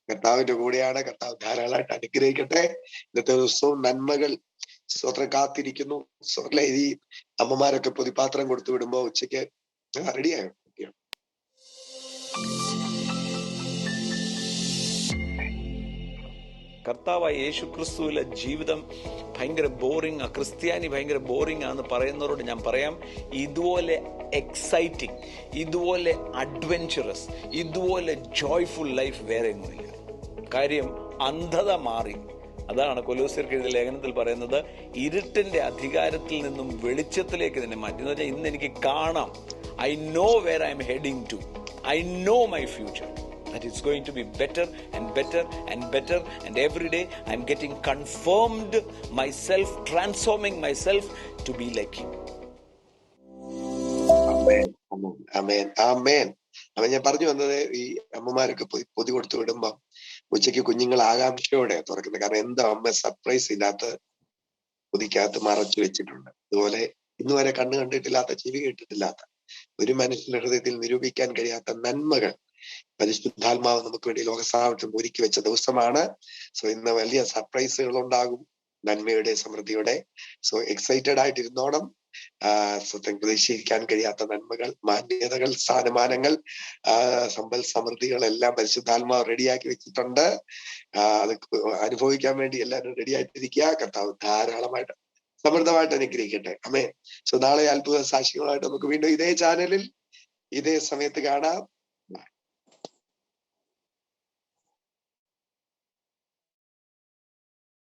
കർത്താവിന്റെ കൂടെയാണ്. കർത്താവ് ധാരാളമായിട്ട് അനുഗ്രഹിക്കട്ടെ. ഇന്നത്തെ ദിവസവും നന്മകൾ സ്വത്രം കാത്തിരിക്കുന്നു. സ്വത്രം. ഈ അമ്മമാരൊക്കെ പൊതിപാത്രം കൊടുത്തു വിടുമ്പോ ഉച്ചയ്ക്ക് റെഡിയായോ? കർത്താവായ യേശു ക്രിസ്തുവിലെ ജീവിതം ഭയങ്കര ബോറിംഗ്, ക്രിസ്ത്യാനി ഭയങ്കര ബോറിംഗ് ആണെന്ന് പറയുന്നവരോട് ഞാൻ പറയാം, ഇതുപോലെ എക്സൈറ്റിംഗ്, ഇതുപോലെ അഡ്വെഞ്ചറസ്, ഇതുപോലെ ജോയ്ഫുൾ ലൈഫ് വേറെ ഒന്നുമില്ല. കാര്യം അന്ധത മാറി. അതാണ് കൊലോസ്യർക്ക് എഴുതിയ ലേഖനത്തിൽ പറയുന്നത്, ഇരുട്ടിന്റെ അധികാരത്തിൽ നിന്നും വെളിച്ചത്തിലേക്ക് തന്നെ മാറ്റി. എന്ന് വെച്ചാൽ ഇന്ന് എനിക്ക് കാണാം. I know where I am heading to. I know my future. That it's going to be better and better and better, and every day I'm getting confirmed myself, transforming myself to be like Him. Amen, amen, amen. അവൻ ഞാൻ പറഞ്ഞു വന്നത്, ഈ അമ്മമാരൊക്കെ പൊതി കൊടുത്തു വിടുമ്പോ ഉച്ചയ്ക്ക് കുഞ്ഞുങ്ങൾ ആകാംക്ഷയോടെ തുറക്കുന്നത്. കാരണം എന്താ അമ്മ സർപ്രൈസ് ഇല്ലാത്ത പൊതിക്കകത്ത് മറച്ചു വെച്ചിട്ടുണ്ട്. അതുപോലെ ഇന്ന് വരെ കണ്ണ് കണ്ടിട്ടില്ലാത്ത, ചെവി കേട്ടിട്ടില്ലാത്ത, ഒരു മനുഷ്യന്റെ ഹൃദയത്തിൽ നിരൂപിക്കാൻ കഴിയാത്ത നന്മകൾ പരിശുദ്ധാത്മാവ് നമുക്ക് വേണ്ടി ലോകസാവട്യം ഒരുക്കി വെച്ച ദിവസമാണ്. സോ ഇന്ന് വലിയ സർപ്രൈസുകൾ ഉണ്ടാകും, നന്മയുടെ, സമൃദ്ധിയുടെ. സോ എക്സൈറ്റഡ് ആയിട്ടിരുന്നോണം. സ്വന്തം പ്രതീക്ഷിക്കാൻ കഴിയാത്ത നന്മകൾ, മാന്യതകൾ, സ്ഥാനമാനങ്ങൾ, സമ്പൽ സമൃദ്ധികളെല്ലാം പരിശുദ്ധാത്മാവ് റെഡിയാക്കി വെച്ചിട്ടുണ്ട്. അത് അനുഭവിക്കാൻ വേണ്ടി എല്ലാവരും റെഡിയായിട്ടിരിക്കുക. കർത്താവ് ധാരാളമായിട്ട് സമൃദ്ധമായിട്ട് അനുഗ്രഹിക്കട്ടെ. ആമേൻ. സോ നാളെ അത്ഭുത സാക്ഷികളായിട്ട് നമുക്ക് വീണ്ടും ഇതേ ചാനലിൽ ഇതേ സമയത്ത് കാണാം.